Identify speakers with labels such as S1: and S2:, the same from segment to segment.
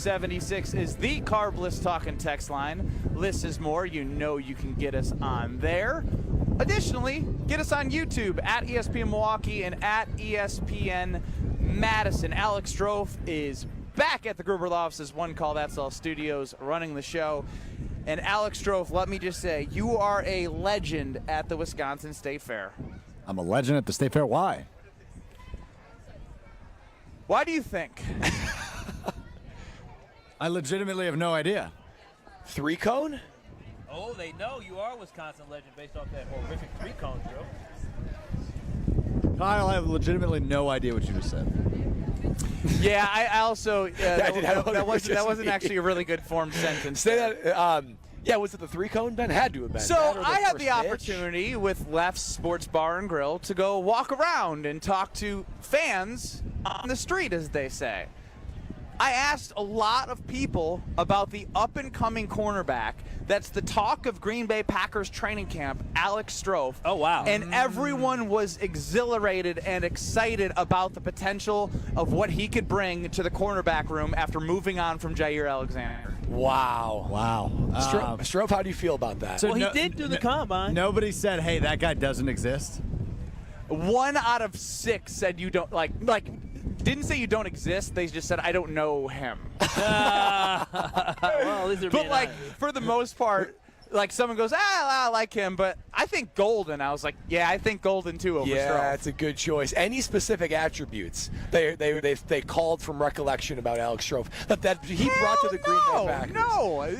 S1: 276 is the carbless talking text line. Less is more. You know you can get us on there. Additionally, get us on YouTube at ESPN Milwaukee and at ESPN Madison. Alex Strofe is back at the Gruber Law Office's One Call That's All Studios running the show. And Alex Strofe, let me just say, you are a legend at the Wisconsin State Fair.
S2: I'm a legend at the State Fair. Why?
S1: Why do you think?
S2: I legitimately have no idea.
S3: 3-cone?
S4: Oh, they know you are a Wisconsin legend based off that horrific 3-cone, Joe.
S2: Kyle, I have legitimately no idea what you just said.
S1: Yeah, I also that wasn't actually a really good formed sentence.
S3: Say that. Yeah, was it the 3-cone, Ben? Had to have been.
S1: So I had the opportunity with Left's Sports Bar and Grill to go walk around and talk to fans on the street, as they say. I asked a lot of people about the up-and-coming cornerback that's the talk of Green Bay Packers training camp, Alex Strofe.
S4: Oh, wow.
S1: And everyone was exhilarated and excited about the potential of what he could bring to the cornerback room after moving on from Jair Alexander.
S3: Wow.
S2: Wow.
S3: Strofe, how do you feel about that?
S2: So
S4: Well, he did do the combine.
S2: Nobody said, hey, that guy doesn't exist?
S1: 1 out of 6 said you don't, didn't say you don't exist. They just said, I don't know him.
S4: Well, at least they're being honest.
S1: For the most part, someone goes, I like him, but I think Golden. I was like, yeah, I think Golden too over Strofe.
S3: Yeah, that's a good choice. Any specific attributes they called from recollection about Alex Strofe that he brought to the Green Bay Packers?
S1: No.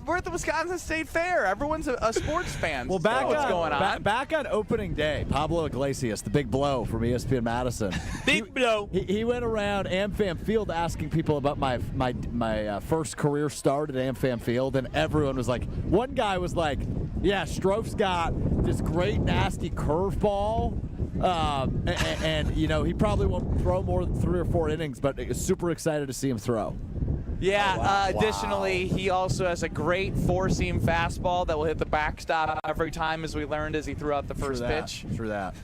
S1: We're at the Wisconsin State Fair. Everyone's a sports fan.
S2: Well,
S1: what's going on?
S2: Back on opening day, Pablo Iglesias, the big blow from ESPN Madison.
S4: Big blow.
S2: He went around AmFam Field asking people about my first career start at AmFam Field, and everyone was like, one guy was like, yeah, Strofe's got this great nasty curveball. And he probably won't throw more than 3 or 4 innings, but super excited to see him throw.
S1: Yeah,
S3: Oh, wow.
S1: Additionally, he also has a great 4-seam fastball that will hit the backstop every time, as we learned as he threw out the first pitch.
S2: True that.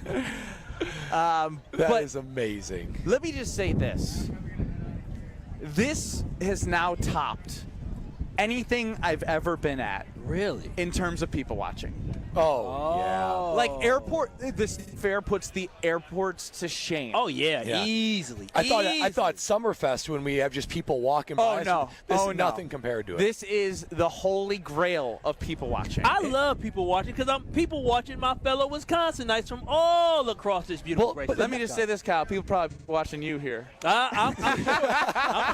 S3: That is amazing.
S1: Let me just say this. This has now topped anything I've ever been at.
S4: Really?
S1: In terms of people watching.
S3: Oh, yeah.
S1: This fair puts the airports to shame.
S4: Oh, yeah. Easily.
S3: I thought Summerfest, when we have just people walking by. This is nothing compared to it.
S1: This is the holy grail of people watching.
S4: I love people watching because I'm people watching my fellow Wisconsinites from all across this beautiful race.
S1: But let me just say this, Kyle. People probably watching you here.
S4: I'm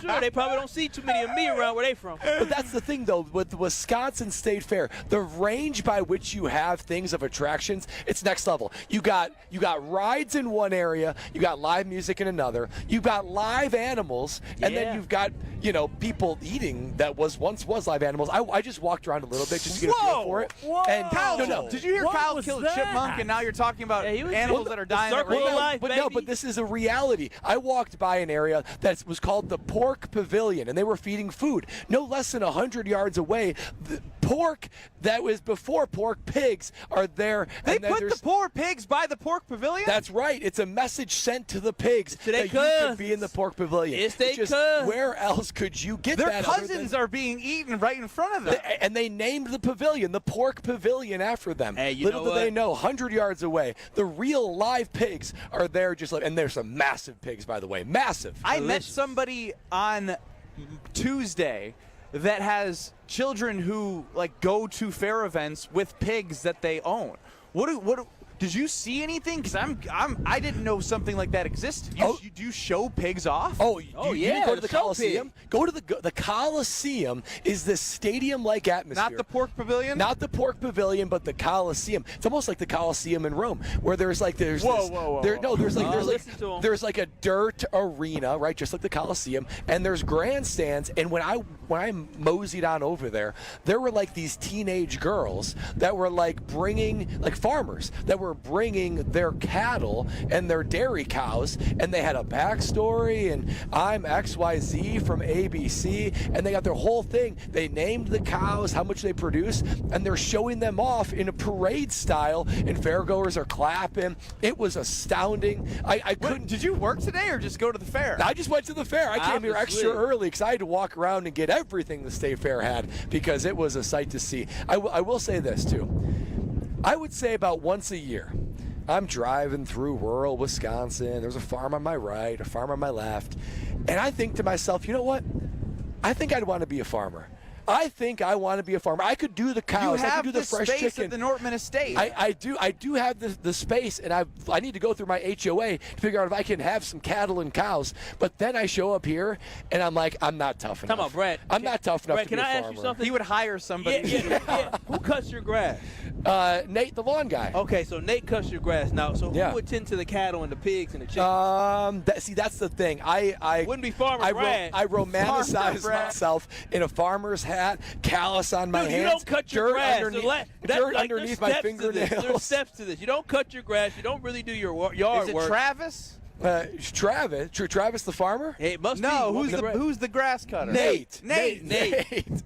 S4: sure they probably don't see too many of me around where they from.
S3: But that's the thing, though, with the Wisconsin State Fair, the range by which you have things of attractions, it's next level. You got rides in one area, you got live music in another, you got live animals, and then you've got people eating that once was live animals. I just walked around a little bit just to get a feel for it.
S4: Whoa!
S3: And
S1: Kyle,
S3: no.
S1: Did you hear Kyle kill a chipmunk, and now you're talking about animals that are dying?
S3: But this is a reality. I walked by an area that was called the Pork Pavilion, and they were feeding food. No less than 100 yards away, the pork that was before pork pigs are there.
S1: They put the poor pigs by the Pork Pavilion?
S3: That's right. It's a message sent to the pigs that you could be in the Pork Pavilion.
S4: Yes, they
S3: just,
S4: could.
S3: Where else could you get
S1: Their
S3: that?
S1: cousins are being eaten right in front of them.
S3: And they named the pavilion the Pork Pavilion after them.
S4: Hey,
S3: Little do they know, 100 yards away, the real live pigs are there and there's some massive pigs, by the way. Massive.
S1: I met somebody on Tuesday that has children who go to fair events with pigs that they own. What did you see anything? Because I didn't know something like that existed. Do you show pigs off?
S3: You go to the Coliseum. Go to the Coliseum is this stadium-like atmosphere.
S1: Not the Pork Pavilion?
S3: Not the Pork Pavilion, but the Coliseum. It's almost like the Coliseum in Rome, where there's a dirt arena, right, just like the Coliseum, and there's grandstands. And when I moseyed on over there were these teenage girls that were bringing farmers that were were bringing their cattle and their dairy cows, and they had a backstory, and I'm XYZ from ABC, and they got their whole thing. They named the cows, how much they produce, and they're showing them off in a parade style, and fairgoers are clapping. It was astounding. I couldn't.
S1: Did you work today or just go to the fair?
S3: I just went to the fair. I came here extra
S4: Obviously.
S3: early because I had to walk around and get everything the state fair had because it was a sight to see. I will say this too. I would say about once a year, I'm driving through rural Wisconsin. There's a farm on my right, a farm on my left, and I think to myself, you know what? I think I'd want to be a farmer. I think I want to be a farmer. I could do the cows.
S1: You
S3: I
S1: have
S3: could do the fresh
S1: space
S3: chicken.
S1: at the Nortman Estate.
S3: I do have the space, and I need to go through my HOA to figure out if I can have some cattle and cows. But then I show up here, and I'm like, I'm not tough enough.
S4: Come on, Brad.
S3: I'm not tough enough
S4: Brad,
S3: to be
S4: can
S3: a
S4: I
S3: farmer.
S4: ask you something?
S1: He would hire somebody.
S4: Yeah. Who cuts your grass?
S3: Nate, the lawn guy.
S4: Okay, so Nate cuts your grass now. So who
S3: Yeah.
S4: would tend to the cattle and the pigs and the chickens?
S3: See, that's the thing. I
S4: Wouldn't be Farmer Brad.
S3: I romanticize
S1: Farmer Brad.
S3: myself in a farmer's hat, callus on my
S4: Dude,
S3: hands,
S4: you don't cut your
S3: dirt
S4: grass.
S3: underneath,
S4: There's
S3: dirt underneath my
S4: steps to this. There's
S3: fingernails.
S4: steps to this. You don't cut your grass. You don't really do your yard
S1: Is it
S4: work.
S1: Travis?
S3: Travis the farmer?
S4: It must
S1: No,
S4: be.
S1: who's the grass cutter?
S3: Nate.
S4: Nate.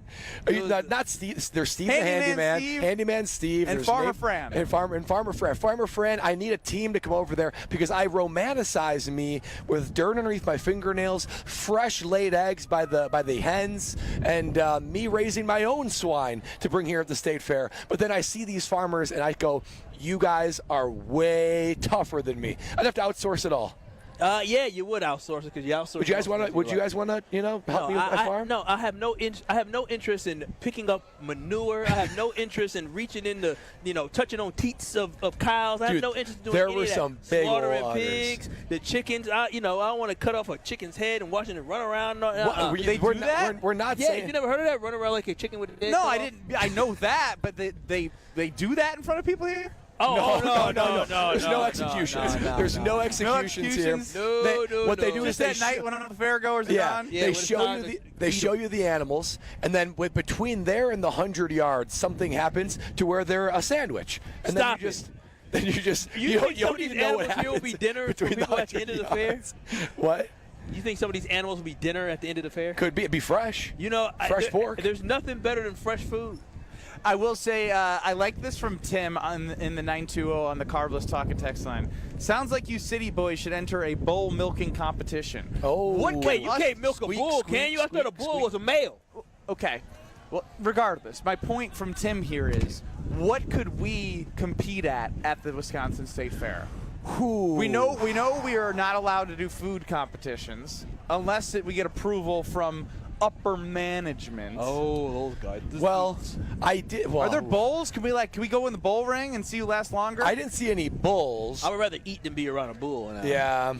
S3: Are you not Steve? There's Steve the
S1: Handyman
S3: handyman.
S1: Steve.
S3: Handyman Steve.
S1: And
S3: There's
S1: Farmer
S3: Nate,
S1: Fran.
S3: And Farmer Fran. Farmer Fran, I need a team to come over there because I romanticize me with dirt underneath my fingernails, fresh laid eggs by the hens, and me raising my own swine to bring here at the state fair. But then I see these farmers and I go, you guys are way tougher than me. I'd have to outsource it all.
S4: Yeah, you would outsource it because you outsource.
S3: Would you guys want to? Would you guys want to? Help me with my farm?
S4: No, I have no interest in picking up manure. I have no interest in reaching into, touching on teats of cows. I have
S3: Dude,
S4: no interest in doing
S3: there
S4: any
S3: were
S4: of that.
S3: some big
S4: Slaughtering
S3: waters.
S4: pigs, the chickens. I don't want to cut off a chicken's head and watching it run around.
S1: They do that?
S3: We're not
S4: Yeah,
S3: saying.
S4: you never heard of that? Run around like a chicken with a dead
S1: No,
S4: claw?
S1: I didn't. I know that, but they do that in front of people here.
S4: No.
S3: There's no executions. There's no executions here.
S1: executions?
S3: What they do is
S1: Just
S3: they
S1: that night when the fairgoers are
S3: yeah,
S1: gone.
S4: Yeah,
S3: they
S4: when it's
S3: show
S4: time
S3: you
S4: to
S3: they show you the animals, and then between there and the 100 yards, something happens to where they're a sandwich, and
S4: Stop
S3: then you just
S4: You
S3: don't
S4: think some of
S3: even
S4: these
S3: know what
S4: animals here will
S3: happens
S4: be dinner for
S3: between
S4: people at the
S3: 100
S4: end of the fair?
S3: yards. What?
S4: You think some of these animals will be dinner at the end of the fair?
S3: Could be. It'd be fresh. Fresh pork.
S4: There's nothing better than fresh food.
S1: I will say I like this from Tim in the 920 on the Carbless Talking text line. Sounds like you city boys should enter a bull milking competition.
S3: Oh.
S4: Wait, you can't milk a
S3: Squeak,
S4: bull,
S3: squeak,
S4: can you? I thought a
S3: squeak,
S4: bull
S3: squeak.
S4: was a male.
S1: Okay. Well, regardless, my point from Tim here is, what could we compete at the Wisconsin State Fair? We know we are not allowed to do food competitions unless we get approval from upper management.
S4: Oh, those guys.
S3: Well, I did. Well,
S1: Are there bowls? Can we go in the bowl ring and see who lasts longer?
S3: I didn't see any bulls.
S4: I would rather eat than be around a bull.
S3: Yeah.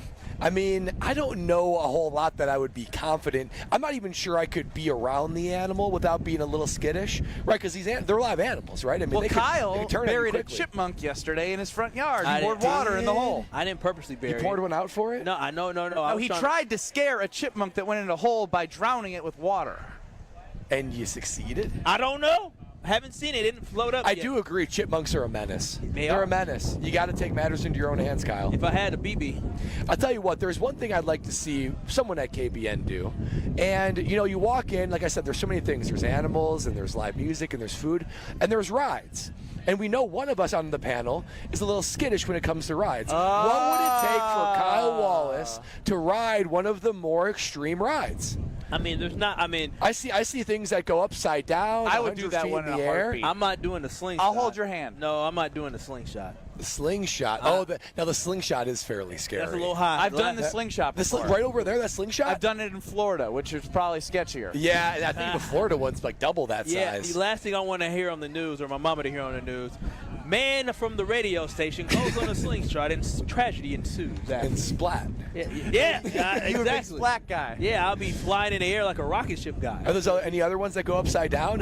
S3: I mean, I don't know a whole lot that I would be confident. I'm not even sure I could be around the animal without being a little skittish, right? Because they're live animals, right? I mean,
S1: Well,
S3: they
S1: Kyle
S3: could turn
S1: buried a
S3: quickly.
S1: chipmunk yesterday in his front yard.
S4: I
S1: He poured
S4: didn't-
S1: water in the hole.
S4: I didn't purposely bury
S3: You poured
S4: it.
S3: one out for it?
S4: No, I know.
S1: No, he tried to scare a chipmunk that went in a hole by drowning it with water.
S3: And you succeeded?
S4: I don't know. I haven't seen it. It didn't float up
S3: I
S4: yet.
S3: do agree. Chipmunks are a menace.
S4: They
S3: They're
S4: are.
S3: a menace. You got to take matters into your own hands, Kyle.
S4: If I had a BB.
S3: I'll tell you what, there's one thing I'd like to see someone at KBN do. And, you walk in, like I said, there's so many things. There's animals, and there's live music, and there's food, and there's rides. And we know one of us on the panel is a little skittish when it comes to rides. What would it take for Kyle Wallace to ride one of the more extreme rides?
S4: I mean, there's not. I mean,
S3: I see things that go upside down.
S1: I would do
S3: 100
S1: that
S3: feet
S1: one
S3: in
S1: in
S3: the
S1: a
S3: air.
S1: heartbeat.
S4: I'm not doing the slingshot.
S1: I'll hold your hand.
S4: No, I'm not doing the slingshot.
S3: The slingshot. Now the slingshot is fairly scary.
S4: That's a little high.
S1: I've done the slingshot
S3: The
S1: before.
S3: right over there, that slingshot.
S1: I've done it in Florida, which is probably sketchier.
S3: Yeah, I think the Florida one's like double that
S4: Yeah,
S3: size.
S4: the last thing I want to hear on the news, or my mama to hear on the news, man from the radio station goes on a slingshot and tragedy ensues.
S3: And splat.
S4: Yeah,
S1: You're a big
S4: exactly.
S1: black guy.
S4: Yeah, I'll be flying in the air like a rocket ship guy.
S3: Are there any other ones that go upside down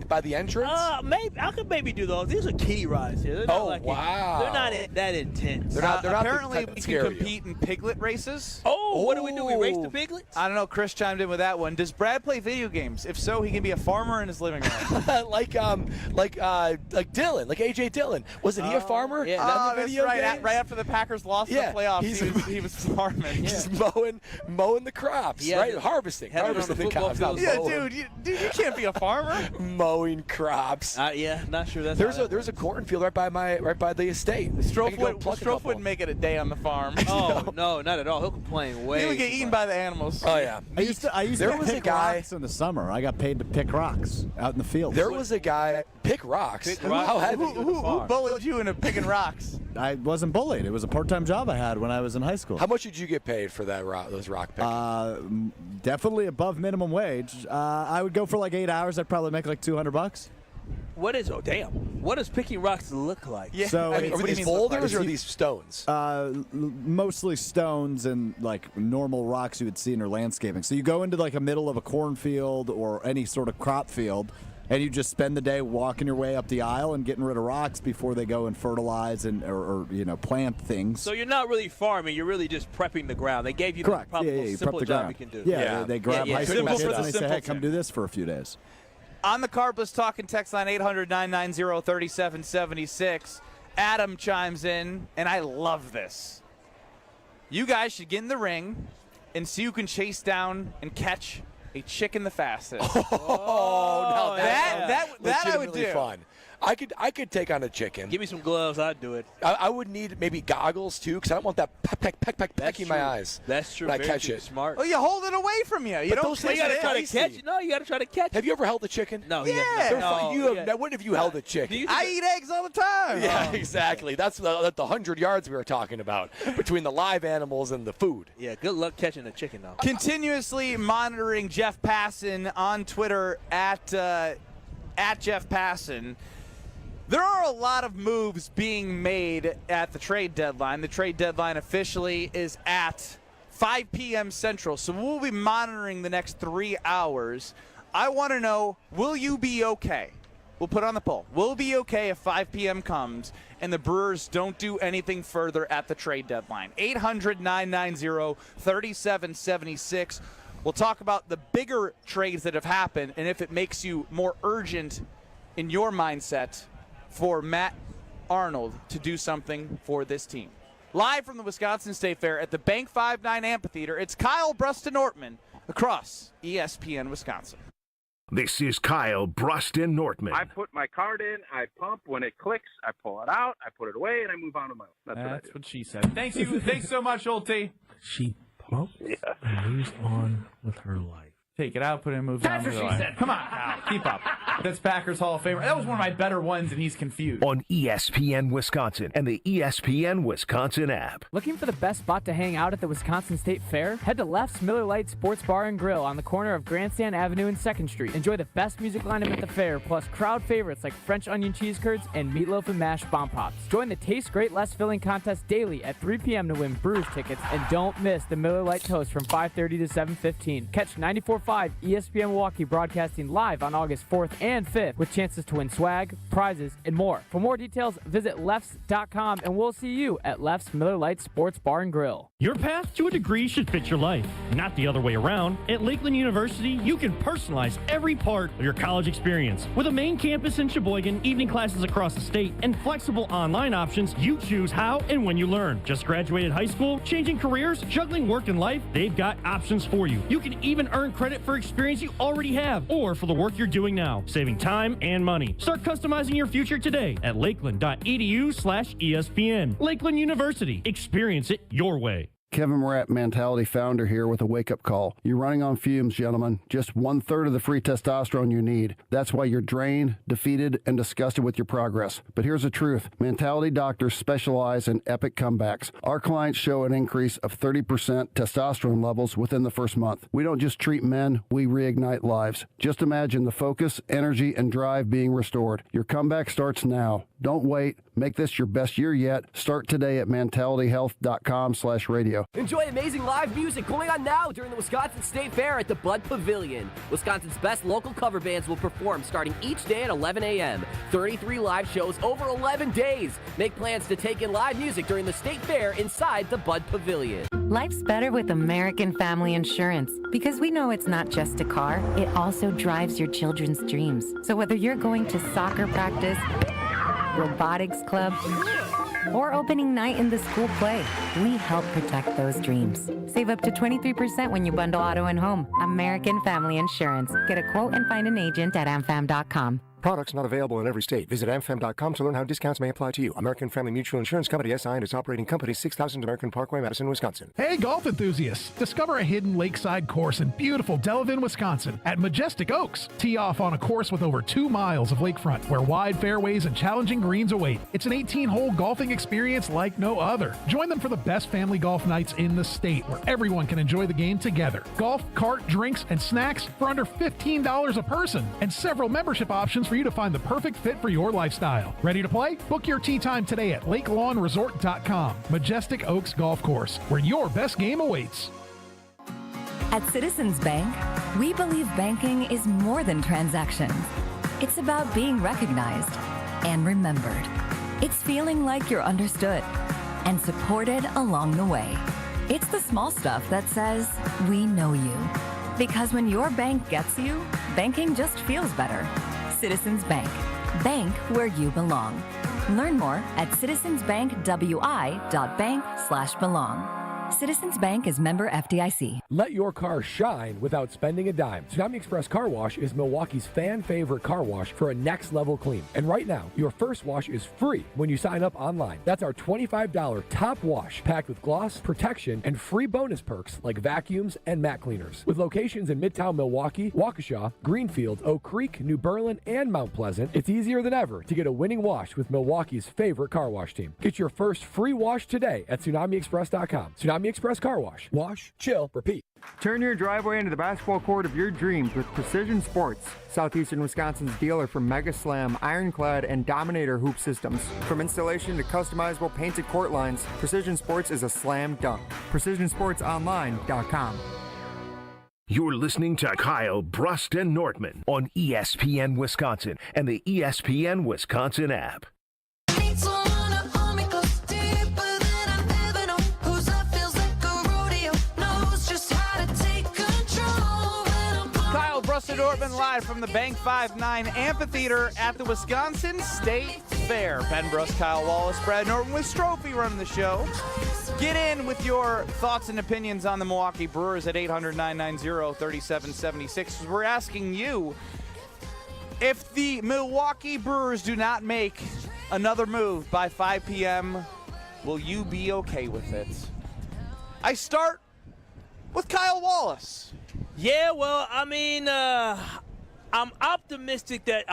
S3: by the entrance?
S4: Maybe I could maybe do those. These are kiddie rides here. They're not
S3: Oh,
S4: like
S3: wow.
S4: They're not that intense.
S3: They're not
S1: Apparently,
S3: the type
S1: we
S3: that
S1: can
S3: scare you.
S1: compete in piglet races.
S4: Oh, what do we do? We race the piglets?
S1: I don't know. Chris chimed in with that one. Does Brad play video games? If so, he can be a farmer in his living room.
S3: like Dylan, like AJ Dillon. Wasn't he a farmer?
S4: yeah.
S3: Not the
S1: That's
S3: video
S1: right.
S3: games?
S1: Right after the Packers lost
S3: Yeah,
S1: the playoffs,
S3: he's-
S1: he was farming.
S3: He's mowing the crops,
S4: Yeah,
S3: right? Harvesting
S4: had it on the
S3: the
S4: football
S3: crops. not
S4: field.
S1: Yeah,
S3: mowing.
S1: dude, you can't be a farmer.
S3: Mowing crops.
S4: Yeah, not sure that's.
S3: There's a cornfield right by the estate. I could go pluck a
S1: Strofe
S3: couple.
S1: wouldn't make it a day on the farm.
S4: Oh no, not at all. He'll complain way.
S1: He would get eaten by the animals.
S3: Oh yeah.
S2: I used
S3: There
S2: to
S3: was a
S2: pick
S3: guy-
S2: rocks in the summer. I got paid to pick rocks out in the field.
S3: There was a guy pick rocks.
S4: Pick rocks?
S3: How heavy?
S1: Who bullied you into picking rocks?
S2: I wasn't bullied. It was a part-time job I had when I was in high school.
S3: How much did you get paid for those rock picking?
S2: Definitely above minimum wage. I would go for like 8 hours. I'd probably make like $200.
S4: What is? Oh damn! What does picking rocks look like?
S1: Yeah.
S2: So
S3: I mean,
S2: it's-
S3: are these
S1: it's-
S3: boulders or are these stones?
S2: Mostly stones and like normal rocks you would see in your landscaping. So you go into like a middle of a cornfield or any sort of crop field, and you just spend the day walking your way up the aisle and getting rid of rocks before they go and fertilize and or plant things.
S4: So you're not really farming. You're really just prepping the ground. They gave you
S2: Correct.
S4: the probably
S2: Yeah,
S4: most
S2: you
S4: simple
S2: prep the
S4: job
S2: ground.
S4: you can do.
S2: Yeah,
S3: Yeah.
S2: they grab
S4: Yeah,
S2: high school
S3: simple
S2: kids
S3: for
S2: and
S3: the
S2: they say,
S1: simple
S2: "Hey, come
S1: thing."
S2: do this for a few days."
S1: On the Carbless Talking text line 800-990-3776, Adam chimes in, and I love this. You guys should get in the ring and see who can chase down and catch a chicken the fastest.
S3: Oh, no,
S1: that I would
S3: legitimately
S1: do.
S3: fun. I could take on a chicken.
S4: Give me some gloves. I'd do it.
S3: I would need maybe goggles too, because I don't want that peck in my eyes.
S4: That's true.
S3: When I
S4: Very
S3: catch
S4: true.
S3: it.
S4: Smart.
S1: Well, you hold it away from you. You
S3: But
S1: don't
S3: those
S1: take
S3: things
S4: You
S3: are
S4: gotta
S1: it
S4: try
S1: in.
S4: to catch it. No, you gotta try to catch
S3: Have
S4: it.
S3: you ever held a chicken?
S4: No,
S1: Yeah.
S4: he has
S1: They're
S4: not.
S3: Fun.
S4: No,
S3: Now, when have you held a chicken?
S4: Do you
S1: I eat eggs all the time.
S3: Yeah, exactly. That's the 100 yards we were talking about between the live animals and the food.
S4: Yeah, good luck catching a chicken though.
S1: Continuously monitoring Jeff Passan on Twitter at Jeff Passan. There are a lot of moves being made at the trade deadline. The trade deadline officially is at 5 p.m. Central, so we'll be monitoring the next 3 hours. I want to know, will you be okay? We'll put on the poll. Will it be okay if 5 p.m. comes and the Brewers don't do anything further at the trade deadline? 800-990-3776. We'll talk about the bigger trades that have happened and if it makes you more urgent in your mindset for Matt Arnold to do something for this team. Live from the Wisconsin State Fair at the Bank 5-9 Amphitheater, it's Kyle Bruston-Nortman across ESPN Wisconsin.
S5: This is Kyle Bruston-Nortman.
S6: I put my card in, I pump. When it clicks, I pull it out, I put it away, and I move on to my own. That's what I do.
S7: What she said. Thanks so much, Olte. She pumps and moves on with her life. Take it out, put it in, move on with her life. Come on, Kyle. Keep up. That's Packers Hall of Famer. That was one of my better ones, and he's confused.
S5: On ESPN Wisconsin and the ESPN Wisconsin app.
S8: Looking for the best spot to hang out at the Wisconsin State Fair? Head to Left's Miller Lite Sports Bar and Grill on the corner of Grandstand Avenue and 2nd Street. Enjoy the best music lineup at the fair, plus crowd favorites like French onion cheese curds and meatloaf and mashed bomb pops. Join the Taste Great Less Filling contest daily at 3 p.m. to win Brewers tickets, and don't miss the Miller Lite Toast from 5:30 to 7:15. Catch 94.5 ESPN Milwaukee broadcasting live on August 4th and 5th with chances to win swag, prizes, and more. For more details, visit lefts.com, and we'll see you at Left's Miller Lite Sports Bar and Grill.
S9: Your path to a degree should fit your life, not the other way around. At Lakeland University, you can personalize every part of your college experience. With a main campus in Sheboygan, evening classes across the state, and flexible online options, you choose how and when you learn. Just graduated high school, changing careers, juggling work and life, they've got options for you. You can even earn credit for experience you already have, or for the work you're doing now, saving time and money. Start customizing your future today at lakeland.edu/ESPN. Lakeland University. Experience it your way.
S10: Kevin Morat, Mentality founder here with a wake-up call. You're running on fumes, gentlemen. Just 1/3 of the free testosterone you need. That's why you're drained, defeated, and disgusted with your progress. But here's the truth. Mentality doctors specialize in epic comebacks. Our clients show an increase of 30% testosterone levels within the first month. We don't just treat men, we reignite lives. Just imagine the focus, energy, and drive being restored. Your comeback starts now. Don't wait. Make this your best year yet. Start today at mentalityhealth.com/radio. Radio.
S11: Enjoy amazing live music going on now during the Wisconsin State Fair at the Bud Pavilion. Wisconsin's best local cover bands will perform starting each day at 11 a.m. 33 live shows over 11 days. Make plans to take in live music during the State Fair inside the Bud Pavilion.
S12: Life's better with American Family Insurance because we know it's not just a car, it also drives your children's dreams. So whether you're going to soccer practice, robotics club, or opening night in the school play, we help protect those dreams. Save up to 23% when you bundle auto and home. American Family Insurance. Get a quote and find an agent at amfam.com.
S13: Products not available in every state. Visit amfam.com to learn how discounts may apply to you. American Family Mutual Insurance Company, SI, and its operating company, 6000 American Parkway, Madison, Wisconsin.
S14: Hey, golf enthusiasts! Discover a hidden lakeside course in beautiful Delavan, Wisconsin at Majestic Oaks. Tee off on a course with over 2 miles of lakefront, where wide fairways and challenging greens await. It's an 18-hole golfing experience like no other. Join them for the best family golf nights in the state, where everyone can enjoy the game together. Golf, cart, drinks, and snacks for under $15 a person, and several membership options for you to find the perfect fit for your lifestyle. Ready to play? Book your tee time today at lakelawnresort.com. Majestic Oaks Golf Course, where your best game awaits.
S15: At Citizens Bank, we believe banking is more than transactions. It's about being recognized and remembered. It's feeling like you're understood and supported along the way. It's the small stuff that says, we know you. Because when your bank gets you, banking just feels better. Citizens Bank. Bank where you belong. Learn more at citizensbankwi.bank/belong. Citizens Bank is member FDIC.
S3: Let your car shine without spending a dime. Tsunami Express Car Wash is Milwaukee's fan favorite car wash for a next level clean. And right now, your first wash is free when you sign up online. That's our $25 top wash packed with gloss, protection, and free bonus perks like vacuums and mat cleaners. With locations in Midtown Milwaukee, Waukesha, Greenfield, Oak Creek, New Berlin, and Mount Pleasant, it's easier than ever to get a winning wash with Milwaukee's favorite car wash team. Get your first free wash today at TsunamiExpress.com. Tsunami Express Car Wash. Wash, chill, repeat.
S16: Turn your driveway into the basketball court of your dreams with Precision Sports, Southeastern Wisconsin's dealer for Mega Slam, Ironclad, and Dominator hoop systems. From installation to customizable painted court lines, Precision Sports is a slam dunk. PrecisionSportsOnline.com.
S5: You're listening to Kyle, Brust, and Nortman on ESPN Wisconsin and the ESPN Wisconsin app.
S1: Kyle, Brust, and Nortman live from the Bank 5-9 Amphitheater at the Wisconsin State Fair. Ben Brust, Kyle Wallace, Brad Norton with Strophe running the show. Get in with your thoughts and opinions on the Milwaukee Brewers at 800-990-3776. We're asking you, if the Milwaukee Brewers do not make another move by 5 p.m., will you be okay with it? I start with Kyle Wallace.
S4: Yeah, well, I mean, I was optimistic that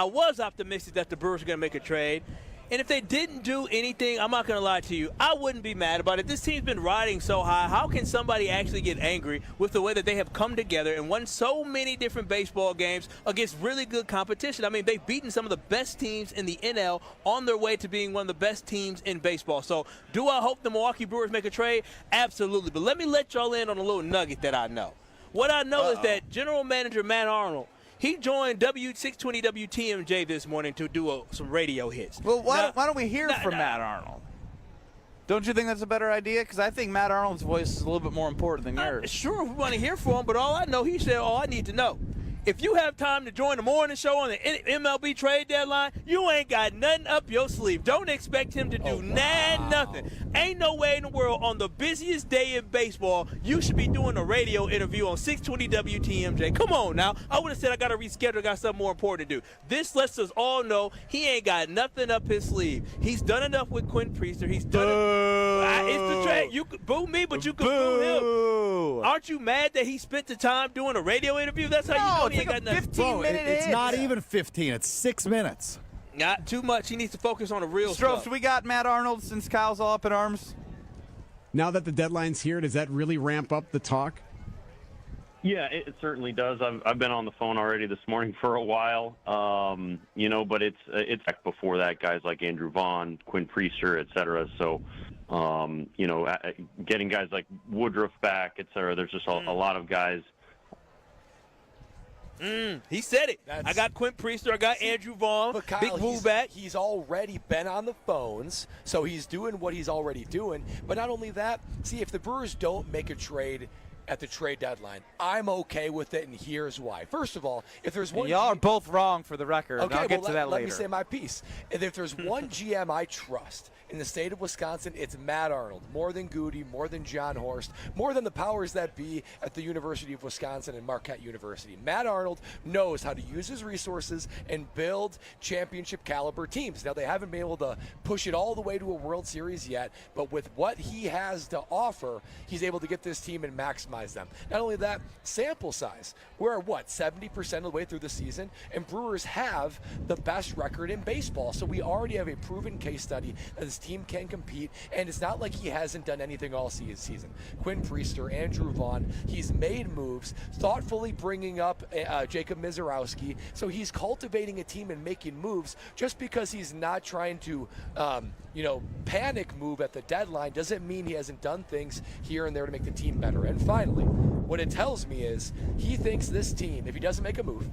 S4: the Brewers were going to make a trade. And if they didn't do anything, I'm not going to lie to you, I wouldn't be mad about it. This team's been riding so high. How can somebody actually get angry with the way that they have come together and won so many different baseball games against really good competition? I mean, they've beaten some of the best teams in the NL on their way to being one of the best teams in baseball. So do I hope the Milwaukee Brewers make a trade? Absolutely. But let me let y'all in on a little nugget that I know. What I know is that General Manager Matt Arnold, he joined 620 WTMJ this morning to do some radio hits.
S1: Well, why don't we hear from Matt Arnold? Don't you think that's a better idea? Because I think Matt Arnold's voice is a little bit more important than yours.
S4: Sure, we want to hear from him, but all I know, he said, all I need to know. If you have time to join the morning show on the MLB trade deadline, you ain't got nothing up your sleeve. Don't expect him to do nothing. Ain't no way in the world on the busiest day in baseball you should be doing a radio interview on 620 WTMJ. Come on now. I would have said I got to reschedule, got something more important to do. This lets us all know he ain't got nothing up his sleeve. He's done enough with Quinn Priester. He's done it's the trade. You could boo me, but you could boo him. Aren't you mad that he spent the time doing a radio interview? That's how you know he ain't got nothing.
S1: 15-minute
S2: It's not even 15. It's 6 minutes.
S4: Not too much. He needs to focus on the real stuff.
S1: Strokes, we got Matt Arnold since Kyle's all up in arms.
S17: Now that the deadline's here, does that really ramp up the talk?
S18: Yeah, it certainly does. I've been on the phone already this morning for a while, but it's back before that, guys like Andrew Vaughn, Quinn Priester, et cetera. So, Getting guys like Woodruff back, et cetera. There's just a lot of guys.
S4: He said it. I got Quint Priester. I got Andrew Vaughn.
S3: But Kyle,
S4: big move back.
S3: He's already been on the phones, so he's doing what he's already doing. But not only that, see, if the Brewers don't make a trade at the trade deadline, I'm okay with it, and here's why. First of all, if there's one...
S1: Y'all are both wrong for the record.
S3: Okay,
S1: I'll get to that later.
S3: Let me say my piece. And if there's one GM I trust in the state of Wisconsin, it's Matt Arnold. More than Goody, more than John Horst, more than the powers that be at the University of Wisconsin and Marquette University. Matt Arnold knows how to use his resources and build championship caliber teams. Now, they haven't been able to push it all the way to a World Series yet, but with what he has to offer, he's able to get this team and maximize them. Not only that, sample size. We're at 70% of the way through the season, and Brewers have the best record in baseball. So we already have a proven case study that this team can compete, and it's not like he hasn't done anything all season. Quinn Priester, Andrew Vaughn, he's made moves, thoughtfully bringing up Jacob Mizorowski. So he's cultivating a team and making moves. Just because he's not trying to, panic move at the deadline doesn't mean he hasn't done things here and there to make the team better. And finally, what it tells me is he thinks this team, if he doesn't make a move,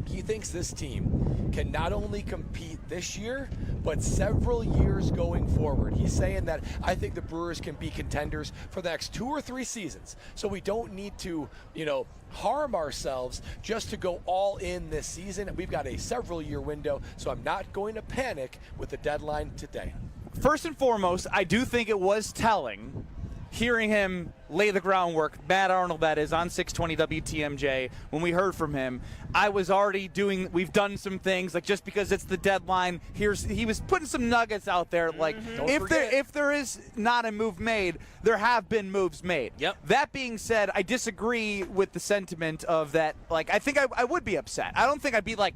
S3: he thinks this team can not only compete this year, but several years going forward. He's saying that I think the Brewers can be contenders for the next 2 or 3 seasons. So we don't need to, harm ourselves just to go all in this season. We've got a several-year window, so I'm not going to panic with the deadline today.
S1: First and foremost, I do think it was telling hearing him lay the groundwork, Matt Arnold that is, on 620 WTMJ, when we heard from him. I was already we've done some things, like just because it's the deadline, he was putting some nuggets out there, like if there is not a move made, there have been moves made.
S4: Yep.
S1: That being said, I disagree with the sentiment of that, like, I think I would be upset. I don't think I'd be like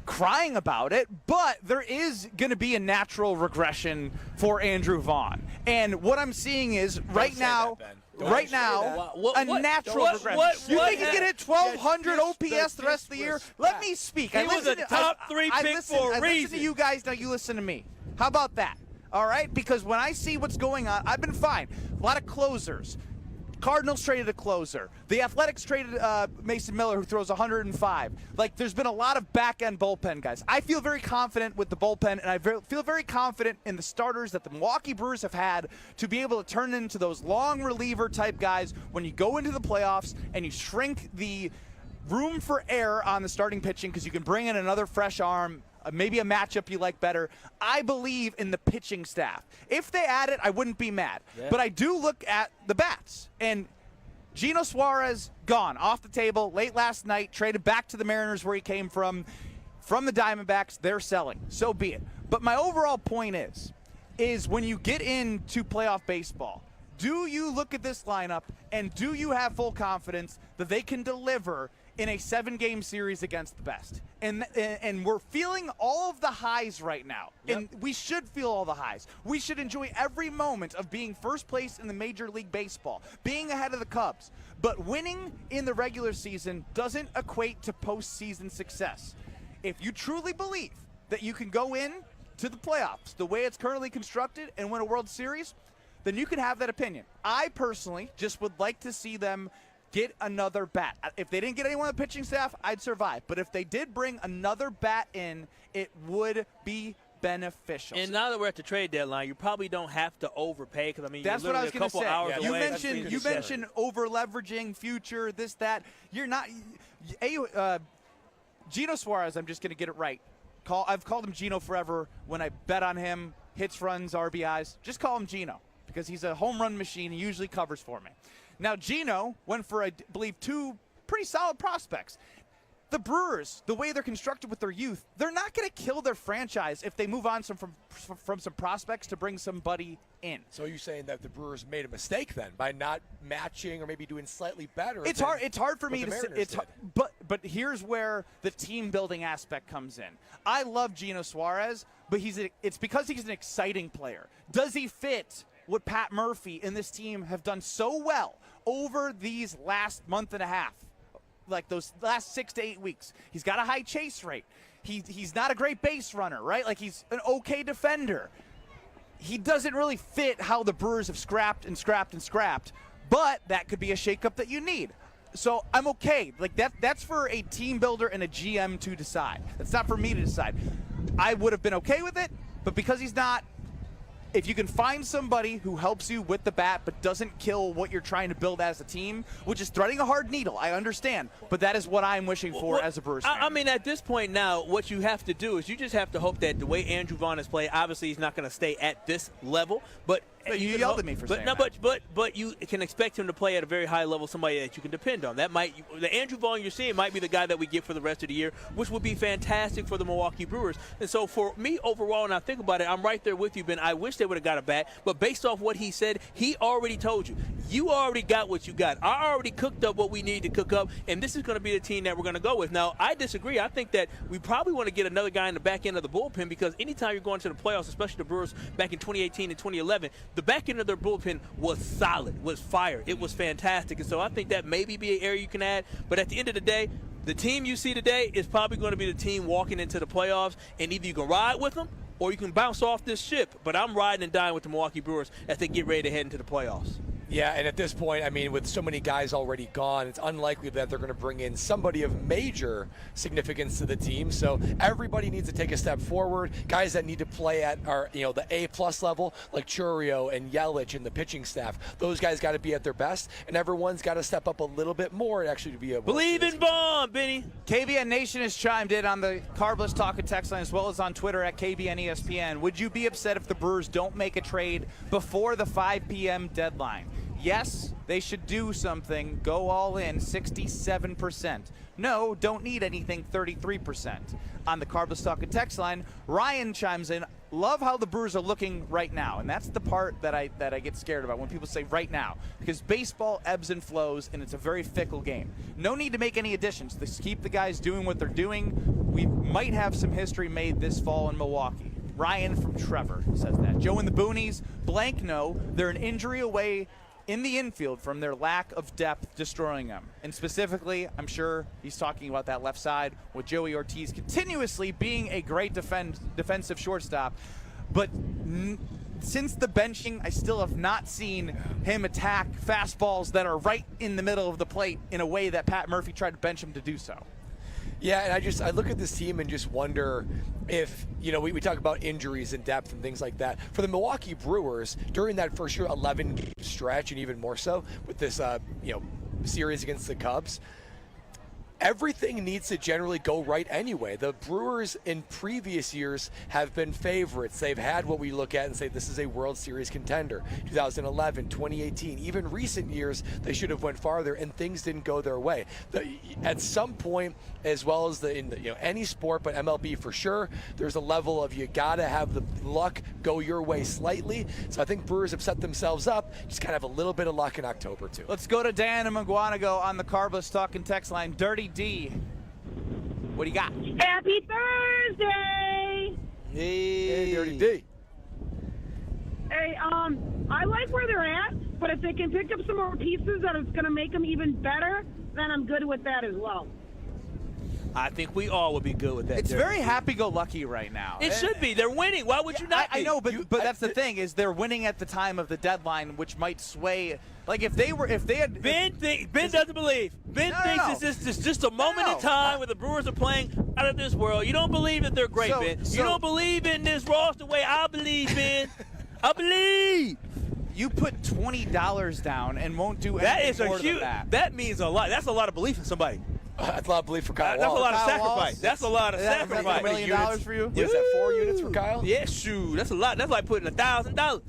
S1: crying about it, but there is going to be a natural regression for Andrew Vaughn. And what I'm seeing is a natural regression. You think he can hit 1,200 OPS the rest of the year? Let me speak.
S4: He was a top 3 pick for a reason.
S1: I listen to you guys, now you listen to me. How about that? All right? Because when I see what's going on, I've been fine. A lot of closers. Cardinals traded a closer. The Athletics traded Mason Miller, who throws 105. Like, there's been a lot of back-end bullpen guys. I feel very confident with the bullpen, and I feel very confident in the starters that the Milwaukee Brewers have had to be able to turn into those long reliever-type guys when you go into the playoffs and you shrink the room for error on the starting pitching because you can bring in another fresh arm, maybe a matchup you like better. I believe in the pitching staff. If they add it, I wouldn't be mad. Yeah. But I do look at the bats. And Gino Suarez, gone, off the table, late last night, traded back to the Mariners where he came from the Diamondbacks. They're selling. So be it. But my overall point is when you get into playoff baseball, do you look at this lineup and do you have full confidence that they can deliver in a 7-game series against the best? And we're feeling all of the highs right now. Yep. And we should feel all the highs. We should enjoy every moment of being first place in the Major League Baseball, being ahead of the Cubs. But winning in the regular season doesn't equate to postseason success. If you truly believe that you can go in to the playoffs the way it's currently constructed and win a World Series, then you can have that opinion. I personally just would like to see them get another bat. If they didn't get anyone on the pitching staff, I'd survive. But if they did bring another bat in, it would be beneficial.
S4: And now that we're at the trade deadline, you probably don't have to overpay because, I mean,
S1: that's
S4: you're
S1: what I was
S4: going to say.
S1: Hours
S4: away.
S1: You mentioned over-leveraging, future, this, that. You're not Gino Suarez, I'm just going to get it right. I've called him Gino forever when I bet on him, hits, runs, RBIs. Just call him Gino because he's a home run machine. He usually covers for me. Now, Gino went for, I believe, 2 pretty solid prospects. The Brewers, the way they're constructed with their youth, they're not going to kill their franchise if they move on from some prospects to bring somebody in.
S3: So you're saying that the Brewers made a mistake then by not matching or maybe doing slightly better?
S1: It's hard for me to say. But here's where the team building aspect comes in. I love Gino Suarez, but it's because he's an exciting player. Does he fit what Pat Murphy and this team have done so well over these last month and a half, like those last 6 to 8 weeks? He's got a high chase rate. He's not a great base runner, right? Like, he's an okay defender. he doesn't really fit how the Brewers have scrapped and scrapped and scrapped, but that could be a shakeup that you need. So I'm okay. Like that's for a team builder and a GM to decide. That's not for me to decide. I would have been okay with it, but because he's not, if you can find somebody who helps you with the bat but doesn't kill what you're trying to build as a team, which is threading a hard needle, I understand. But that is what I'm wishing for as a Brewers fan.
S4: I mean, at this point now, what you have to do is you just have to hope that the way Andrew Vaughn has played, obviously he's not going to stay at this level, but
S1: you yelled at me for saying that.
S4: But you can expect him to play at a very high level, somebody that you can depend on. That might the Andrew Vaughn you're seeing might be the guy that we get for the rest of the year, which would be fantastic for the Milwaukee Brewers. And so for me overall, and I think about it, I'm right there with you, Ben. I wish they would have got a bat, but based off what he said, he already told you. You already got what you got. I already cooked up what we need to cook up, and this is going to be the team that we're going to go with. Now, I disagree. I think that we probably want to get another guy in the back end of the bullpen because anytime you're going to the playoffs, especially the Brewers back in 2018 and 2011, the back end of their bullpen was solid, was fire. It was fantastic. And so I think that maybe be an area you can add. But at the end of the day, the team you see today is probably going to be the team walking into the playoffs, and either you can ride with them or you can bounce off this ship. But I'm riding and dying with the Milwaukee Brewers as they get ready to head into the playoffs.
S3: Yeah, and at this point, I mean, with so many guys already gone, it's unlikely that they're going to bring in somebody of major significance to the team. So everybody needs to take a step forward. Guys that need to play at the A+ level, like Churio and Yelich and the pitching staff, those guys got to be at their best, and everyone's got to step up a little bit more and actually be able.
S4: Believe in Vaughn, Benny.
S1: KBN Nation has chimed in on the Carbless Talk and Text line as well as on Twitter at KBN ESPN. Would you be upset if the Brewers don't make a trade before the 5 p.m. deadline? Yes, they should do something. Go all in, 67%. No, don't need anything, 33%. On the Carbless Talk and Text line, Ryan chimes in, love how the Brewers are looking right now. And that's the part that I get scared about when people say right now. Because baseball ebbs and flows, and it's a very fickle game. No need to make any additions. Just keep the guys doing what they're doing. We might have some history made this fall in Milwaukee. Ryan from Trevor says that. Joe and the Boonies, blank no. They're an injury away in the infield from their lack of depth destroying them. And specifically, I'm sure he's talking about that left side with Joey Ortiz continuously being a great defensive shortstop. But since the benching, I still have not seen him attack fastballs that are right in the middle of the plate in a way that Pat Murphy tried to bench him to do so.
S3: Yeah, and I look at this team and just wonder if, we talk about injuries and depth and things like that. For the Milwaukee Brewers, during that first year 11-game stretch, and even more so with this, series against the Cubs, everything needs to generally go right anyway. The Brewers in previous years have been favorites. They've had what we look at and say this is a World Series contender. 2011, 2018, even recent years, they should have went farther, and things didn't go their way. At some point, as well as in any sport, but MLB for sure, there's a level of you gotta have the luck go your way slightly. So I think Brewers have set themselves up. Just gotta have a little bit of luck in October too.
S1: Let's go to Dan and McGuanago on the Carbless Talk and Text line. Dirty D, what do you got?
S19: Happy Thursday!
S3: Hey, Dirty D.
S19: Hey, I like where they're at, but if they can pick up some more pieces that is going to make them even better, then I'm good with that as well.
S4: I think we all would be good with that.
S1: It's very happy-go-lucky right now.
S4: It should be. They're winning. Why would you not be?
S1: I know, but that's the thing is they're winning at the time of the deadline, which might sway. Like if they had.
S4: Ben doesn't believe. Ben thinks this is just a moment in time where the Brewers are playing out of this world. You don't believe that they're great, Ben. You don't believe in this roster the way I believe, Ben. I believe.
S1: You put $20 down and won't do anything more than that.
S4: That means a lot. That's a lot of belief in somebody.
S3: That's a lot of belief for Kyle.
S4: That's a lot of
S1: Kyle
S4: sacrifice.
S1: Wallace.
S4: That's a lot of sacrifice.
S1: $1 million for you?
S3: What is that, 4 units for Kyle?
S4: Yeah, shoot. That's a lot. That's like putting $1,000.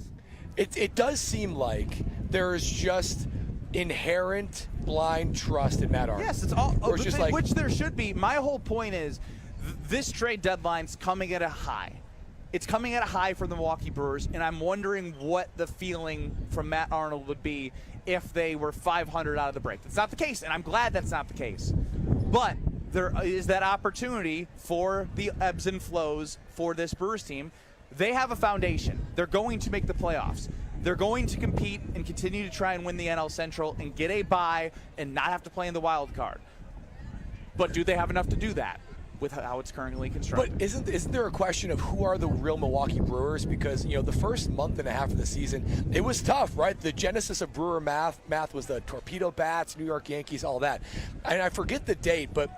S3: It does seem like there is just inherent blind trust in Matt Arnold.
S1: Yes, it's all which there should be. My whole point is this trade deadline's coming at a high. It's coming at a high for the Milwaukee Brewers, and I'm wondering what the feeling from Matt Arnold would be if they were 500 out of the break. That's not the case, and I'm glad that's not the case. But there is that opportunity for the ebbs and flows for this Brewers team. They have a foundation. They're going to make the playoffs. They're going to compete and continue to try and win the NL Central and get a bye and not have to play in the wild card. But do they have enough to do that? with how it's currently constructed.
S3: But isn't there a question of who are the real Milwaukee Brewers? Because, the first month and a half of the season, it was tough, right? The genesis of Brewer math was the torpedo bats, New York Yankees, all that. And I forget the date, but,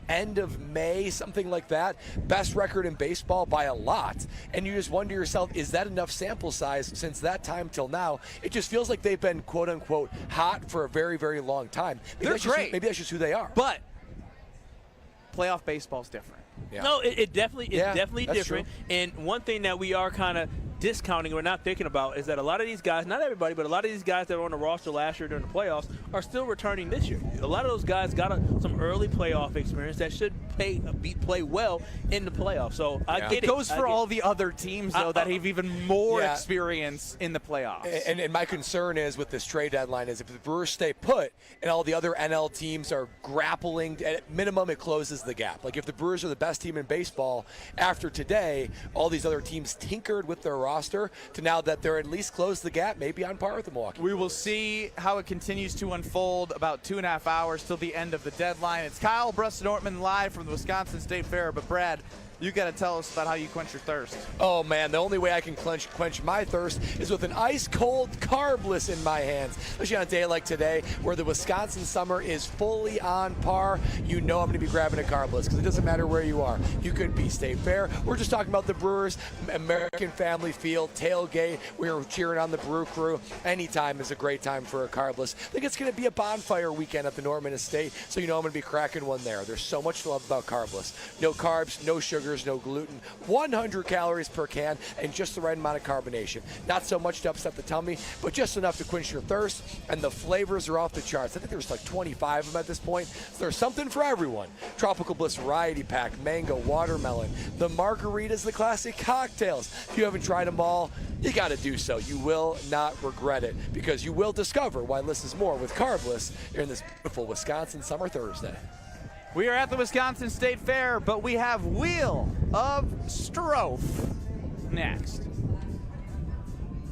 S3: end of May, something like that. Best record in baseball by a lot. And you just wonder to yourself, is that enough sample size since that time till now? It just feels like they've been, quote unquote, hot for a very, very long time.
S1: They're great.
S3: Maybe that's just who they are.
S1: But playoff baseball's different.
S3: Yeah.
S4: No, it definitely is definitely
S3: that's
S4: different.
S3: true.
S4: And one thing that we are kind of discounting or not thinking about is that a lot of these guys, not everybody, but a lot of these guys that were on the roster last year during the playoffs are still returning this year. A lot of those guys got some early playoff experience that should play well in the playoffs. So I get it.
S1: It goes for all the other teams, though, that have even more experience in the playoffs.
S3: And my concern is with this trade deadline is if the Brewers stay put and all the other NL teams are grappling, at minimum it closes the gap. Like if the Brewers are the best team in baseball after today, all these other teams tinkered with their roster to now that they're at least closed the gap, maybe on par with the Milwaukee.
S1: We will see how it continues to unfold. About 2.5 hours till the end of the deadline. It's Kyle Brust-Nortman live from the Wisconsin State Fair. But Brad, you got to tell us about how you quench your thirst.
S3: Oh, man, the only way I can quench my thirst is with an ice-cold carbless in my hands. Especially on a day like today where the Wisconsin summer is fully on par. I'm going to be grabbing a carbless because it doesn't matter where you are. You could be State Fair. We're just talking about the Brewers, American Family Field, tailgate. We're cheering on the Brew Crew. Anytime is a great time for a carbless. I think it's going to be a bonfire weekend at the Norman Estate, so I'm going to be cracking one there. There's so much to love about carbless. No carbs, no sugar, no gluten, 100 calories per can, and just the right amount of carbonation. Not so much to upset the tummy, but just enough to quench your thirst, and the flavors are off the charts. I think there's like 25 of them at this point. So there's something for everyone. Tropical Bliss Variety Pack, mango, watermelon, the margaritas, the classic cocktails. If you haven't tried them all, you got to do so. You will not regret it because you will discover why less is more with Carbless here in this beautiful Wisconsin summer Thursday.
S1: We are at the Wisconsin State Fair, but we have Wheel of Strophe next.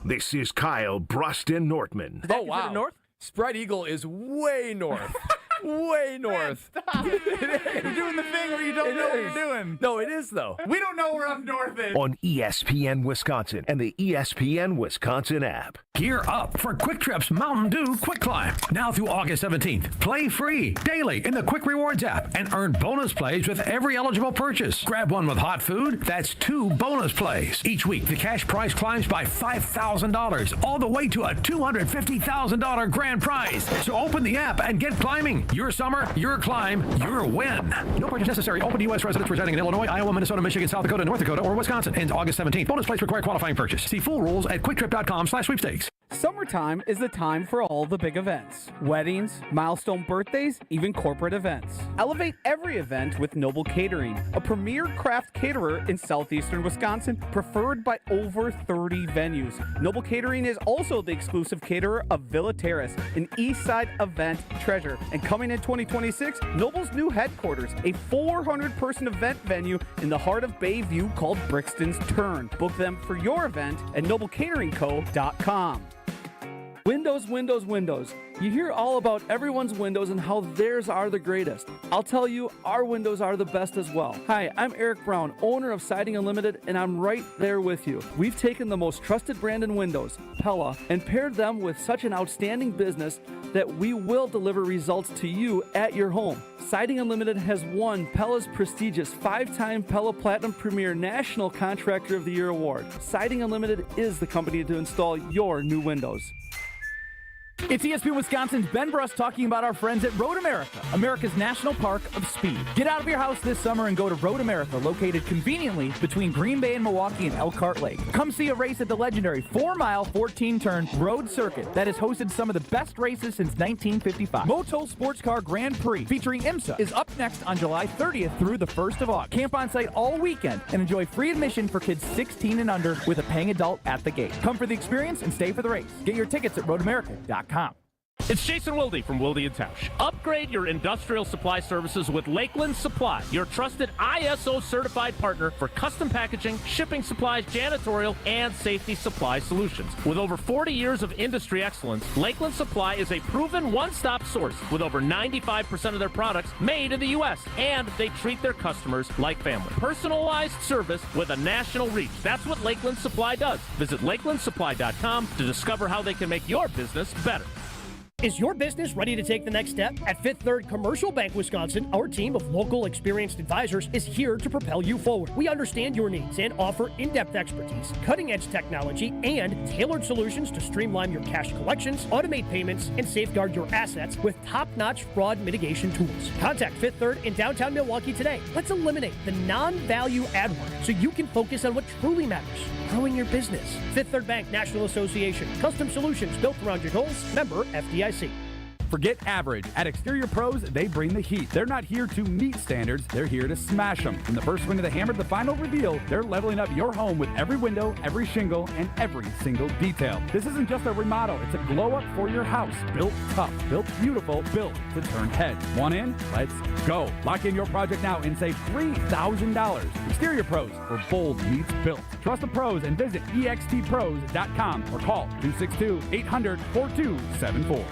S5: This is Kyle Brust-Nortman.
S3: Oh, wow.
S4: North?
S3: Spread Eagle is way north. Way north.
S1: Stop. You're doing the thing where you don't know what you're doing.
S3: No, it is, though.
S1: We don't know where up north is.
S5: On ESPN Wisconsin and the ESPN Wisconsin app.
S20: Gear up for Quick Trip's Mountain Dew Quick Climb. Now through August 17th. Play free daily in the Quick Rewards app and earn bonus plays with every eligible purchase. Grab one with hot food. That's 2 bonus plays. Each week, the cash prize climbs by $5,000, all the way to a $250,000 grand prize. So open the app and get climbing. Your summer, your climb, your win. No purchase necessary. Open to U.S. residents residing in Illinois, Iowa, Minnesota, Michigan, South Dakota, North Dakota, or Wisconsin. Ends August 17th. Bonus plays require qualifying purchase. See full rules at quicktrip.com/sweepstakes.
S21: Summertime is the time for all the big events. Weddings, milestone birthdays, even corporate events. Elevate every event with Noble Catering, a premier craft caterer in southeastern Wisconsin, preferred by over 30 venues. Noble Catering is also the exclusive caterer of Villa Terrace, an east side event treasure. And coming in 2026, Noble's new headquarters, a 400-person event venue in the heart of Bayview called Brixton's Turn. Book them for your event at noblecateringco.com. Windows, windows, windows. You hear all about everyone's windows and how theirs are the greatest. I'll tell you, our windows are the best as well. Hi, I'm Eric Brown, owner of Siding Unlimited, and I'm right there with you. We've taken the most trusted brand in windows, Pella, and paired them with such an outstanding business that we will deliver results to you at your home. Siding Unlimited has won Pella's prestigious 5-time Pella Platinum Premier National Contractor of the Year award. Siding Unlimited is the company to install your new windows.
S8: It's ESPN Wisconsin's Ben Brust talking about our friends at Road America, America's national park of speed. Get out of your house this summer and go to Road America, located conveniently between Green Bay and Milwaukee and Elkhart Lake. Come see a race at the legendary 4-mile, 14-turn road circuit that has hosted some of the best races since 1955. Moto Sports Car Grand Prix featuring IMSA is up next on July 30th through the 1st of August. Camp on site all weekend and enjoy free admission for kids 16 and under with a paying adult at the gate. Come for the experience and stay for the race. Get your tickets at roadamerica.com.
S9: It's Jason Wilde from Wilde & Tausch. Upgrade your industrial supply services with Lakeland Supply, your trusted ISO-certified partner for custom packaging, shipping supplies, janitorial, and safety supply solutions. With over 40 years of industry excellence, Lakeland Supply is a proven one-stop source with over 95% of their products made in the U.S., and they treat their customers like family. Personalized service with a national reach. That's what Lakeland Supply does. Visit lakelandsupply.com to discover how they can make your business better.
S6: Is your business ready to take the next step? At Fifth Third Commercial Bank Wisconsin, our team of local experienced advisors is here to propel you forward. We understand your needs and offer in-depth expertise, cutting-edge technology, and tailored solutions to streamline your cash collections, automate payments, and safeguard your assets with top-notch fraud mitigation tools. Contact Fifth Third in downtown Milwaukee today. Let's eliminate the non-value add work so you can focus on what truly matters, growing your business. Fifth Third Bank National Association. Custom solutions built around your goals. Member FDIC.
S22: Forget average. At Exterior Pros, they bring the heat. They're not here to meet standards, they're here to smash them. From the first swing of the hammer to the final reveal, they're leveling up your home with every window, every shingle, and every single detail. This isn't just a remodel, it's a glow up for your house. Built tough, built beautiful, built to turn heads. Want in? Let's go. Lock in your project now and save $3,000. Exterior Pros, where bold meets built. Trust the pros and visit extpros.com or call 262-800-4274.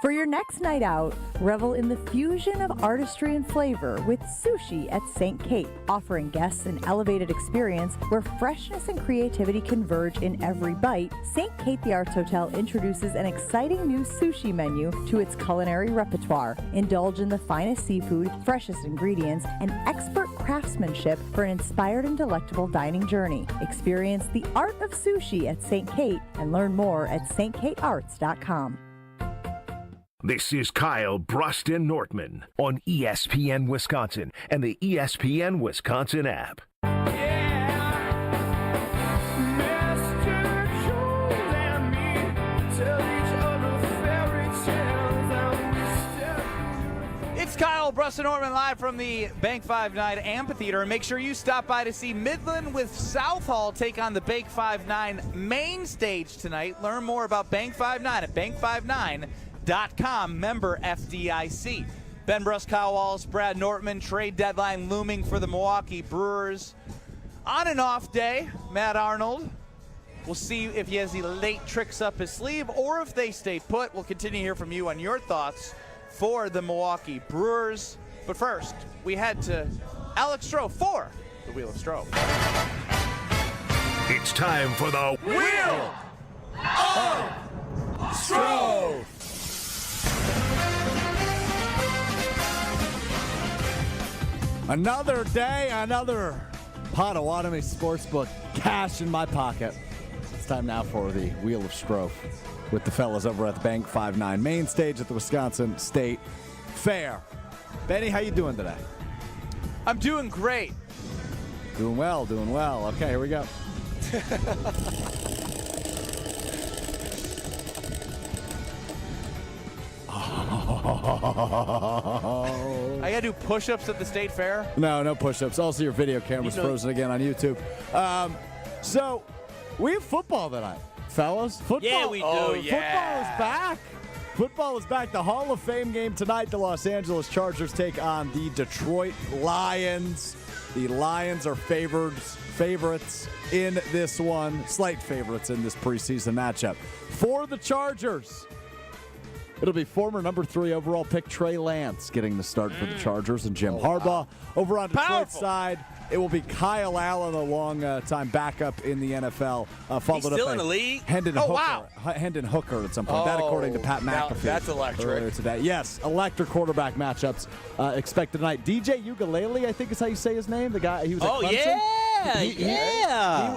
S23: For your next night out, revel in the fusion of artistry and flavor with Sushi at St. Kate, offering guests an elevated experience where freshness and creativity converge in every bite. St. Kate the Arts Hotel introduces an exciting new sushi menu to its culinary repertoire. Indulge in the finest seafood, freshest ingredients, and expert craftsmanship for an inspired and delectable dining journey. Experience the art of sushi at St. Kate and learn more at stkatearts.com.
S5: This is Kyle Bruston Nortman on ESPN Wisconsin and the ESPN Wisconsin app.
S1: It's Kyle Bruston Nortman live from the Bank 5-9 Amphitheater. And make sure you stop by to see Midland with South Hall take on the Bank 5-9 main stage tonight. Learn more about Bank 5-9 at bank59.com. Member FDIC. Ben Bruss, Kyle Wallace, Brad Nortman. Trade deadline looming for the Milwaukee Brewers. On an off day, Matt Arnold. We'll see if he has any late tricks up his sleeve or if they stay put. We'll continue to hear from you on your thoughts for the Milwaukee Brewers. But first, we head to Alex Stroh for the Wheel of Stroh.
S5: It's time for the Wheel of
S1: Stroh!
S2: Another day, another Potawatomi Sportsbook cash in my pocket. It's time now for the Wheel of Stroh with the fellas over at the Bank 5-9 main stage at the Wisconsin State Fair. Benny, how you doing today?
S1: I'm doing great.
S2: Doing well, doing well. Okay, here we go.
S1: I gotta do push-ups at the State Fair?
S2: No push-ups. Also, your video camera's frozen again on YouTube. So, we have football tonight, fellas. Football.
S4: Yeah, we do.
S1: Oh, yeah.
S2: Football is back. Football is back. The Hall of Fame game tonight. The Los Angeles Chargers take on the Detroit Lions. The Lions are favorites in this one. Slight favorites in this preseason matchup. For the Chargers, it'll be former number 3 overall pick Trey Lance getting the start for the Chargers and Jim Harbaugh. Over on Detroit's side, it will be Kyle Allen, a long-time backup in the NFL.
S4: He's still in the league?
S2: Hendon Hooker at some point. That according to Pat McAfee.
S3: That's electric.
S2: Earlier today. Yes, electric quarterback matchups expected tonight. DJ Ugalele, I think is how you say his name. The guy, he was at Clemson.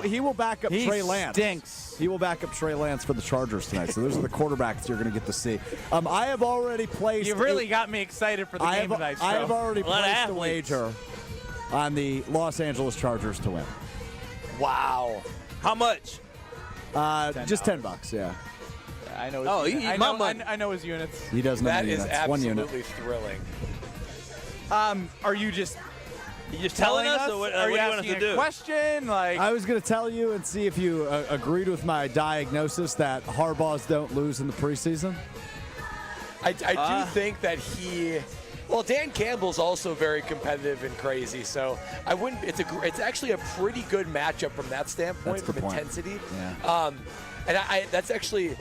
S2: He will back up Trey Lance.
S1: Stinks.
S2: He will back up Trey Lance for the Chargers tonight. So those are the quarterbacks you're going to get to see. I have already placed.
S1: You really got me excited for the game tonight.
S2: I have already placed a wager on the Los Angeles Chargers to win.
S3: Wow.
S4: How much?
S2: Just $10. Yeah.
S1: I know. I know his units.
S2: He does know
S3: that
S2: units.
S3: That is
S2: One unit.
S3: absolutely thrilling.
S1: Are you just
S4: You just telling us, or what
S1: are
S4: do
S1: you
S4: you want us
S1: asking
S4: to do?
S1: a question? Like,
S2: I was going to tell you and see if you agreed with my diagnosis that Harbaughs don't lose in the preseason.
S3: I do think that well, Dan Campbell's also very competitive and crazy, so I wouldn't. It's actually a pretty good matchup from that standpoint, from intensity.
S2: Yeah.
S3: And that's actually,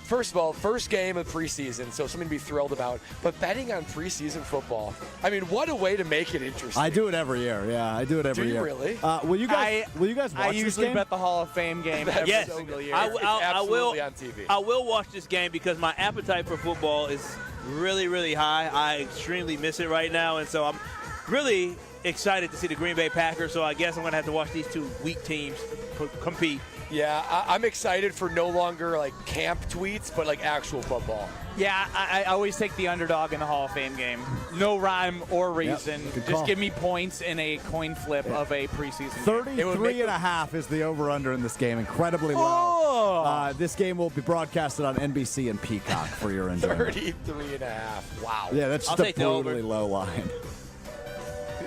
S3: first of all, first game of preseason, so something to be thrilled about. But betting on preseason football, I mean, what a way to make it interesting.
S2: I do it every year. Yeah, I do it every
S3: Do you
S2: year.
S3: really?
S2: Will you guys watch
S1: I
S2: this
S1: usually
S2: game?
S1: bet the Hall of Fame game every
S4: Yes,
S1: single year.
S4: I will.
S3: on TV.
S4: I will watch this game because my appetite for football is really, really high. I extremely miss it right now, and so I'm really excited to see the Green Bay Packers. So I guess I'm going to have to watch these two weak teams compete.
S3: Yeah, I'm excited for no longer like camp tweets, but like actual football.
S1: Yeah, I always take the underdog in the Hall of Fame game. No rhyme or reason.
S2: Good
S1: Just
S2: call.
S1: give me points in a coin flip of a preseason game.
S2: 33.5 is the over-under in this game. Incredibly low.
S1: Oh!
S2: This game will be broadcasted on NBC and Peacock for your enjoyment.
S3: 33.5. Wow.
S2: Yeah, that's
S4: I'll
S2: just a
S4: take the over.
S2: brutally low line.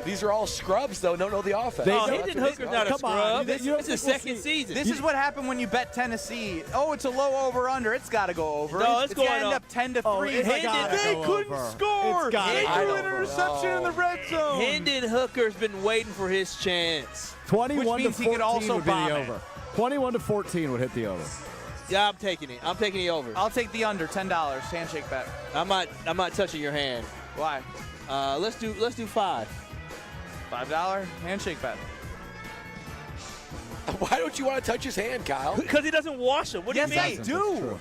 S3: These are all scrubs, though. Don't know the offense.
S4: Hendon Hooker's not a
S2: Come on.
S4: scrub.
S2: You don't
S4: It's his
S2: think we'll
S4: second
S2: see-
S4: season.
S1: This is what happened when you bet Tennessee. Oh, it's a low over-under. It's got to go over.
S4: No, it's
S1: gonna
S4: going
S1: end
S4: up.
S1: up 10-3.
S2: it's gotta
S1: They
S2: go
S1: couldn't
S2: over.
S1: score.
S2: It's gotta
S1: They
S2: go
S1: threw
S2: over.
S1: an interception in the red zone.
S4: Hendon Hooker's been waiting for his chance.
S2: 21
S1: Which means
S2: to
S1: he
S2: 14
S1: could also
S2: would be
S1: bomb
S2: the
S1: it.
S2: over. 21 to 14 would hit the over.
S4: Yeah, I'm taking it. I'm taking the over.
S1: I'll take the under, $10. Handshake bet.
S4: I'm not touching your hand.
S1: Why?
S4: Let's do $5.
S1: $5 handshake bet.
S3: Why don't you want to touch his hand, Kyle?
S4: Because he doesn't wash them. What do
S1: Yes,
S4: you
S1: I
S4: mean?
S1: do.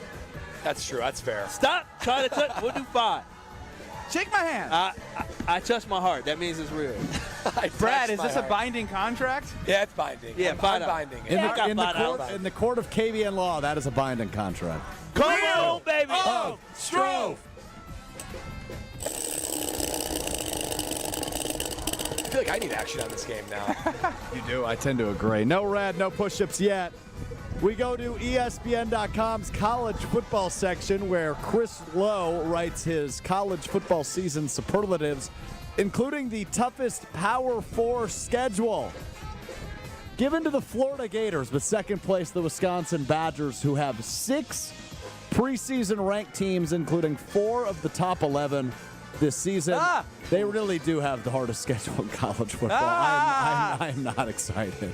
S3: That's true. That's fair.
S4: Stop trying to touch. We'll do 5.
S1: Shake my hand.
S4: I touch my heart. That means it's real.
S1: Brad, is this a binding contract?
S3: Yeah, it's binding.
S4: Yeah,
S3: I'm
S4: $5.
S3: binding it.
S2: In the court of KBN law, that is a binding contract.
S4: Come on, baby.
S3: Oh, Strove. I feel like I need action on this game now.
S2: You do. I tend to agree. No red, no push-ups yet. We go to ESPN.com's college football section where Chris Lowe writes his college football season superlatives, including the toughest Power 4 schedule. Given to the Florida Gators, but second place the Wisconsin Badgers, who have 6 preseason ranked teams, including 4 of the top 11 this season. They really do have the hardest schedule in college football. I'm not excited.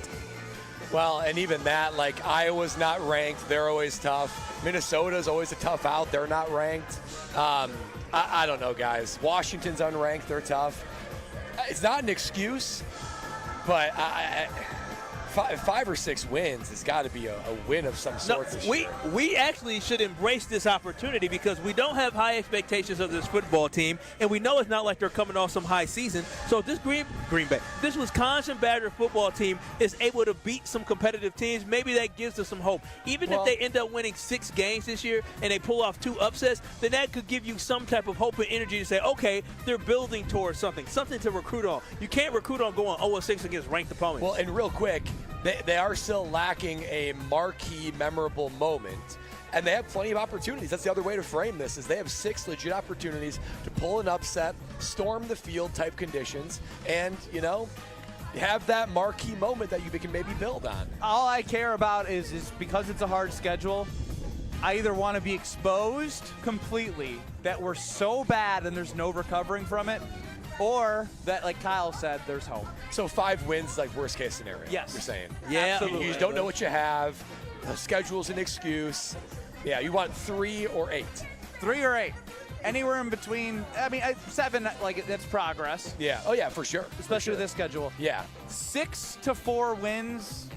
S3: Well, and even that, like, Iowa's not ranked. They're always tough. Minnesota's always a tough out. They're not ranked. I don't know, guys. Washington's unranked. They're tough. It's not an excuse, but 5 or 6 wins has got to be a win of some sort.
S4: We actually should embrace this opportunity because we don't have high expectations of this football team, and we know it's not like they're coming off some high season. So if this Green Bay, this Wisconsin Badger football team is able to beat some competitive teams, maybe that gives us some hope. Even if they end up winning 6 games this year and they pull off 2 upsets, then that could give you some type of hope and energy to say, okay, they're building towards something to recruit on. You can't recruit on going 0-6 against ranked opponents.
S3: Well, and real quick, they are still lacking a marquee, memorable moment, and they have plenty of opportunities. That's the other way to frame this, is they have 6 legit opportunities to pull an upset, storm the field type conditions, and, have that marquee moment that you can maybe build on.
S1: All I care about is because it's a hard schedule, I either want to be exposed completely that we're so bad and there's no recovering from it, or that, like Kyle said, there's hope.
S3: So 5 wins is like worst case scenario.
S1: Yes.
S3: You're saying.
S4: Yeah.
S1: Absolutely.
S3: You just don't know what you have. The schedule's an excuse. Yeah, you want 3 or 8.
S1: 3 or 8. Anywhere in between. I mean, 7, like, that's progress.
S3: Yeah. Oh, yeah, for sure.
S1: Especially with this schedule.
S3: Yeah.
S1: 6 to 4 wins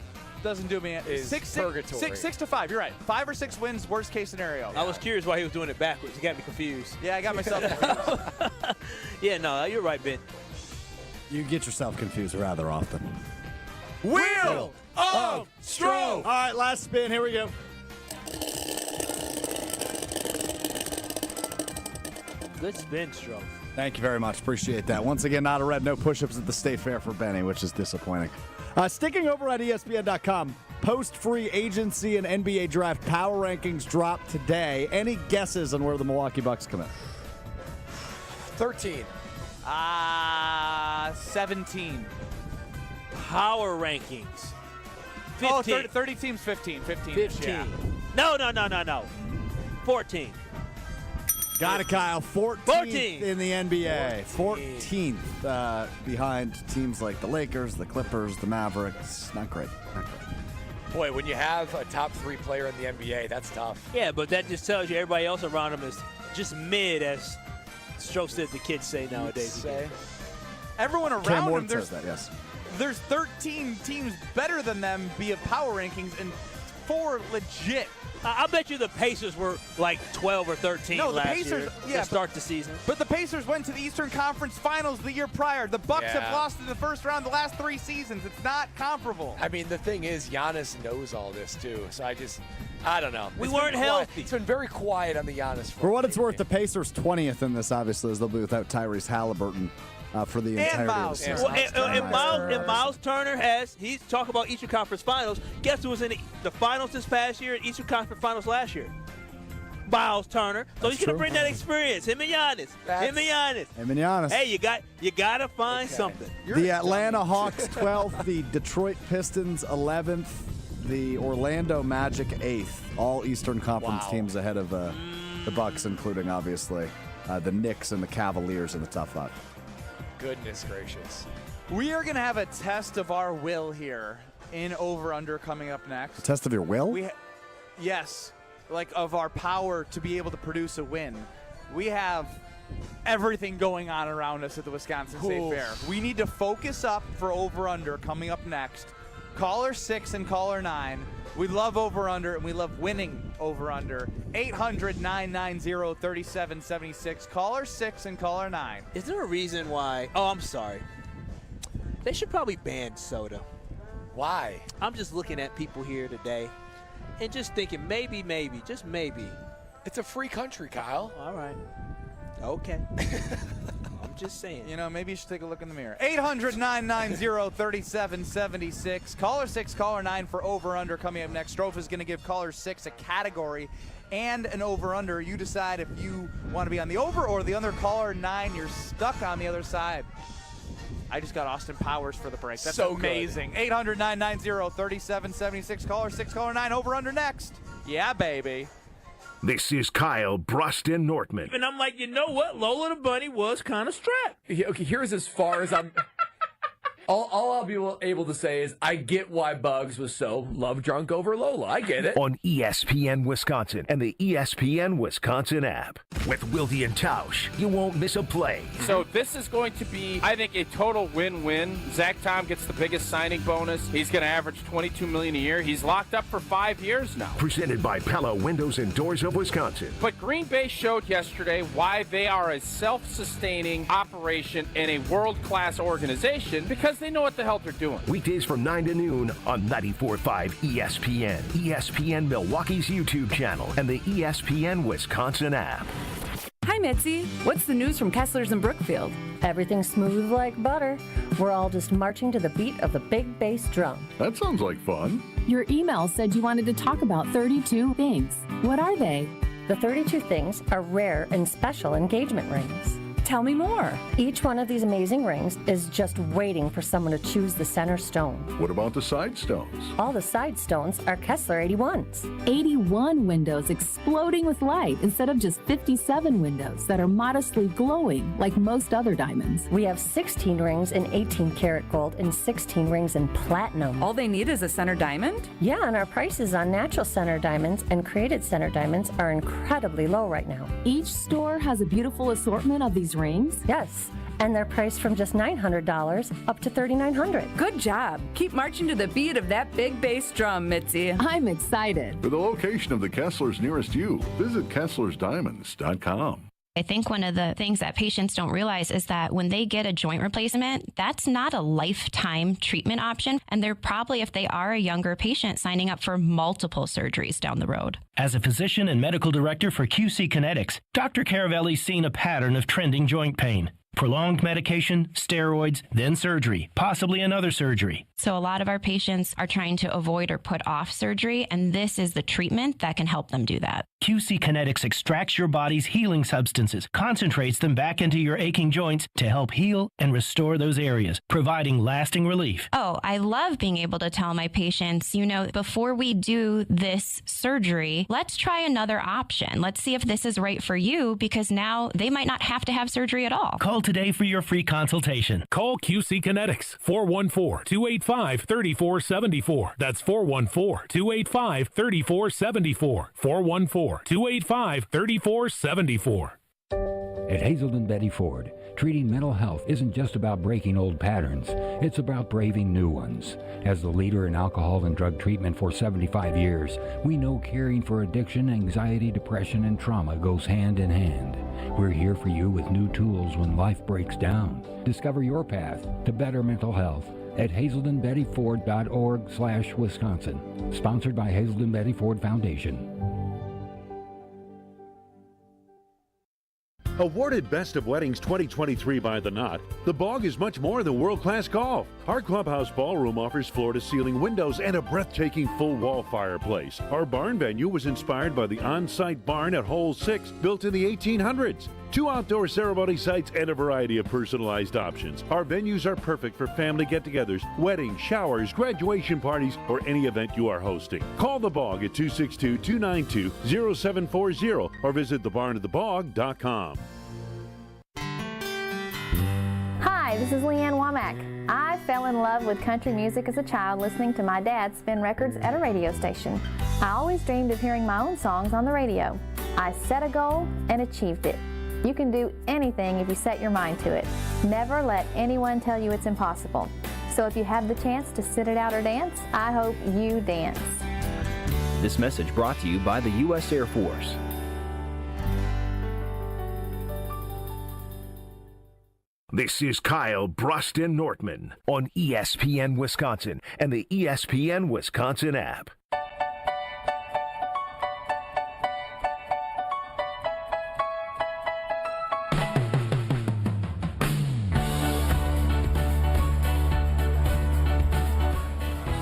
S1: doesn't do me.
S3: Is purgatory.
S1: 6 to 5. You're right. 5 or 6 wins, worst case scenario.
S4: I was curious why he was doing it backwards. He got me confused.
S1: Yeah, I got myself confused.
S4: Yeah, no, you're right, Ben.
S2: You get yourself confused rather often.
S3: Wheel of Strove.
S2: All right, last spin. Here we go.
S4: Good spin, Strove.
S2: Thank you very much. Appreciate that. Once again, not a red, no push-ups at the State Fair for Benny, which is disappointing. Sticking over at ESPN.com, post-free agency and NBA draft power rankings drop today. Any guesses on where the Milwaukee Bucks come in?
S3: 13.
S1: 17.
S4: Power rankings. 15.
S1: Oh, 30 teams, 15. 15. Yeah.
S4: No. 14.
S2: Got it, Kyle. 14th in the NBA. 14th behind teams like the Lakers, the Clippers, the Mavericks. Not great.
S3: Boy, when you have a top 3 player in the NBA, that's tough.
S4: Yeah, but that just tells you everybody else around him is just mid, as Stroke said the kids say nowadays.
S1: Everyone
S2: Cam
S1: around
S2: Ward
S1: him,
S2: says that, yes.
S1: There's 13 teams better than them via power rankings and 4 legit.
S4: I bet you the Pacers were like 12 or 13 last year to start the season.
S1: But the Pacers went to the Eastern Conference Finals the year prior. The Bucks have lost in the first round the last 3 seasons. It's not comparable.
S3: I mean, the thing is, Giannis knows all this too. So I don't know.
S4: We weren't healthy.
S3: It's been very quiet on the Giannis front.
S2: For what it's worth, the Pacers 20th in this, obviously, as they'll be without Tyrese Halliburton for the entirety of the season.
S4: And Miles Turner he's talking about Eastern Conference Finals. Guess who was in the finals this past year and Eastern Conference Finals last year? Miles Turner. So he's going to bring that experience. Him and Giannis. Hey, you got to find something.
S2: The Atlanta Hawks 12th, the Detroit Pistons 11th, the Orlando Magic 8th. All Eastern Conference teams ahead of the Bucks, including, obviously, the Knicks and the Cavaliers in the top 5.
S3: Goodness gracious.
S1: We are going to have a test of our will here in over-under coming up next.
S2: A test of your will?
S1: Yes, like of our power to be able to produce a win. We have everything going on around us at the Wisconsin State Fair. We need to focus up for over-under coming up next. Caller 6 and caller 9. We love over-under, and we love winning over-under. 800-990-3776. Caller 6 and caller 9.
S4: Is there a reason why? Oh, I'm sorry. They should probably ban soda.
S3: Why?
S4: I'm just looking at people here today and just thinking maybe, just maybe.
S3: It's a free country, Kyle.
S4: All right. Okay. I'm just saying.
S1: You know, maybe you should take a look in the mirror. 800-990-3776. Caller 6, caller 9 for over-under coming up next. Strofe is going to give caller 6 a category and an over-under. You decide if you want to be on the over or the under. Caller 9, you're stuck on the other side. I just got Austin Powers for the break. That's
S3: so
S1: amazing. 800-990-3776. Caller 6, caller 9, over-under next. Yeah, baby.
S5: This is Kyle Broston Nortman.
S4: And I'm like, you know what? Lola the Bunny was kind of strapped.
S7: Okay, here's as far as I'm... All I'll be able to say is I get why Bugs was so love-drunk over Lola. I get it.
S5: On ESPN Wisconsin and the ESPN Wisconsin app. With Wildy and Tausch, you won't miss a play.
S10: So this is going to be, I think, a total win-win. Zach Tom gets the biggest signing bonus. He's going to average $22 million a year. He's locked up for 5 years now.
S5: Presented by Pella Windows and Doors of Wisconsin.
S10: But Green Bay showed yesterday why they are a self-sustaining operation and a world-class organization, because they know what the hell they're doing.
S5: Weekdays from 9 to noon on 94.5 ESPN, ESPN Milwaukee's YouTube channel, and the ESPN Wisconsin app.
S11: Hi, Mitzi. What's the news from Kessler's in Brookfield?
S24: Everything's smooth like butter. We're all just marching to the beat of the big bass drum.
S25: That sounds like fun.
S11: Your email said you wanted to talk about 32 things. What are they?
S24: The 32 things are rare and special engagement rings.
S11: Tell me more.
S24: Each one of these amazing rings is just waiting for someone to choose the center stone.
S25: What about the side stones?
S24: All the side stones are Kessler 81s.
S11: 81 windows exploding with light instead of just 57 windows that are modestly glowing like most other diamonds.
S24: We have 16 rings in 18 karat gold and 16 rings in platinum.
S11: All they need is a center diamond?
S24: Yeah, and our prices on natural center diamonds and created center diamonds are incredibly low right now.
S11: Each store has a beautiful assortment of these rings?
S24: Yes, and they're priced from just $900 up to $3,900.
S11: Good job. Keep marching to the beat of that big bass drum, Mitzi. I'm excited.
S25: For the location of the Kesslers nearest you, visit KesslersDiamonds.com.
S26: I think one of the things that patients don't realize is that when they get a joint replacement, that's not a lifetime treatment option. And they're probably, if they are a younger patient, signing up for multiple surgeries down the road.
S27: As a physician and medical director for QC Kinetics, Dr. Caravelli's seen a pattern of trending joint pain.
S9: Prolonged medication, steroids, then surgery, possibly another surgery.
S26: So a lot of our patients are trying to avoid or put off surgery, and this is the treatment that can help them do that.
S9: QC Kinetics extracts your body's healing substances, concentrates them back into your aching joints to help heal and restore those areas, providing lasting relief.
S26: Oh, I love being able to tell my patients, before we do this surgery, let's try another option. Let's see if this is right for you, because now they might not have to have surgery at all.
S9: Call today for your free consultation.
S12: Call QC Kinetics, 414-285-3474. That's 414-285-3474. 414-285-3474.
S13: At Hazelden Betty Ford, treating mental health isn't just about breaking old patterns, it's about braving new ones. As the leader in alcohol and drug treatment for 75 years, we know caring for addiction, anxiety, depression, and trauma goes hand in hand. We're here for you with new tools when life breaks down. Discover your path to better mental health at hazeldenbettyford.org/Wisconsin. Sponsored by Hazelden Betty Ford Foundation.
S25: Awarded Best of Weddings 2023 by The Knot, The Bog is much more than world-class golf. Our clubhouse ballroom offers floor-to-ceiling windows and a breathtaking full-wall fireplace. Our barn venue was inspired by the on-site barn at Hole 6, built in the 1800s. 2 outdoor ceremony sites and a variety of personalized options. Our venues are perfect for family get-togethers, weddings, showers, graduation parties, or any event you are hosting. Call The Bog at 262-292-0740 or visit thebarnatthebog.com.
S14: Hi, this is Leanne Womack. I fell in love with country music as a child listening to my dad spin records at a radio station. I always dreamed of hearing my own songs on the radio. I set a goal and achieved it. You can do anything if you set your mind to it. Never let anyone tell you it's impossible. So if you have the chance to sit it out or dance, I hope you dance.
S15: This message brought to you by the U.S. Air Force.
S5: This is Kyle Bruston Nortman on ESPN Wisconsin and the ESPN Wisconsin app.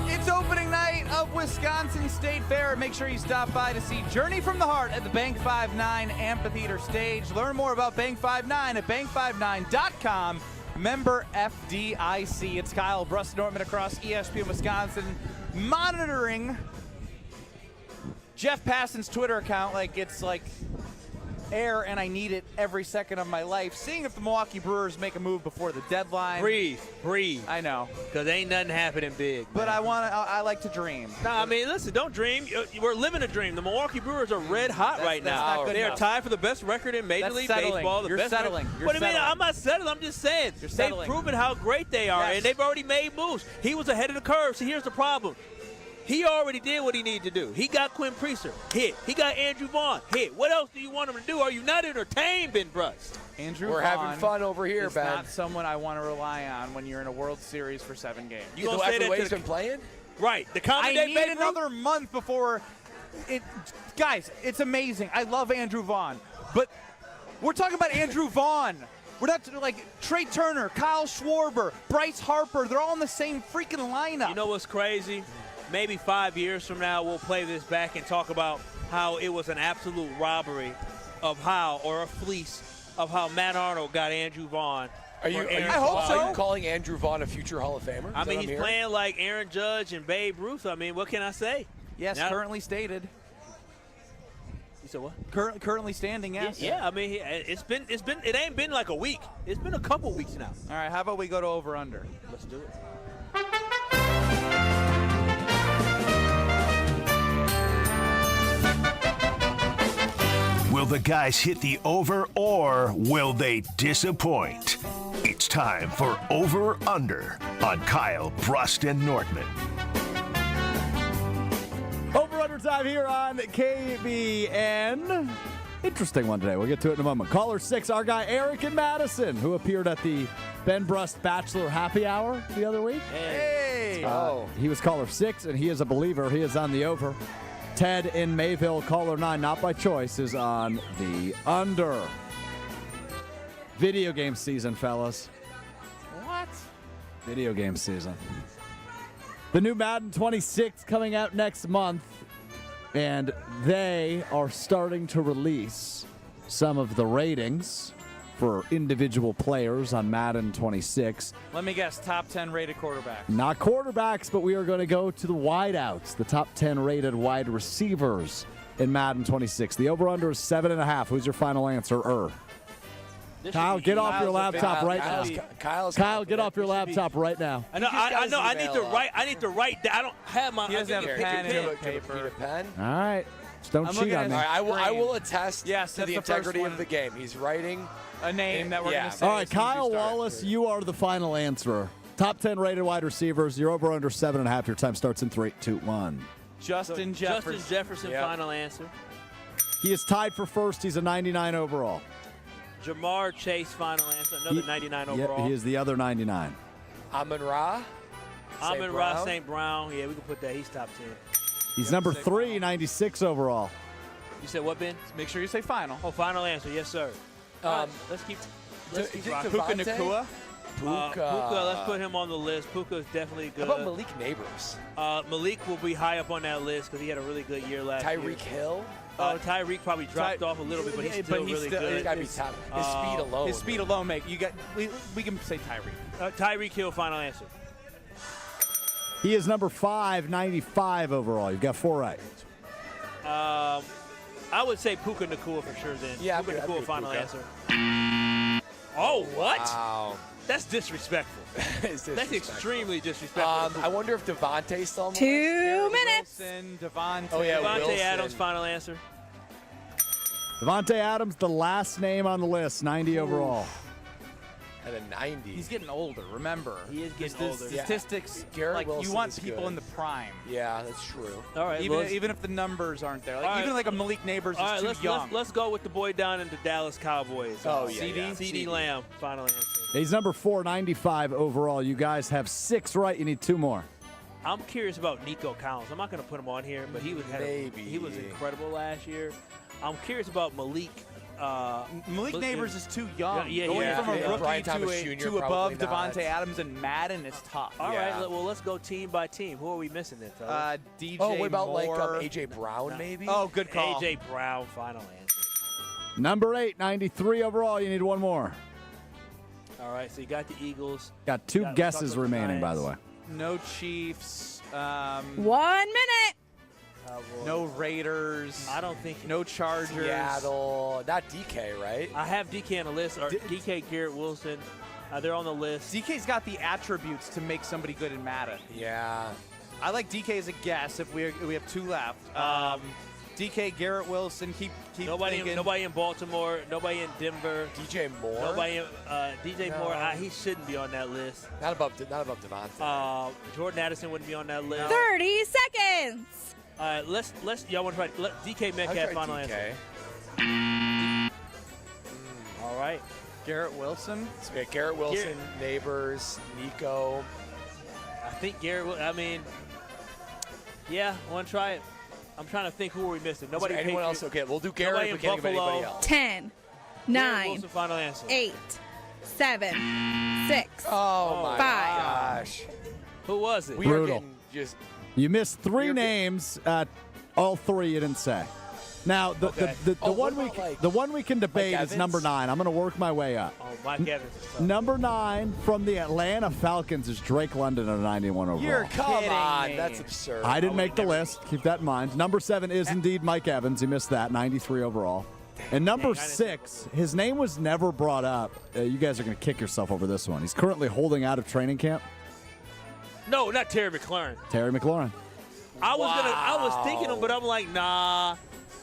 S1: It's opening night of Wisconsin State Fair. Make sure you stop by to see Journey from the Heart at the Bank 5-9 Amphitheater stage. Learn more about Bank 5-9 at bank59.com. Member FDIC. It's Kyle Bruston Nortman across ESPN Wisconsin, monitoring Jeff Passan's Twitter account like it's like air and I need it every second of my life. Seeing if the Milwaukee Brewers make a move before the deadline.
S4: Breathe.
S1: I know.
S4: Because ain't nothing happening big.
S1: But I like to dream.
S4: No, I mean, listen, don't dream. We're living a dream. The Milwaukee Brewers are red hot right now. They are tied for the best record in Major League Baseball.
S1: You're settling.
S4: What do you mean? I'm not settling. I'm just saying. They've proven how great they are, and they've already made moves. He was ahead of the curve. See, here's the problem. He already did what he needed to do. He got Quinn Priester, hit. He got Andrew Vaughn, hit. What else do you want him to do? Are you not entertained, Ben Brust?
S3: We're having fun over here, Ben.
S1: Not someone I want to rely on when you're in a World Series for 7 games.
S3: You gonna say that the way he's been playing?
S4: Right.
S1: I need another month before it. Guys, it's amazing. I love Andrew Vaughn, but we're talking about Andrew Vaughn. We're not like Trey Turner, Kyle Schwarber, Bryce Harper. They're all in the same freaking lineup.
S4: You know what's crazy? Maybe 5 years from now, we'll play this back and talk about how it was an absolute robbery or a fleece of how Matt Arnold got Andrew Vaughn.
S3: I hope so. Are you calling Andrew Vaughn a future Hall of Famer?
S4: I mean, he's playing like Aaron Judge and Babe Ruth. I mean, what can I say?
S1: Yes, currently stated.
S4: You said what?
S1: Currently standing, yes.
S4: Yeah, I mean, it ain't been like a week. It's been a couple weeks now.
S1: All right, how about we go to over-under?
S4: Let's do it.
S5: Will the guys hit the over or will they disappoint? It's time for Over Under on Kyle Bruston Nortman.
S2: Over Under time here on KBN. Interesting one today. We'll get to it in a moment. Caller 6, our guy Eric in Madison, who appeared at the Ben Brust Bachelor Happy Hour the other week.
S1: Hey!
S2: He was caller 6, and he is a believer. He is on the over. Ted in Mayville, caller 9, not by choice, is on the under. Video game season, fellas.
S1: What?
S2: Video game season. The new Madden 26 coming out next month, and they are starting to release some of the ratings for individual players on Madden 26.
S1: Let me guess, top 10 rated quarterback.
S2: Not quarterbacks, but we are going to go to the wideouts, the top 10 rated wide receivers in Madden 26. The over-under is 7.5. Who's your final answer? Kyle, get off your laptop right now. Kyle, get off your laptop right now.
S4: I know. I need to write. I need to write. I don't have my.
S1: He doesn't have pen and paper.
S3: Pen.
S2: All right. Just don't cheat on me.
S3: All right, I will attest to the
S1: the
S3: integrity
S1: first
S3: of the game. He's writing
S1: a name that we're going to say.
S2: All right, Kyle Wallace, you are the final answerer. Top 10 rated wide receivers. You're over under 7.5. Your time starts in 3, 2, 1.
S1: Justin Jefferson,
S4: final answer.
S2: He is tied for first. He's a 99 overall.
S4: Jamar Chase, final answer. Another 99 overall.
S2: Yeah, he is the other 99.
S3: Amon-Ra
S4: St. Brown. Yeah, we can put that. He's top 10.
S2: He's number 3, 96 overall.
S4: You said what, Ben?
S1: Make sure you say final.
S4: Oh, final answer. Yes, sir. Let's keep rocking.
S1: Puka Nacua.
S4: Puka, let's put him on the list. Puka is definitely good.
S3: How about Malik Neighbors?
S4: Malik will be high up on that list because he had a really good year last year.
S3: Tyreek Hill?
S4: Tyreek probably dropped off a little bit, but he's still really good.
S3: He's got to be top. His speed alone.
S1: His speed alone, we can say Tyreek.
S4: Tyreek Hill, final answer.
S2: He is number 5, 95 overall. You've got 4 right.
S4: I would say Puka Nacua for sure then.
S3: Yeah,
S4: Puka Nacua, final
S3: Puka.
S4: answer. Oh, what?
S3: Wow.
S4: That's disrespectful. That's extremely disrespectful.
S3: I wonder if Devontae's still on the
S23: 2 minutes.
S1: Wilson, Devontae.
S3: Oh, yeah,
S4: Devontae
S3: Wilson.
S4: Adams, final answer.
S2: Devontae Adams, the last name on the list, 90 overall.
S3: At a 90.
S1: He's getting older, remember.
S4: He is getting older.
S1: Statistics,
S3: Garrett
S1: like
S3: Wilson
S1: you want
S3: is
S1: people
S3: good.
S1: in the prime.
S3: Yeah, that's true.
S4: All right,
S1: Even if the numbers aren't there. Like, even like a Malik Neighbors is too young.
S4: Let's go with the boy down in the Dallas Cowboys.
S3: Oh, yeah.
S4: CD Lamb, final answer.
S2: He's number 4, 95 overall. You guys have 6 right. You need 2 more.
S4: I'm curious about Nico Collins. I'm not going to put him on here, but he was incredible last year. I'm curious about Malik.
S1: Malik Neighbors is too young.
S4: Going
S1: from a rookie to above
S3: probably not.
S1: Devontae Adams and Madden is tough.
S4: All right, well, let's go team by team. Who are we missing then, fellas?
S1: DJ
S3: Oh, what about
S1: Moore.
S3: A.J. Brown, maybe?
S1: Oh, good call.
S4: A.J. Brown, final answer.
S2: Number 8, 93 overall. You need 1 more.
S4: All right, so you got the Eagles.
S2: Got 2 guesses remaining, by the way.
S1: No Chiefs.
S23: 1 minute.
S1: No Raiders.
S4: I don't think.
S1: No Chargers.
S3: Seattle. Not DK, right?
S4: I have DK on the list. Or DK, Garrett Wilson. They're on the list.
S1: DK's got the attributes to make somebody good in Madden.
S3: Yeah.
S1: I like DK as a guess if we have 2 left. DK, Garrett Wilson, keep
S4: nobody in Baltimore, nobody in Denver.
S3: DJ Moore.
S4: Nobody in DJ Moore. He shouldn't be on that list.
S3: Not above Devontae.
S4: Jordan Addison wouldn't be on that list.
S23: 30 seconds.
S4: Let's y'all want to try let DK Metcalf final answer. All right.
S1: Garrett Wilson.
S3: So Garrett Wilson, Neighbors, Nico.
S4: I think Garrett. I mean, yeah, I want to try it. I'm trying to think who are we missing. Nobody.
S3: Anyone else? Okay, we'll do Garrett if we can't think of anybody else.
S23: 10, 9,
S4: Wilson, final answer.
S23: 8, 7, 6,
S3: Oh my
S23: 5.
S3: gosh.
S4: Who was it?
S3: We
S2: Brutal.
S3: are getting just.
S2: You missed 3 names. All 3 you didn't say. Now, the one we can debate is number 9. I'm going to work my way up.
S4: Oh, Mike Evans is tough.
S2: Number 9 from the Atlanta Falcons is Drake London at a 91 overall.
S1: You're
S3: Come on,
S1: me.
S3: that's absurd.
S2: I didn't make the list. Keep that in mind. Number 7 is indeed Mike Evans. He missed that, 93 overall. And number 6, his name was never brought up. You guys are going to kick yourself over this one. He's currently holding out of training camp.
S4: No, not Terry McLaurin.
S2: Terry McLaurin.
S4: I was thinking him, but I'm like, nah.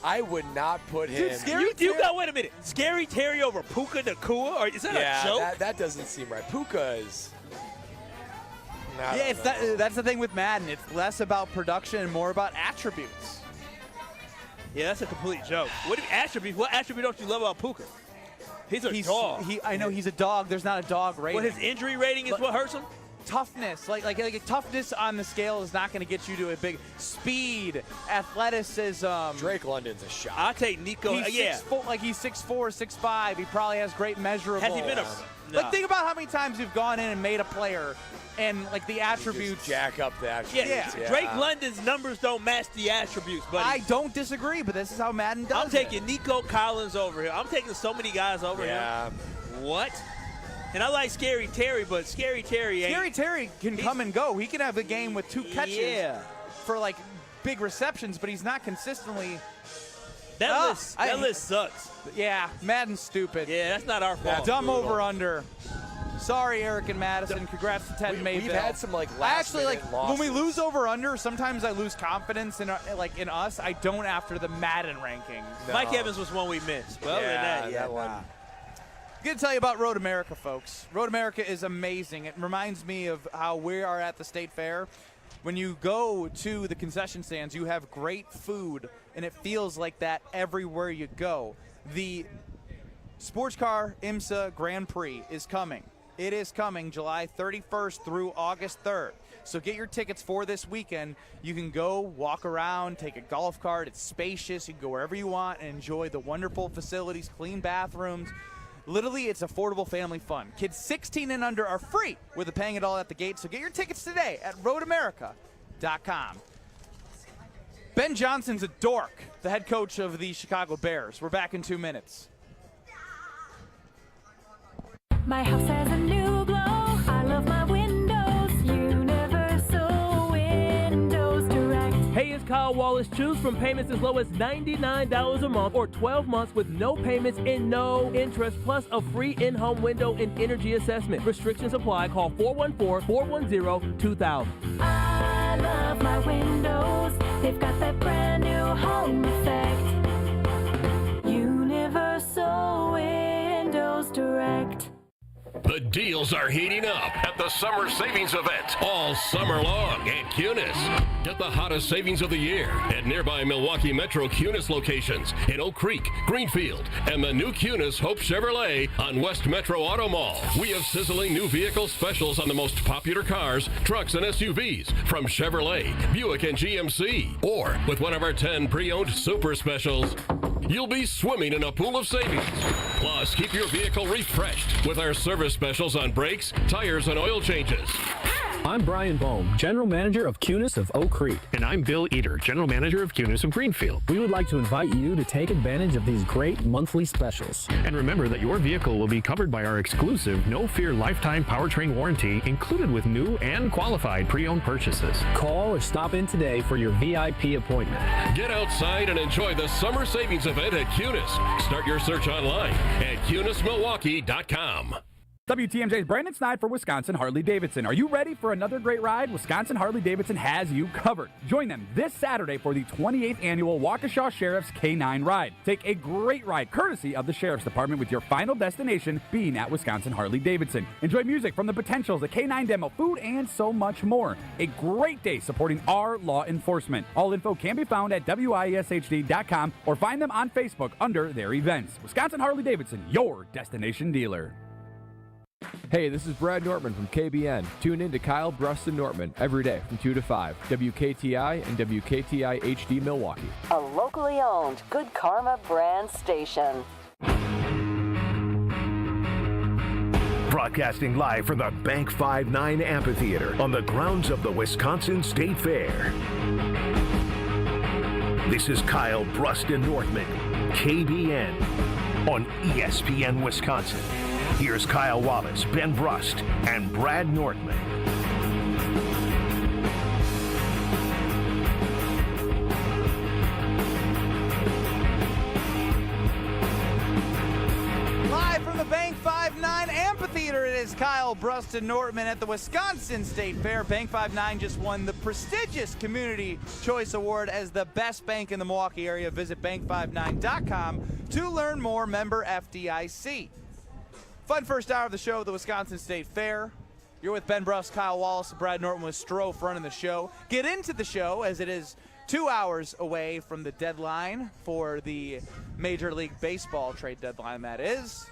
S3: I would not put him.
S4: You got wait a minute. Scary Terry over Puka Nacua? Or is that a joke?
S3: That doesn't seem right. Puka is.
S1: That's the thing with Madden. It's less about production and more about attributes.
S4: Yeah, that's a complete joke. What attribute don't you love about Puka? He's a dog.
S1: I know he's a dog. There's not a dog rating.
S4: His injury rating is what hurts him?
S1: toughness. Like toughness on the scale is not going to get you to a big speed, athleticism.
S3: Drake London's a shot.
S4: I'll take Nico.
S1: He's 6'4", 6'5". He probably has great measurables.
S4: Has he been
S1: Like, think about how many times you've gone in and made a player and, like, the attributes.
S3: Jack up the attributes.
S1: Yeah.
S4: Drake London's numbers don't match the attributes, buddy.
S1: I don't disagree, but this is how Madden does
S4: I'm taking Nico Collins over here. I'm taking so many guys over here. What? And I like Scary Terry, but Scary Terry ain't.
S1: Scary Terry can come and go. He can have a game with 2 catches for, like, big receptions, but he's not consistently.
S4: That list sucks.
S1: Yeah, Madden's stupid.
S4: Yeah, that's not our fault.
S1: Dumb over-under. Sorry, Eric and Madison. Congrats to Ted Mayville.
S3: We've had some, like,
S1: when we lose over-under, sometimes I lose confidence in us. I don't after the Madden rankings.
S4: No. Mike Evans was one we missed. Well, that one.
S1: I'm going to tell you about Road America, folks. Road America is amazing. It reminds me of how we are at the State Fair. When you go to the concession stands, you have great food, and it feels like that everywhere you go. The Sports Car IMSA Grand Prix is coming. It is coming July 31st through August 3rd. So get your tickets for this weekend. You can go walk around, take a golf cart. It's spacious. You can go wherever you want and enjoy the wonderful facilities, clean bathrooms. Literally, it's affordable family fun. Kids 16 and under are free with paying it all at the gate. So get your tickets today at roadamerica.com. Ben Johnson's a dork, the head coach of the Chicago Bears. We're back in 2 minutes.
S16: My house has a new glow. I love my windows. Universal Windows Direct.
S6: Hey, it's Kyle Wallace. Choose from payments as low as $99 a month or 12 months with no payments and no interest, plus a free in-home window and energy assessment. Restrictions apply. Call 414-410-2000.
S16: I love my windows. They've got that brand new home effect. Universal Windows Direct.
S12: The deals are heating up at the Summer Savings Event all summer long at Cunis. Get the hottest savings of the year at nearby Milwaukee Metro Cunis locations in Oak Creek, Greenfield, and the new Cunis Hope Chevrolet on West Metro Auto Mall. We have sizzling new vehicle specials on the most popular cars, trucks, and SUVs from Chevrolet, Buick, and GMC. Or with one of our 10 pre-owned super specials, you'll be swimming in a pool of savings. Plus, keep your vehicle refreshed with our service specials on brakes, tires, and oil changes.
S17: I'm Brian Bohm, General Manager of Cunis of Oak Creek.
S18: And I'm Bill Eater, General Manager of Cunis of Greenfield.
S17: We would like to invite you to take advantage of these great monthly specials.
S18: And remember that your vehicle will be covered by our exclusive No Fear Lifetime Powertrain Warranty included with new and qualified pre-owned purchases.
S17: Call or stop in today for your VIP appointment.
S12: Get outside and enjoy the Summer Savings Event at Cunis. Start your search online at CunisMilwaukee.com.
S22: WTMJ's Brandon Snide for Wisconsin Harley-Davidson. Are you ready for another great ride? Wisconsin Harley-Davidson has you covered. Join them this Saturday for the 28th annual Waukesha Sheriff's K9 Ride. Take a great ride courtesy of the Sheriff's Department with your final destination being at Wisconsin Harley-Davidson. Enjoy music from the Potentials, the K9 demo, food, and so much more. A great day supporting our law enforcement. All info can be found at WISHD.com or find them on Facebook under their events. Wisconsin Harley-Davidson, your destination dealer.
S19: Hey, this is Brad Nortman from KBN. Tune in to Kyle Bruston Nortman every day from 2 to 5. WKTI and WKTI HD Milwaukee.
S20: A locally owned Good Karma brand station.
S5: Broadcasting live from the Bank 5-9 Amphitheater on the grounds of the Wisconsin State Fair. This is Kyle Bruston Nortman, KBN, on ESPN Wisconsin. Here's Kyle Wallace, Ben Brust, and Brad Nortman.
S1: Live from the Bank 5-9 Amphitheater, it is Kyle Bruston Nortman at the Wisconsin State Fair. Bank 5-9 just won the prestigious Community Choice Award as the best bank in the Milwaukee area. Visit bank59.com to learn more. Member FDIC. Fun first hour of the show at the Wisconsin State Fair. You're with Ben Brust, Kyle Wallace, and Brad Norton with Strofe running the show. Get into the show as it is 2 hours away from the deadline for the Major League Baseball trade deadline, that is.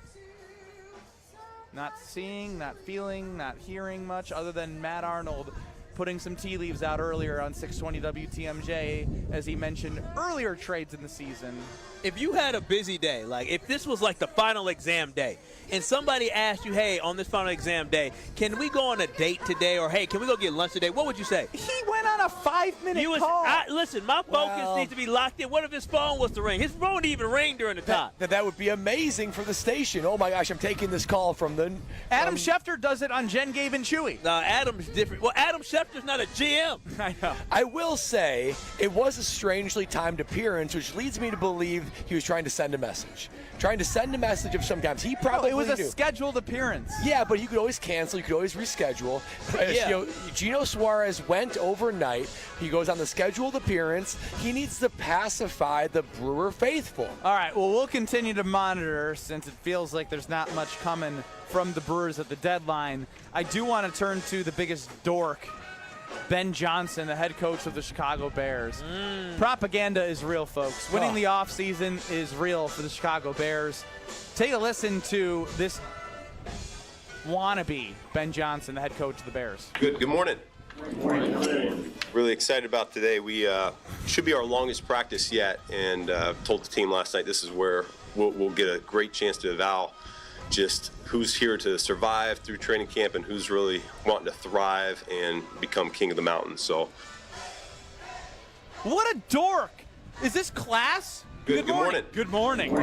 S1: Not seeing, not feeling, not hearing much other than Matt Arnold putting some tea leaves out earlier on 620 WTMJ as he mentioned earlier trades in the season.
S4: If you had a busy day, like if this was like the final exam day, and somebody asked you, hey, on this final exam day, can we go on a date today, or hey, can we go get lunch today? What would you say?
S1: He went on a 5-minute call.
S4: Listen, my focus needs to be locked in. What if his phone was to ring? His phone didn't even ring during the time.
S3: That would be amazing for the station. Oh my gosh, I'm taking this call from the
S1: Adam Schefter does it on Jen, Gabe, and Chewy.
S4: No, Adam's different. Well, Adam Schefter's not a GM.
S1: I know.
S3: I will say it was a strangely timed appearance, which leads me to believe he was trying to send a message. Trying to send a message of sometimes. He probably
S1: it was a
S3: knew.
S1: scheduled appearance.
S3: Yeah, but you could always cancel. You could always reschedule.
S4: Yeah.
S3: Gino Suarez went overnight. He goes on the scheduled appearance. He needs to pacify the Brewer faithful.
S1: All right, well, we'll continue to monitor since it feels like there's not much coming from the Brewers at the deadline. I do want to turn to the biggest dork, Ben Johnson, the head coach of the Chicago Bears. Propaganda is real, folks. Winning the offseason is real for the Chicago Bears. Take a listen to this wannabe Ben Johnson, the head coach of the Bears.
S7: Good morning. Really excited about today. We should be our longest practice yet, and told the team last night this is where we'll get a great chance to evaluate just who's here to survive through training camp and who's really wanting to thrive and become king of the mountain. So,
S1: what a dork! Is this class?
S7: Good morning.
S1: Good morning.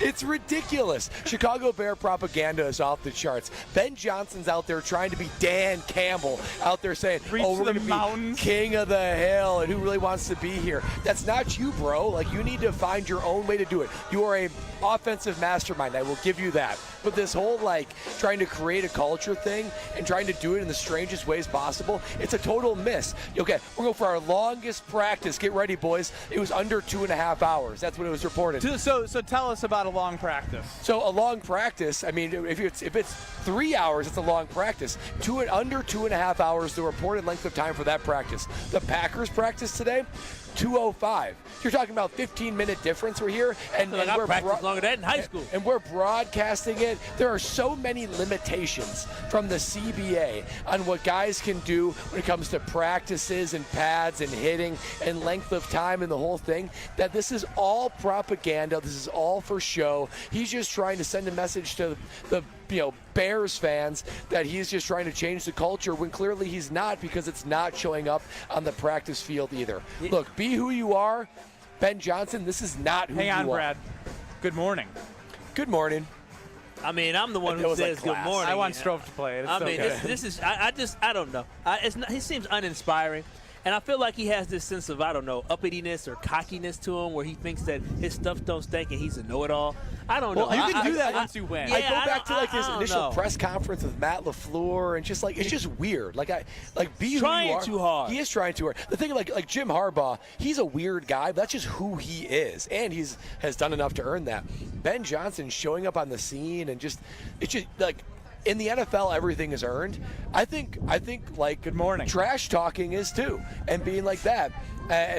S3: It's ridiculous. Chicago Bear propaganda is off the charts. Ben Johnson's out there trying to be Dan Campbell, out there saying,
S1: Reach
S3: we're
S1: the
S3: going to be
S1: mountains.
S3: king of the hill, and who really wants to be here. That's not you, bro. Like, you need to find your own way to do it. You are a offensive mastermind. I will give you that. But this whole, like, trying to create a culture thing and trying to do it in the strangest ways possible, it's a total miss. Okay, we're going for our longest practice. Get ready, boys. It was under 2.5 hours. That's what it was reported.
S1: So tell us about a long practice.
S3: So a long practice, I mean, if it's 3 hours, it's a long practice. Under 2.5 hours, the reported length of time for that practice. The Packers practice today, 2:05. You're talking about 15-minute difference. We're here, and
S4: I
S3: we're
S4: practiced longer than that in high school.
S3: And we're broadcasting it. There are so many limitations from the CBA on what guys can do when it comes to practices and pads and hitting and length of time and the whole thing, that this is all propaganda. This is all for show. He's just trying to send a message to the Bears fans that he's just trying to change the culture when clearly he's not, because it's not showing up on the practice field either. Look, be who you are. Ben Johnson, this is not who you are.
S1: Hang on, Brad. Good morning.
S3: Good morning.
S4: I mean, I'm the one who says good morning.
S1: I want Strove to play it. It's
S4: I mean,
S1: okay.
S4: this is, I don't know. He seems uninspiring. And I feel like he has this sense of, I don't know, uppityness or cockiness to him where he thinks that his stuff don't stink and he's a know-it-all. I don't know.
S1: Well, you can do that once you win.
S3: I go back to like his initial press conference with Matt LaFleur, and just like it's just weird. Like be who you are.
S4: Trying too hard.
S3: He is trying too hard. The thing like Jim Harbaugh, he's a weird guy, but that's just who he is, and has done enough to earn that. Ben Johnson showing up on the scene and it's just like. In the NFL, everything is earned. I think like
S1: good morning.
S3: Trash talking is too, and being like that.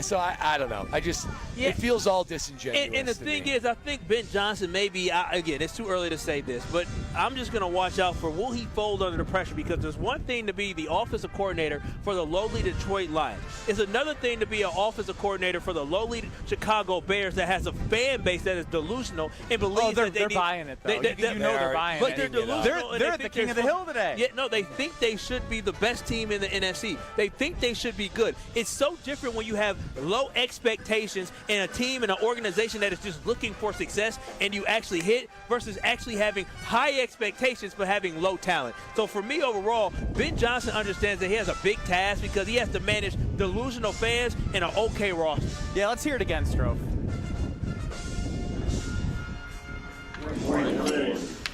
S3: So I don't know. It feels all disingenuous.
S4: And the thing is, I think Ben Johnson maybe, again, it's too early to say this, but I'm just going to watch out for will he fold under the pressure, because there's one thing to be the offensive coordinator for the lowly Detroit Lions. It's another thing to be an offensive coordinator for the lowly Chicago Bears that has a fan base that is delusional and believes that
S1: they're buying it, though. They're buying it.
S4: But they're delusional.
S1: They're at the king of the hill today.
S4: Yeah, no, they think they should be the best team in the NFC. They think they should be good. It's so different when you have low expectations in a team and an organization that is just looking for success and you actually hit versus actually having high expectations but having low talent. So for me overall, Ben Johnson understands that he has a big task because he has to manage delusional fans and an okay roster.
S1: Yeah, let's hear it again, Strove.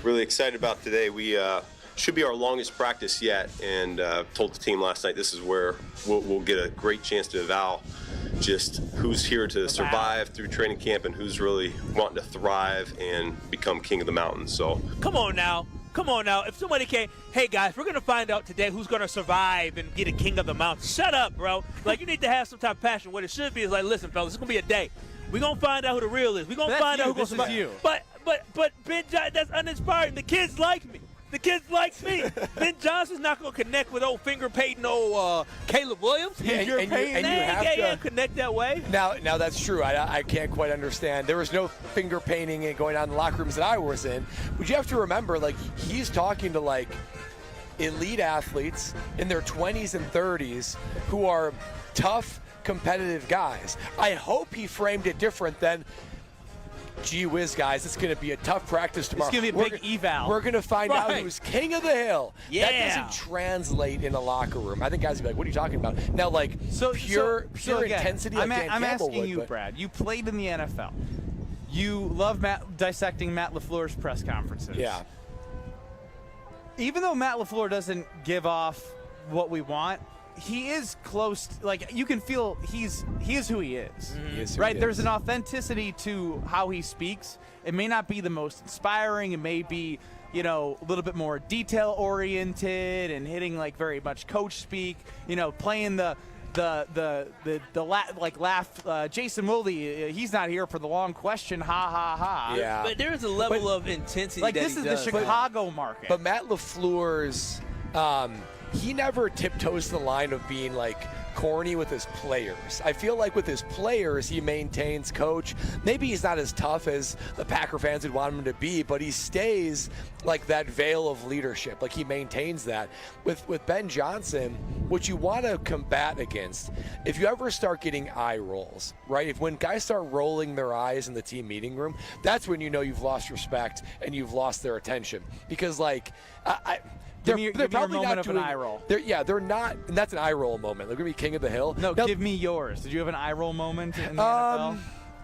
S7: really excited about today. We should be our longest practice yet, and told the team last night this is where we'll get a great chance to evaluate just who's here to survive through training camp and who's really wanting to thrive and become king of the mountain. So
S4: come on now. If somebody came, hey guys, we're going to find out today who's going to survive and get a king of the mountain. Shut up, bro. Like, you need to have some type of passion. What it should be is like, listen, fellas, it's going to be a day. We're going to find out who the real is. We're going to find out who's going to survive.
S1: You.
S4: But But Ben Johnson, that's uninspiring. The kids like me. The kids like me. Ben Johnson's not going to connect with old finger painting Caleb Williams.
S3: And you have to
S4: connect that way.
S3: Now that's true. I can't quite understand. There was no finger painting going on in the locker rooms that I was in. But you have to remember, like, he's talking to, like, elite athletes in their 20s and 30s who are tough, competitive guys. I hope he framed it different than, gee whiz, guys, it's going to be a tough practice tomorrow.
S1: It's going to be a big eval.
S3: We're going to find out
S1: Right.
S3: who's king of the hill.
S4: Yeah.
S3: That doesn't translate in a locker room. I think guys will be like, what are you talking about? Now, like, pure
S1: again,
S3: intensity
S1: I'm
S3: like Dan
S1: I'm
S3: Campbell
S1: asking
S3: would,
S1: you,
S3: but-
S1: Brad. You played in the NFL. You love dissecting Matt LaFleur's press conferences.
S3: Yeah.
S1: Even though Matt LaFleur doesn't give off what we want, he is close. Like, you can feel he is who he is.
S3: He is who
S1: right?
S3: he
S1: There's
S3: is.
S1: an authenticity to how he speaks. It may not be the most inspiring. It may be, a little bit more detail oriented and hitting like very much coach speak. Playing the laugh. Jason Wilde, he's not here for the long question. Ha ha ha.
S3: Yeah.
S4: But there is a level of intensity.
S1: Like,
S4: that
S1: this
S4: he
S1: is
S4: does.
S1: the Chicago market.
S3: But Matt LaFleur's, he never tiptoes the line of being like corny with his players. I feel like with his players, he maintains coach. Maybe he's not as tough as the Packer fans would want him to be, but he stays like that veil of leadership. Like, he maintains that. With Ben Johnson, what you want to combat against, if you ever start getting eye rolls, right? When guys start rolling their eyes in the team meeting room, that's when you know you've lost respect and you've lost their attention. Because, like,
S1: Give me your
S3: probably
S1: moment
S3: not
S1: of an
S3: doing,
S1: eye roll.
S3: They're not, and that's an eye roll moment. They're going to be king of the hill.
S1: No,
S3: Now,
S1: give me yours. Did you have an eye roll moment in the NFL?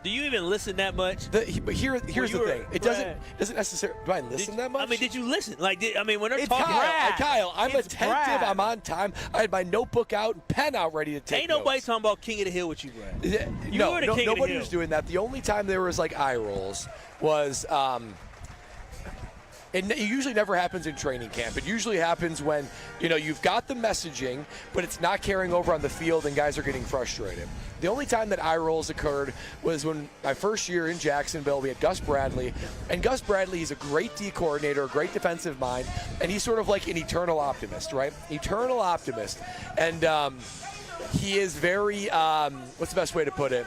S4: Do you even listen that much?
S3: But here's the thing. It doesn't necessarily. Do I listen that much?
S4: I mean, did you listen? Like, when they're
S3: It's
S4: talking,
S3: Kyle, I'm
S4: It's
S3: attentive.
S4: Brad.
S3: I'm on time. I had my notebook out and pen out ready to take
S4: ain't nobody
S3: notes.
S4: talking about King of the Hill with you, Brad. You
S3: No,
S4: were the king of the
S3: nobody
S4: hill.
S3: was doing that. The only time there was like eye rolls was. It usually never happens in training camp. It usually happens when, you've got the messaging, but it's not carrying over on the field and guys are getting frustrated. The only time that eye rolls occurred was when my first year in Jacksonville, we had Gus Bradley. And Gus Bradley, he's a great D coordinator, a great defensive mind, and he's sort of like an eternal optimist, right? Eternal optimist. And he is very, what's the best way to put it?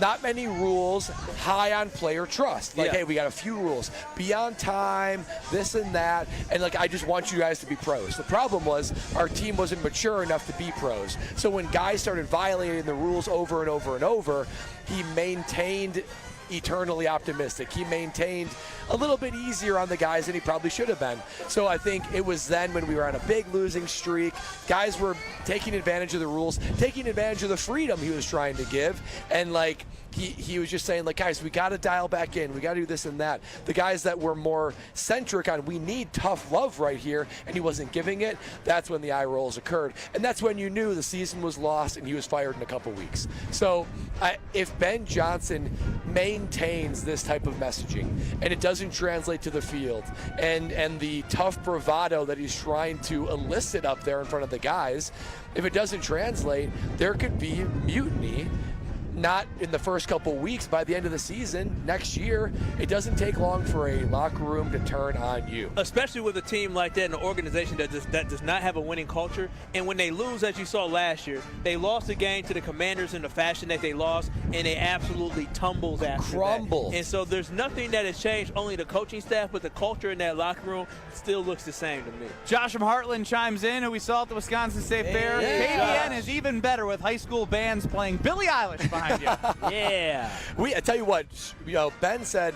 S3: Not many rules, high on player trust. Like, hey, we got a few rules. Be on time, this and that. And, like, I just want you guys to be pros. The problem was our team wasn't mature enough to be pros. So when guys started violating the rules over and over and over, he maintained eternally optimistic. He maintained a little bit easier on the guys than he probably should have been. So I think it was then when we were on a big losing streak, guys were taking advantage of the rules, taking advantage of the freedom he was trying to give, and like he was just saying, like, guys, we got to dial back in. We got to do this and that. The guys that were more centric on, we need tough love right here, and he wasn't giving it, that's when the eye rolls occurred. And that's when you knew the season was lost and he was fired in a couple weeks. So if Ben Johnson maintains this type of messaging and it doesn't translate to the field, and the tough bravado that he's trying to elicit up there in front of the guys, if it doesn't translate, there could be mutiny. Not in the first couple weeks, by the end of the season, next year, it doesn't take long for a locker room to turn on you.
S4: Especially with a team like that, an organization that does not have a winning culture. And when they lose, as you saw last year, they lost the game to the Commanders in the fashion that they lost, and they absolutely tumbled after
S3: Crumbled.
S4: that. And so there's nothing that has changed, only the coaching staff, but the culture in that locker room still looks the same to me.
S1: Josh from Heartland chimes in, who we saw at the Wisconsin State Fair. KBN is even better with high school bands playing Billie Eilish behind you.
S4: Yeah.
S3: I tell you what, Ben said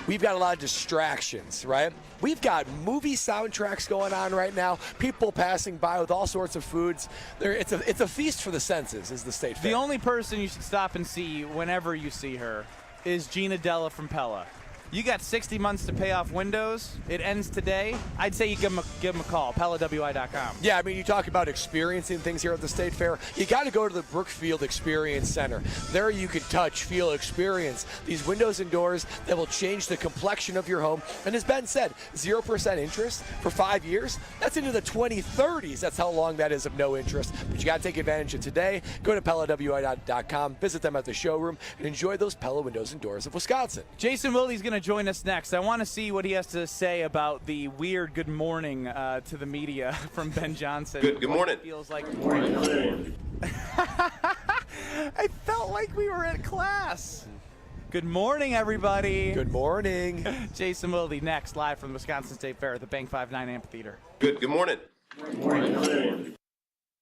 S3: we've got a lot of distractions, right? We've got movie soundtracks going on right now, people passing by with all sorts of foods. It's a feast for the senses, is the State Fair.
S1: The only person you should stop and see whenever you see her is Gina Della from Pella. You got 60 months to pay off windows. It ends today. I'd say you give them a call, PellaWI.com.
S3: Yeah, I mean, you talk about experiencing things here at the State Fair. You got to go to the Brookfield Experience Center. There you can touch, feel, experience these windows and doors that will change the complexion of your home. And as Ben said, 0% interest for 5 years. That's into the 2030s. That's how long that is of no interest. But you got to take advantage of today. Go to PellaWI.com, visit them at the showroom, and enjoy those Pella windows and doors of Wisconsin.
S1: Jason Wilde's going to join us next. I want to see what he has to say about the weird good morning to the media from Ben Johnson.
S7: Good morning.
S1: Feels like. I felt like we were at class. Good morning, everybody.
S3: Good morning.
S1: Jason Wilde next, live from the Wisconsin State Fair at the Bank 5-9 Amphitheater.
S7: Good morning.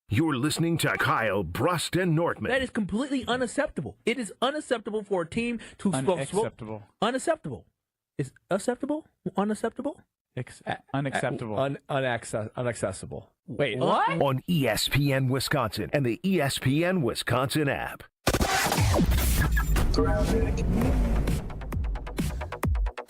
S5: You're listening to Kyle Brust and Nortman.
S4: That is completely unacceptable. It is unacceptable for a team to
S1: Unacceptable.
S4: Unacceptable. Is acceptable? Unacceptable?
S1: Unacceptable.
S17: Unaccessible. Wait,
S4: what?
S5: On ESPN Wisconsin and the ESPN Wisconsin app.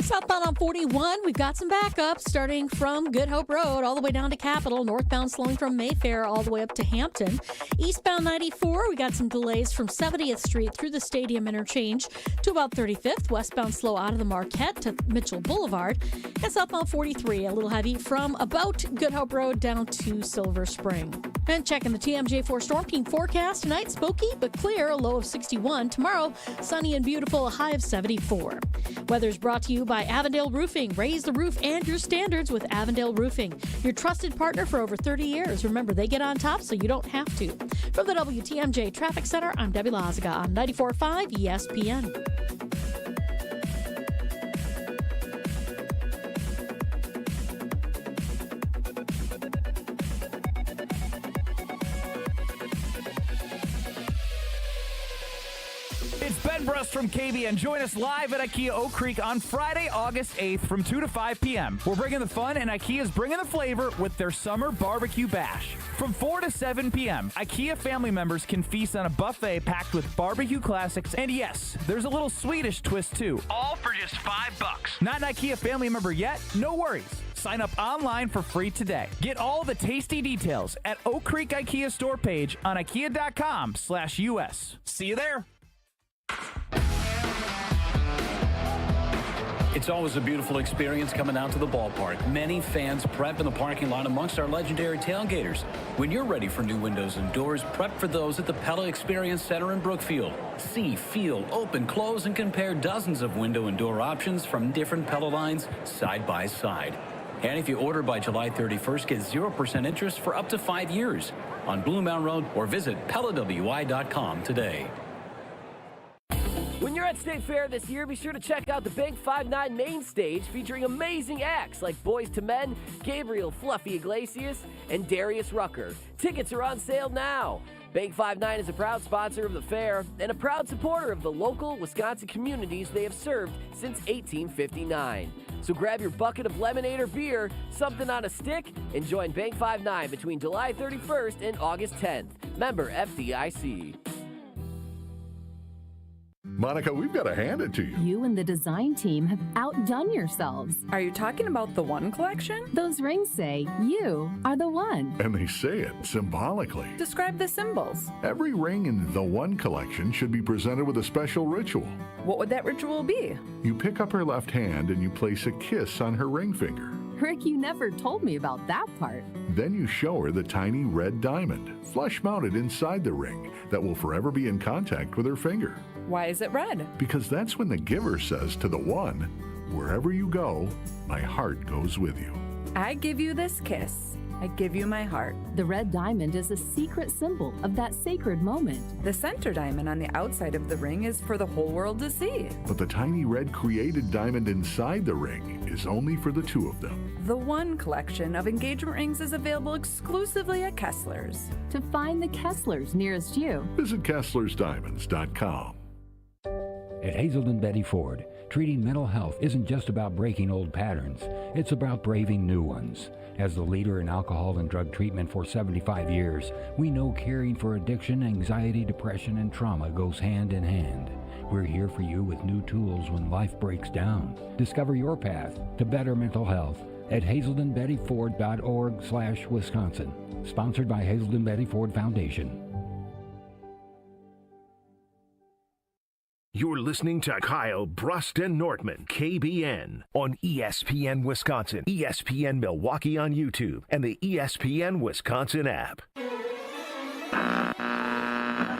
S8: Southbound on 41, we've got some backups starting from Good Hope Road all the way down to Capitol. Northbound slowing from Mayfair all the way up to Hampton. Eastbound 94, we got some delays from 70th Street through the Stadium Interchange to about 35th. Westbound slow out of the Marquette to Mitchell Boulevard. And southbound 43, a little heavy from about Good Hope Road down to Silver Spring. And checking the TMJ4 Storm Team forecast tonight, spooky but clear, a low of 61. Tomorrow, sunny and beautiful, a high of 74. Weather's brought to you by Avondale Roofing. Raise the roof and your standards with Avondale Roofing, your trusted partner for over 30 years. Remember, they get on top so you don't have to. From the WTMJ Traffic Center, I'm Debbie Lazaga on 94.5 ESPN.
S1: It's Ben Brust from KBN. Join us live at IKEA Oak Creek on Friday, August 8th from 2 to 5 p.m. We're bringing the fun and IKEA's bringing the flavor with their summer barbecue bash. From 4 to 7 p.m., IKEA family members can feast on a buffet packed with barbecue classics. And yes, there's a little Swedish twist too. All for just $5. Not an IKEA family member yet? No worries. Sign up online for free today. Get all the tasty details at Oak Creek IKEA store page on IKEA.com/US. See you there.
S10: It's always a beautiful experience coming out to the ballpark. Many fans prep in the parking lot amongst our legendary tailgaters. When you're ready for new windows and doors, prep for those at the Pella Experience Center in Brookfield. See, feel, open, close, and compare dozens of window and door options from different Pella lines side by side. And if you order by July 31st, get 0% interest for up to 5 years on Blue Mountain Road or visit PellaWI.com today.
S11: When you're at State Fair this year, be sure to check out the Bank 5-9 main stage featuring amazing acts like Boys to Men, Gabriel Fluffy Iglesias, and Darius Rucker. Tickets are on sale now. Bank 5-9 is a proud sponsor of the fair and a proud supporter of the local Wisconsin communities they have served since 1859. So grab your bucket of lemonade or beer, something on a stick, and join Bank 5-9 between July 31st and August 10th. Member FDIC.
S21: Monica, we've got to hand it to you.
S24: You and the design team have outdone yourselves.
S26: Are you talking about the One collection?
S24: Those rings say you are the one.
S21: And they say it symbolically.
S26: Describe the symbols.
S21: Every ring in the One collection should be presented with a special ritual.
S26: What would that ritual be?
S21: You pick up her left hand and you place a kiss on her ring finger.
S24: Rick, you never told me about that part.
S21: Then you show her the tiny red diamond, flush mounted inside the ring, that will forever be in contact with her finger.
S26: Why is it red?
S21: Because that's when the giver says to the one, wherever you go, my heart goes with you.
S26: I give you this kiss. I give you my heart.
S24: The red diamond is a secret symbol of that sacred moment.
S26: The center diamond on the outside of the ring is for the whole world to see.
S21: But the tiny red created diamond inside the ring is only for the two of them.
S26: The One collection of engagement rings is available exclusively at Kessler's.
S24: To find the Kesslers nearest you,
S21: visit KesslersDiamonds.com.
S13: At Hazelden Betty Ford, treating mental health isn't just about breaking old patterns. It's about braving new ones. As the leader in alcohol and drug treatment for 75 years, we know caring for addiction, anxiety, depression, and trauma goes hand in hand. We're here for you with new tools when life breaks down. Discover your path to better mental health at hazeldenbettyford.org/Wisconsin. Sponsored by Hazelden Betty Ford Foundation.
S5: You're listening to Kyle Brust and Nortman, KBN, on ESPN Wisconsin, ESPN Milwaukee on YouTube, and the ESPN Wisconsin app.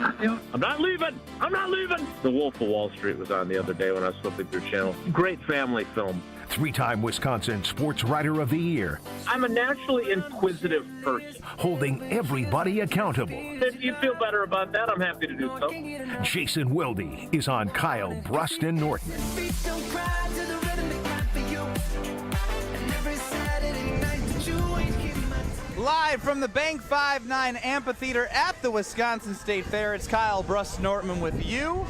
S2: I'm not leaving. I'm not leaving. The Wolf of Wall Street was on the other day when I was flipping through channels. Great family film.
S5: Three-time Wisconsin Sports Writer of the Year.
S2: I'm a naturally inquisitive person.
S5: Holding everybody accountable.
S2: If you feel better about that, I'm happy to do so.
S5: Jason Wilde is on Kyle Brust and Norton.
S1: Live from the Bank 5-9 Amphitheater at the Wisconsin State Fair, it's Kyle Brust-Nortman with you.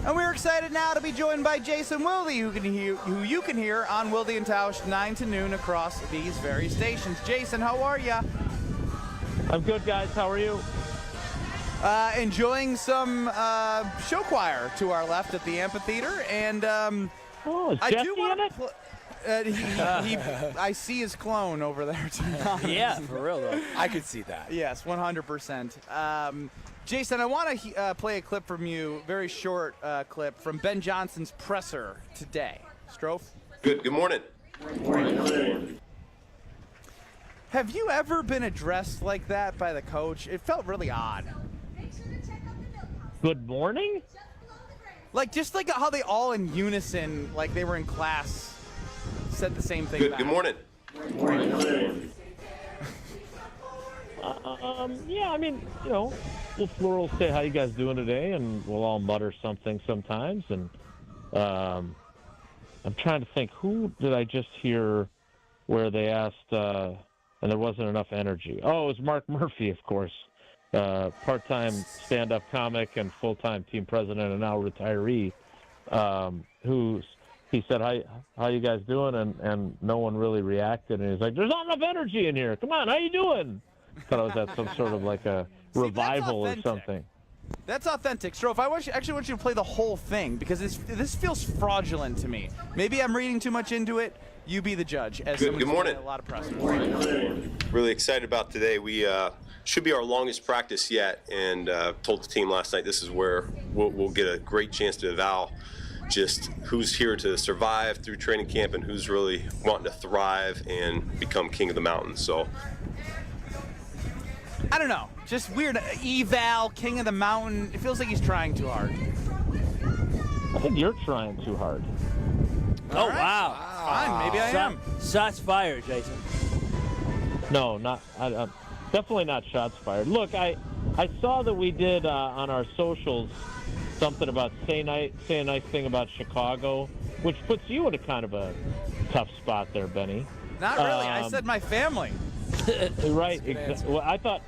S1: And we're excited now to be joined by Jason Wilde, who you can hear on Wilde and Tausch 9 to noon across these very stations. Jason, how are you?
S2: I'm good, guys. How are you?
S1: Enjoying some show choir to our left at the amphitheater. And
S2: is
S1: I
S2: Jesse
S1: do want
S2: in it?
S1: I see his clone over there tonight.
S4: Yeah, for real though.
S3: I could see that.
S1: Yes, 100%. Jason, I want to play a clip from you, very short clip from Ben Johnson's presser today. Strofe?
S7: Good morning.
S1: Have you ever been addressed like that by the coach? It felt really odd.
S2: Good morning?
S1: Like, just like how they all in unison, like they were in class, said the same thing back.
S7: Good morning.
S2: Yeah, I mean, we'll say how you guys doing today, and we'll all mutter something sometimes. And I'm trying to think, who did I just hear where they asked, and there wasn't enough energy? Oh, it was Mark Murphy, of course, part-time stand-up comic and full-time team president and now retiree, he said, how you guys doing? And no one really reacted. And he's like, there's not enough energy in here. Come on, how you doing? Thought I was at some sort of like a revival or something.
S1: That's authentic. Strofe, I actually want you to play the whole thing because this feels fraudulent to me. Maybe I'm reading too much into it. You be the judge. As
S7: Good morning.
S1: A lot of press.
S7: Really excited about today. We should be our longest practice yet, and told the team last night this is where we'll get a great chance to evaluate just who's here to survive through training camp and who's really wanting to thrive and become king of the mountain. So
S1: I don't know. Just weird. Eval, king of the mountain. It feels like he's trying too hard.
S2: I think you're trying too hard.
S4: Oh, wow.
S1: Fine, maybe I am.
S4: Shots fired, Jason.
S2: No, not definitely not shots fired. Look, I saw that we did on our socials something about say a nice thing about Chicago, which puts you in a kind of a tough spot there, Benny.
S1: Not really. I said my family.
S2: Right. Well, I thought,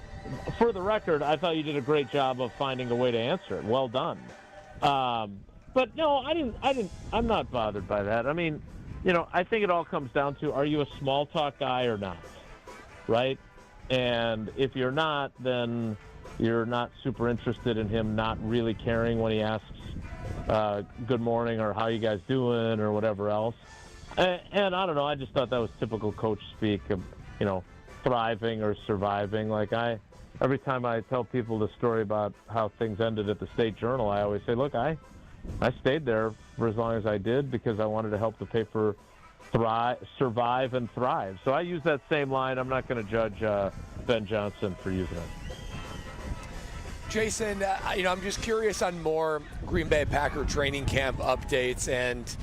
S2: for the record, I thought you did a great job of finding a way to answer it. Well done. But no, I didn't. I'm not bothered by that. I mean, I think it all comes down to, are you a small talk guy or not? Right? And if you're not, then you're not super interested in him not really caring when he asks good morning or how you guys doing or whatever else. And I don't know, I just thought that was typical coach speak of, thriving or surviving. Like every time I tell people the story about how things ended at the State Journal, I always say, look, I stayed there for as long as I did because I wanted to help the paper survive and thrive. So I use that same line. I'm not going to judge Ben Johnson for using it.
S3: Jason, I'm just curious on more Green Bay Packer training camp updates. And,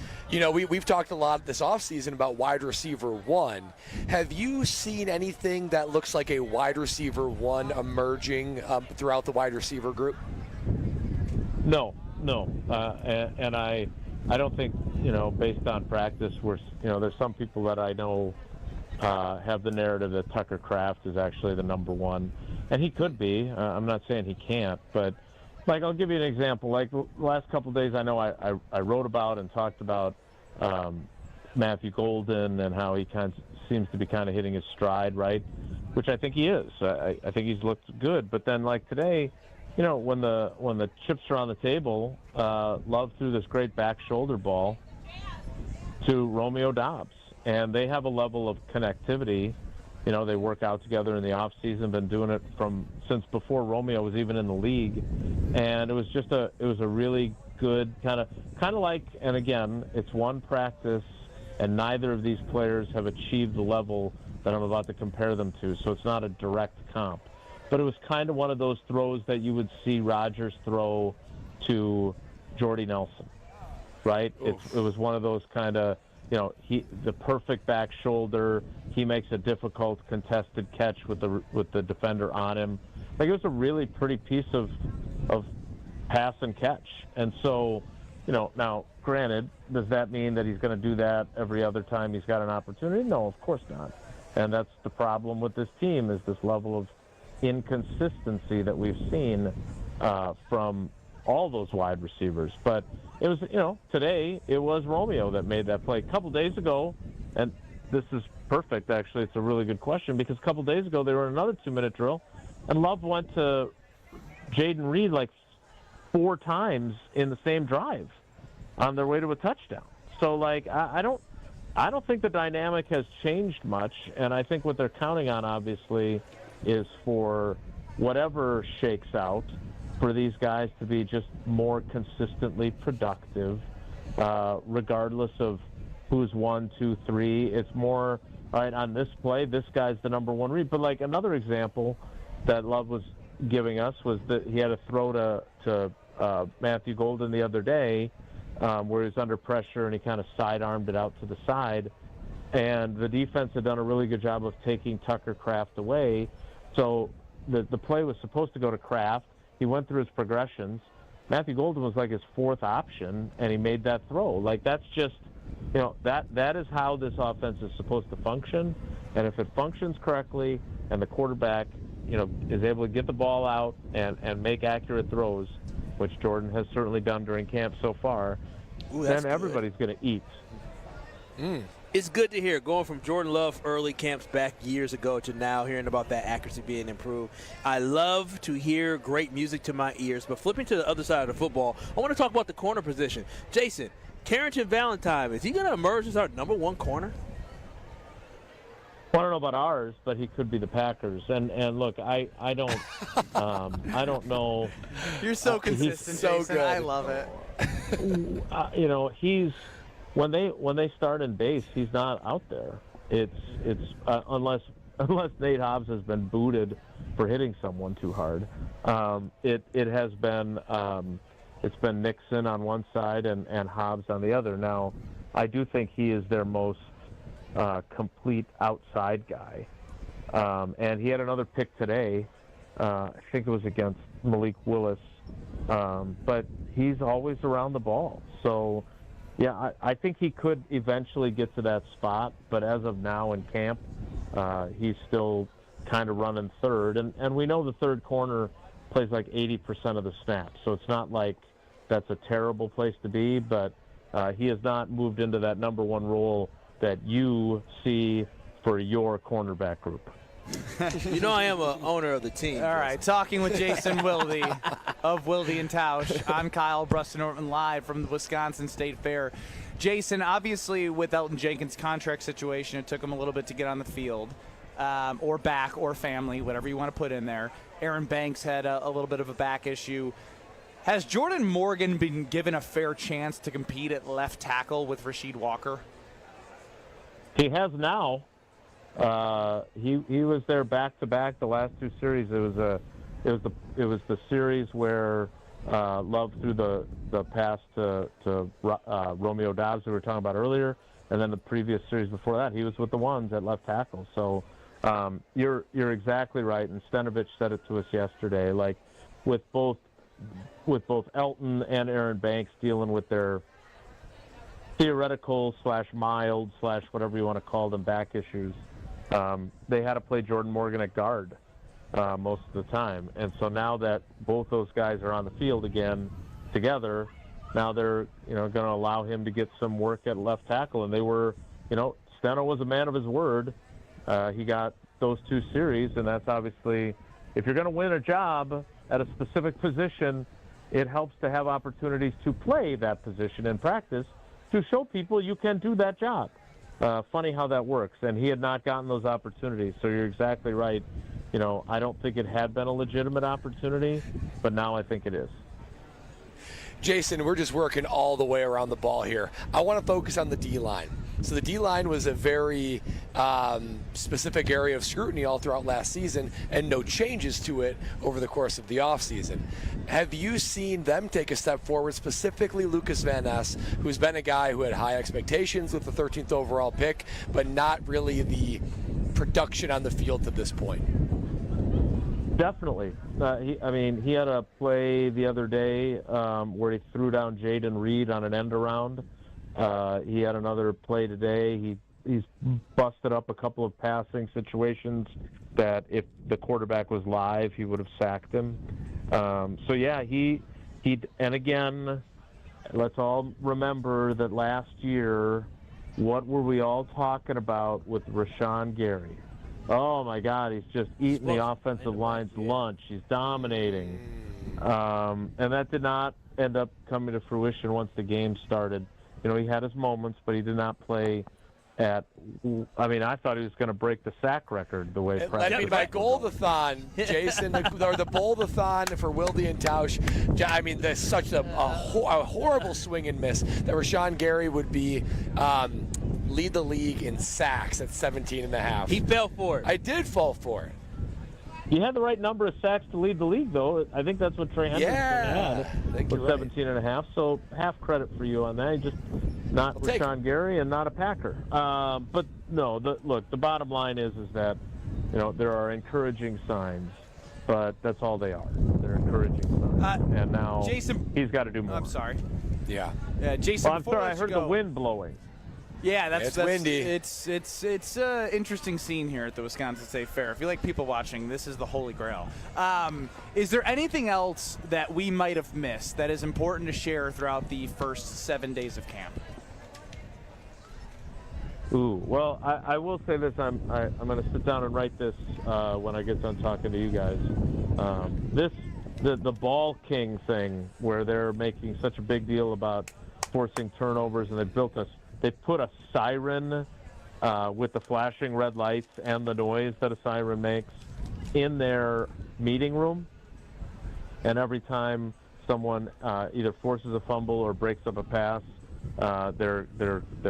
S3: we've talked a lot this offseason about wide receiver one. Have you seen anything that looks like a wide receiver one emerging throughout the wide receiver group?
S2: No. And I don't think, based on practice, there's some people that I know have the narrative that Tucker Kraft is actually the number one. And he could be. I'm not saying he can't, but I'll give you an example. Like the last couple of days, I know I wrote about and talked about Matthew Golden and how he seems to be hitting his stride, right? Which I think he is. I think he's looked good. But then, like today, when the chips are on the table, Love threw this great back shoulder ball to Romeo Doubs, and they have a level of connectivity. They work out together in the off season, been doing it since before Romeo was even in the league, and it was a really good kind of like, and again, it's one practice, and neither of these players have achieved the level that I'm about to compare them to, so it's not a direct comp. but it was kind of one of those throws that you would see Rodgers throw to Jordy Nelson, right? It was one of those kind of, the perfect back shoulder. He makes a difficult contested catch with the defender on him. Like, it was a really pretty piece of pass and catch. And so, now granted, does that mean that he's going to do that every other time he's got an opportunity? No, of course not. And that's the problem with this team, is this level of inconsistency that we've seen from all those wide receivers. But it was, today it was Romeo that made that play. A couple days ago, and this is perfect, actually, it's a really good question, because a couple days ago they were in another 2-minute drill, and Love went to Jaden Reed like 4 times in the same drive on their way to a touchdown. So, like, I don't think the dynamic has changed much, and I think what they're counting on, obviously, is for whatever shakes out, for these guys to be just more consistently productive, regardless of who's 1, 2, 3. It's more, all right, on this play, this guy's the number 1 read. But, like, another example that Love was giving us was that he had a throw to Matthew Golden the other day, where he was under pressure and he kind of sidearmed it out to the side. And the defense had done a really good job of taking Tucker Kraft away. So the play was supposed to go to Kraft. He went through his progressions. Matthew Golden was like his 4th option, and he made that throw. Like, that's just, that is how this offense is supposed to function. And if it functions correctly and the quarterback, is able to get the ball out and make accurate throws, which Jordan has certainly done during camp so far, then everybody's going to eat.
S4: It's good to hear, going from Jordan Love early camps back years ago to now hearing about that accuracy being improved. I love to hear great music to my ears, but flipping to the other side of the football, I want to talk about the corner position. Jason, Carrington Valentine, is he going to emerge as our number 1 corner?
S2: Well, I don't know about ours, but he could be the Packers. And look, I don't I don't know.
S1: You're so consistent, Jason. I love it.
S2: He's when they start in base, he's not out there. It's unless Nate Hobbs has been booted for hitting someone too hard. It has been it's been Nixon on one side and Hobbs on the other. Now, I do think he is their most complete outside guy. And he had another pick today. I think it was against Malik Willis. But he's always around the ball. So, yeah, I think he could eventually get to that spot. But as of now in camp, he's still kind of running third. And we know the third corner plays like 80% of the snaps. So it's not like that's a terrible place to be. But he has not moved into that number 1 role that you see for your cornerback group.
S4: I am an owner of the team.
S1: All right, talking with Jason Wilde of Wilde and Tausch. I'm Kyle Bruston-Norton live from the Wisconsin State Fair. Jason, obviously with Elton Jenkins' contract situation, it took him a little bit to get on the field, or back, or family, whatever you want to put in there. Aaron Banks had a little bit of a back issue. Has Jordan Morgan been given a fair chance to compete at left tackle with Rasheed Walker?
S2: He has now. He was there back to back the last 2 series. It was the series where Love threw the pass to Romeo Doubs, who we were talking about earlier, and then the previous series before that, he was with the ones at left tackle. So you're exactly right, and Stenovich said it to us yesterday. Like with both Elton and Aaron Banks dealing with their theoretical / mild / whatever you want to call them back issues, they had to play Jordan Morgan at guard most of the time. And so now that both those guys are on the field again together, now they're going to allow him to get some work at left tackle. And they were, Steno was a man of his word. He got those 2 series, and that's obviously, if you're going to win a job at a specific position, it helps to have opportunities to play that position in practice to show people you can do that job. Funny how that works. And he had not gotten those opportunities. So you're exactly right. I don't think it had been a legitimate opportunity, but now I think it is.
S3: Jason, we're just working all the way around the ball here. I want to focus on the D-line. So the D-line was a very specific area of scrutiny all throughout last season, and no changes to it over the course of the offseason. Have you seen them take a step forward, specifically Lucas Van Ness, who's been a guy who had high expectations with the 13th overall pick, but not really the production on the field to this point?
S2: Definitely. He had a play the other day where he threw down Jaden Reed on an end around. He had another play today. He's busted up a couple of passing situations that if the quarterback was live, he would have sacked him. And again, let's all remember that last year, what were we all talking about with Rashawn Gary? Oh my God, he's just eating the offensive line's lunch. He's dominating. And that did not end up coming to fruition once the game started. He had his moments, but he did not play I thought he was going to break the sack record the way
S3: it led me to my goal-a-thon, Jason, or the bowl-a-thon for Wilde and Tausch. There's such a horrible swing and miss that Rashawn Gary would be lead the league in sacks at 17.5.
S4: He fell for it.
S3: I did fall for it.
S2: You had the right number of sacks to lead the league, though. I think that's what Trey Henderson had with 17.5. So half credit for you on that. Just not Rashawn Gary and not a Packer. But no, the bottom line is that there are encouraging signs, but that's all they are. They're encouraging signs. And now
S1: Jason,
S2: he's got to do more.
S1: I'm sorry.
S3: Yeah.
S1: Jason.
S2: Well, I'm sorry. I heard the wind blowing.
S1: Yeah, that's
S3: windy.
S1: It's an interesting scene here at the Wisconsin State Fair. If you like people watching, this is the holy grail. Is there anything else that we might have missed that is important to share throughout the first 7 days of camp?
S2: Ooh, well, I will say this. I'm going to sit down and write this when I get done talking to you guys. The Ball King thing, where they're making such a big deal about forcing turnovers, and they put a siren with the flashing red lights and the noise that a siren makes in their meeting room. And every time someone either forces a fumble or breaks up a pass, they're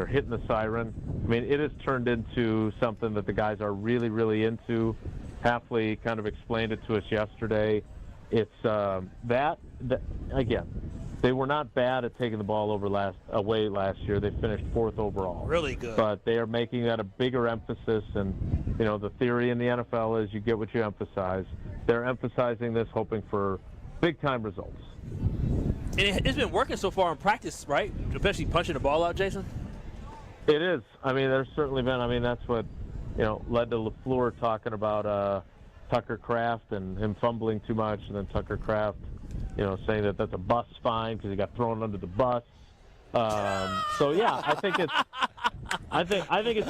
S2: hitting the siren. It has turned into something that the guys are really, really into. Hafley kind of explained it to us yesterday. It's that again. They were not bad at taking the ball away last year. They finished 4th overall.
S4: Really good.
S2: But they are making that a bigger emphasis. And, the theory in the NFL is you get what you emphasize. They're emphasizing this, hoping for big-time results.
S4: And it's been working so far in practice, right? Especially punching the ball out, Jason?
S2: It is. There's certainly been. That's what, led to LaFleur talking about Tucker Kraft and him fumbling too much, and then Tucker Kraft saying that that's a bus fine because he got thrown under the bus. I think it's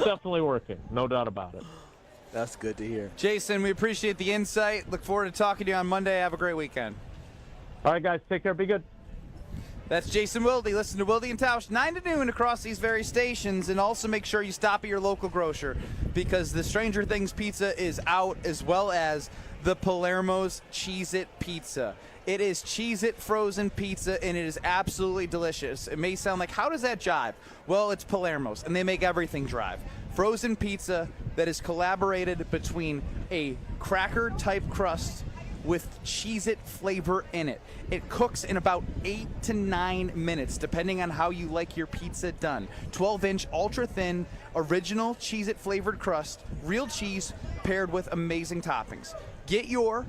S2: definitely working, no doubt about it.
S4: That's good to hear.
S1: Jason, we appreciate the insight. Look forward to talking to you on Monday. Have a great weekend.
S2: All right, guys, take care. Be good.
S1: That's Jason Wilde. Listen to Wilde and Tausch 9 to noon across these very stations, and also make sure you stop at your local grocer because the Stranger Things pizza is out, as well as the Palermo's Cheez-It Pizza. It is Cheez-It frozen pizza, and it is absolutely delicious. It may sound like, how does that jive? Well, it's Palermo's, and they make everything jive. Frozen pizza that is collaborated between a cracker-type crust with Cheez-It flavor in it. It cooks in about 8 to 9 minutes, depending on how you like your pizza done. 12-inch, ultra-thin, original Cheez-It flavored crust, real cheese paired with amazing toppings. Get your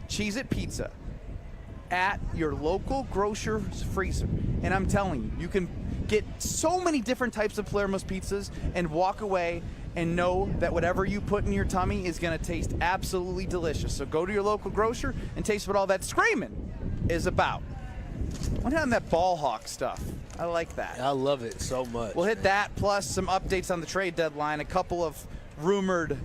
S1: Cheez-It pizza at your local grocer's freezer. And I'm telling you, you can get so many different types of Palermo's pizzas and walk away and know that whatever you put in your tummy is going to taste absolutely delicious. So go to your local grocer and taste what all that screaming is about. What on that ball hawk stuff? I like that.
S4: I love it so much.
S1: We'll hit that, plus some updates on the trade deadline, a couple of rumored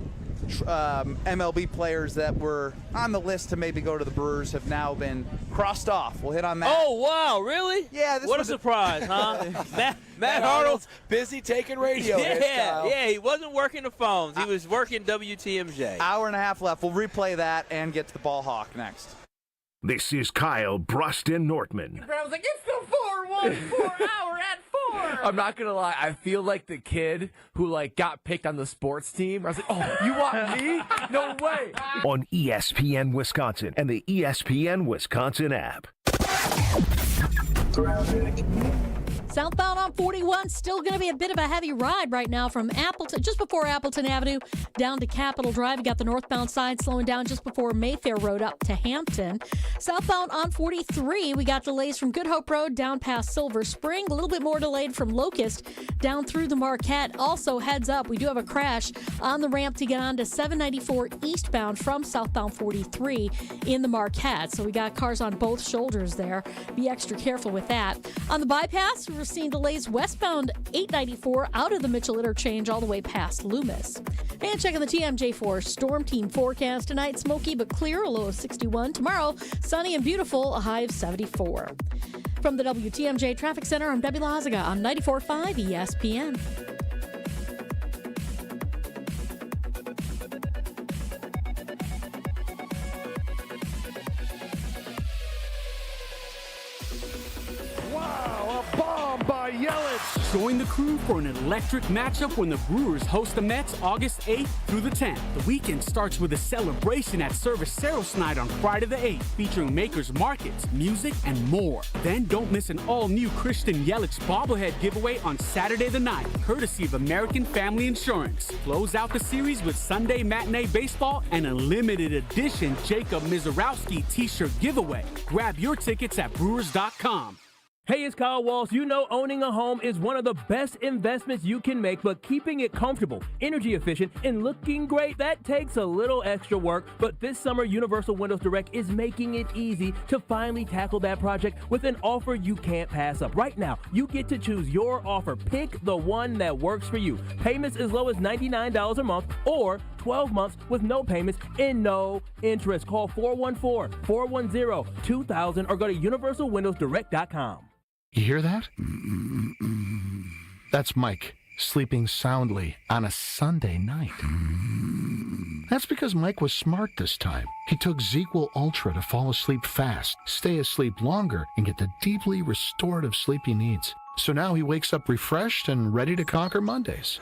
S1: MLB players that were on the list to maybe go to the Brewers have now been crossed off. We'll hit on that.
S4: Oh, wow, really?
S1: Yeah.
S4: What a surprise, huh? Matt Arnold's
S3: busy taking radio hits, Kyle.
S4: Yeah, he wasn't working the phones. He was working WTMJ.
S1: Hour and a half left. We'll replay that and get to the ball hawk next.
S5: This is Kyle Brust and Nortman.
S16: I was like, it's the 414 hour at 4.
S11: I'm not gonna lie. I feel like the kid who got picked on the sports team. I was like, oh, you want me? No way.
S5: On ESPN Wisconsin and the ESPN Wisconsin app.
S8: Southbound on 41, still going to be a bit of a heavy ride right now from Appleton, just before Appleton Avenue down to Capitol Drive. You got the northbound side slowing down just before Mayfair Road up to Hampton. Southbound on 43, we got delays from Good Hope Road down past Silver Spring. A little bit more delayed from Locust down through the Marquette. Also, heads up, we do have a crash on the ramp to get on to 794 eastbound from southbound 43 in the Marquette. So we got cars on both shoulders there. Be extra careful with that. On the bypass, we're seeing delays westbound 894 out of the Mitchell Interchange all the way past Loomis. And checking the TMJ4 Storm Team forecast tonight, smoky but clear, a low of 61. Tomorrow, sunny and beautiful, a high of 74. From the WTMJ Traffic Center, I'm Debbie Lazaga on 94.5 ESPN.
S6: Join the crew for an electric matchup when the Brewers host the Mets August 8th through the 10th. The weekend starts with a celebration at Cerveceros Night on Friday the 8th, featuring makers markets, music, and more. Then don't miss an all-new Christian Yelich bobblehead giveaway on Saturday the 9th, courtesy of American Family Insurance. Close out the series with Sunday matinee baseball and a limited edition Jacob Mizorowski t-shirt giveaway. Grab your tickets at Brewers.com.
S9: Hey, it's Kyle Walsh. You know owning a home is one of the best investments you can make, but keeping it comfortable, energy efficient, and looking great, that takes a little extra work. But this summer, Universal Windows Direct is making it easy to finally tackle that project with an offer you can't pass up. Right now, you get to choose your offer. Pick the one that works for you. Payments as low as $99 a month or 12 months with no payments and no interest. Call 414-410-2000 or go to universalwindowsdirect.com.
S14: You hear that? That's Mike sleeping soundly on a Sunday night. That's because Mike was smart this time. He took ZQL Ultra to fall asleep fast, stay asleep longer, and get the deeply restorative sleep he needs. So now he wakes up refreshed and ready to conquer Mondays.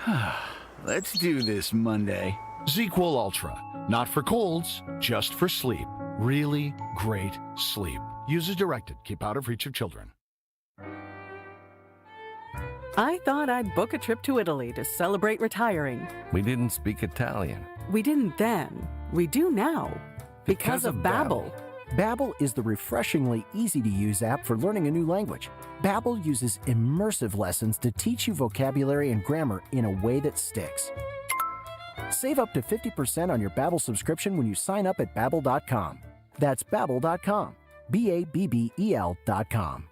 S15: Let's do this Monday.
S14: ZQL Ultra. Not for colds, just for sleep. Really great sleep. Use as directed. Keep out of reach of children.
S23: I thought I'd book a trip to Italy to celebrate retiring.
S25: We didn't speak Italian.
S23: We didn't then. We do now. Because of Babbel.
S27: Babbel is the refreshingly easy-to-use app for learning a new language. Babbel uses immersive lessons to teach you vocabulary and grammar in a way that sticks. Save up to 50% on your Babbel subscription when you sign up at Babbel.com. That's Babbel.com. Babbel.com.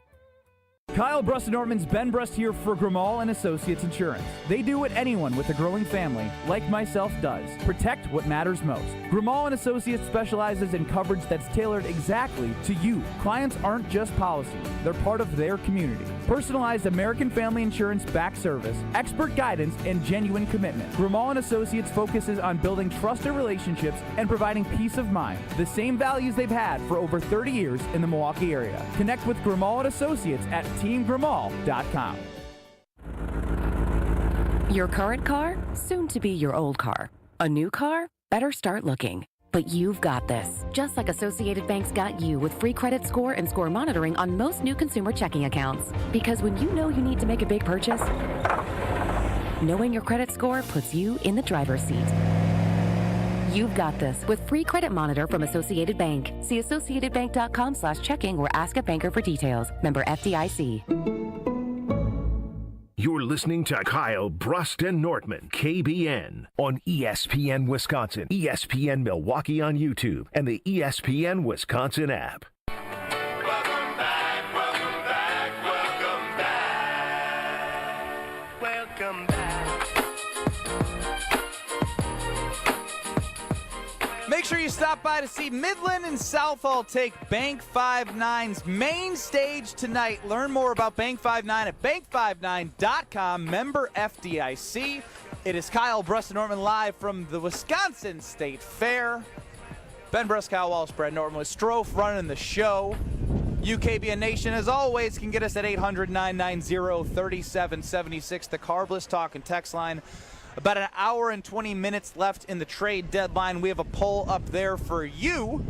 S22: Kyle Brust-Nortman's Ben Brust here for Grimal & Associates Insurance. They do what anyone with a growing family, like myself, does. Protect what matters most. Grimal & Associates specializes in coverage that's tailored exactly to you. Clients aren't just policies, they're part of their community. Personalized American Family Insurance back service, expert guidance, and genuine commitment. Grimal & Associates focuses on building trusted relationships and providing peace of mind. The same values they've had for over 30 years in the Milwaukee area. Connect with Grimal & Associates at teamgrimal.com.
S28: Your current car, soon to be your old car. A new car? Better start looking. But you've got this. Just like Associated Bank's got you with free credit score and score monitoring on most new consumer checking accounts. Because when you know you need to make a big purchase, knowing your credit score puts you in the driver's seat. You've got this with free credit monitor from Associated Bank. See AssociatedBank.com/checking or ask a banker for details. Member FDIC.
S5: You're listening to Kyle Brust and Nortman, KBN, on ESPN Wisconsin, ESPN Milwaukee on YouTube, and the ESPN Wisconsin app.
S16: Welcome back, welcome back, welcome back. Welcome back.
S1: Make sure you stop by to see Midland and Southall take Bank 5-9's main stage tonight. Learn more about Bank 5-9 at bank59.com. Member FDIC. It is Kyle Brust and Nortman live from the Wisconsin State Fair. Ben Brust, Kyle Walsh, Brad Nortman with Strofe running the show. You, KBN Nation, as always, can get us at 800-990-3776, the Carbless Talk and Text line. About an hour and 20 minutes left in the trade deadline. We have a poll up there for you.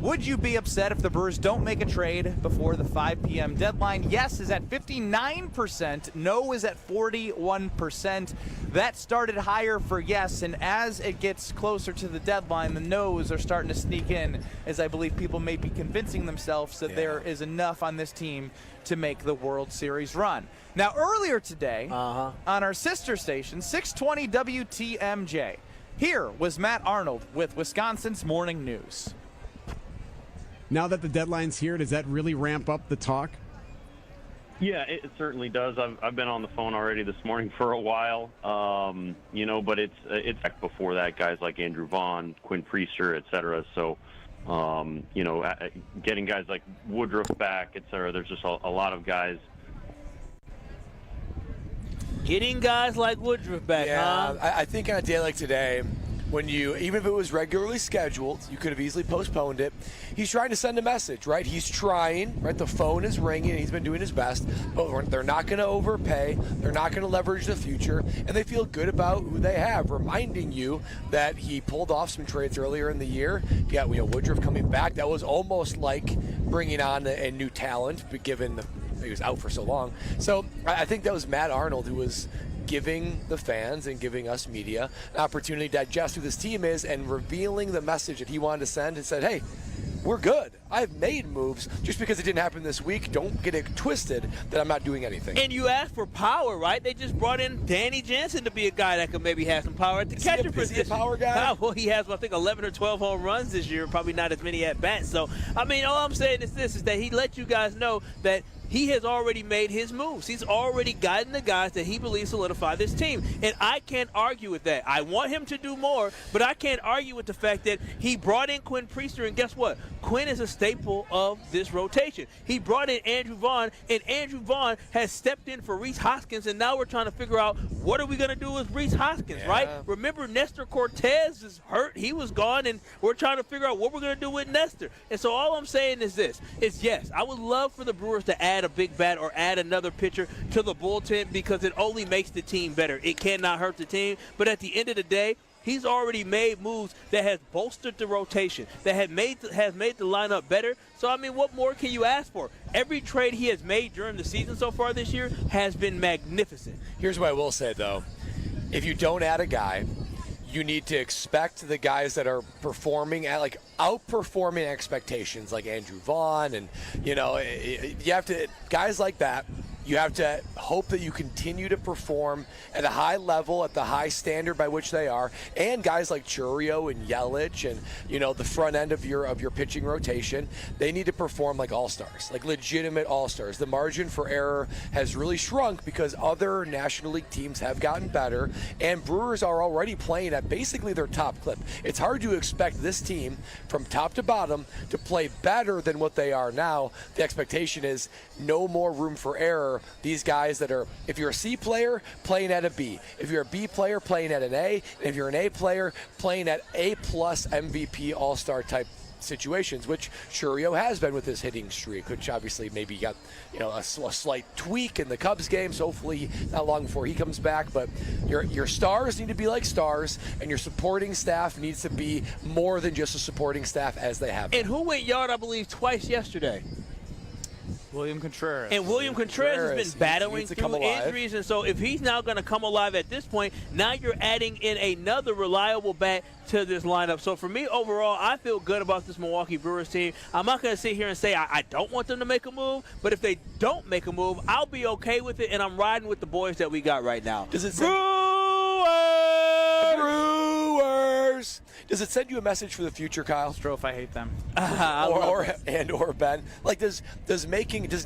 S1: Would you be upset if the Brewers don't make a trade before the 5 p.m. deadline? Yes is at 59%. No is at 41%. That started higher for yes, and as it gets closer to the deadline, the no's are starting to sneak in, as I believe people may be convincing themselves that there is enough on this team to make the World Series run. Now, earlier today, on our sister station, 620 WTMJ, here was Matt Arnold with Wisconsin's Morning News.
S10: Now that the deadline's here, does that really ramp up the talk?
S12: Yeah, it certainly does. I've been on the phone already this morning for a while, but it's back before that, guys like Andrew Vaughn, Quinn Priester, et cetera. So, getting guys like Woodruff back, et cetera, there's just a lot of guys.
S4: Getting guys like Woodruff back, huh?
S3: I think on a day like today, when even if it was regularly scheduled, you could have easily postponed it. He's trying to send a message, right? He's trying, right? The phone is ringing, and he's been doing his best, but they're not going to overpay. They're not going to leverage the future, and they feel good about who they have, reminding you that he pulled off some trades earlier in the year. Yeah, Woodruff coming back. That was almost like bringing on a new talent, but given he was out for so long. So I think that was Matt Arnold who was giving the fans and giving us media an opportunity to digest who this team is and revealing the message that he wanted to send and said, hey, we're good. I've made moves. Just because it didn't happen this week, don't get it twisted that I'm not doing anything.
S4: And you asked for power, right? They just brought in Danny Jansen to be a guy that could maybe have some power at the catcher position.
S3: Is he a power guy?
S4: Well, he has, I think, 11 or 12 home runs this year, probably not as many at bats. So, all I'm saying is this, is that he let you guys know that he has already made his moves. He's already gotten the guys that he believes solidify this team. And I can't argue with that. I want him to do more, but I can't argue with the fact that he brought in Quinn Priester, and guess what? Quinn is a staple of this rotation. He brought in Andrew Vaughn, and Andrew Vaughn has stepped in for Rhys Hoskins, and now we're trying to figure out what are we going to do with Rhys Hoskins, right? Remember, Nestor Cortez is hurt. He was gone, and we're trying to figure out what we're going to do with Nestor. And so all I'm saying is this, is yes, I would love for the Brewers to add a big bat or add another pitcher to the bullpen because it only makes the team better. It cannot hurt the team, but at the end of the day, he's already made moves that has bolstered the rotation, that has made the lineup better. So, what more can you ask for? Every trade he has made during the season so far this year has been magnificent.
S3: Here's what I will say, though. If you don't add a guy, you need to expect the guys that are performing at outperforming expectations, like Andrew Vaughn, and you have to guys like that. You have to hope that you continue to perform at a high level, at the high standard by which they are, and guys like Chourio and Yelich and the front end of your pitching rotation, they need to perform like all-stars, like legitimate all-stars. The margin for error has really shrunk because other National League teams have gotten better, and Brewers are already playing at basically their top clip. It's hard to expect this team from top to bottom to play better than what they are now. The expectation is no more room for error. These guys that are, if you're a C player, playing at a B. If you're a B player, playing at an A. And if you're an A player, playing at A+ MVP all-star type situations, which Chourio has been with his hitting streak, which obviously maybe got a slight tweak in the Cubs game, so hopefully not long before he comes back. But your stars need to be like stars, and your supporting staff needs to be more than just a supporting staff as they have been.
S4: And who went yard, I believe, twice yesterday?
S1: William Contreras.
S4: And William Contreras has been battling through injuries, and so if he's now going to come alive at this point, now you're adding in another reliable bat to this lineup. So for me, overall, I feel good about this Milwaukee Brewers team. I'm not going to sit here and say I don't want them to make a move, but if they don't make a move, I'll be okay with it, and I'm riding with the boys that we got right now.
S3: Does it
S4: Brewers!
S3: Does it send you a message for the future, Kyle?
S1: Strofe, I hate them.
S3: or Ben. Like, does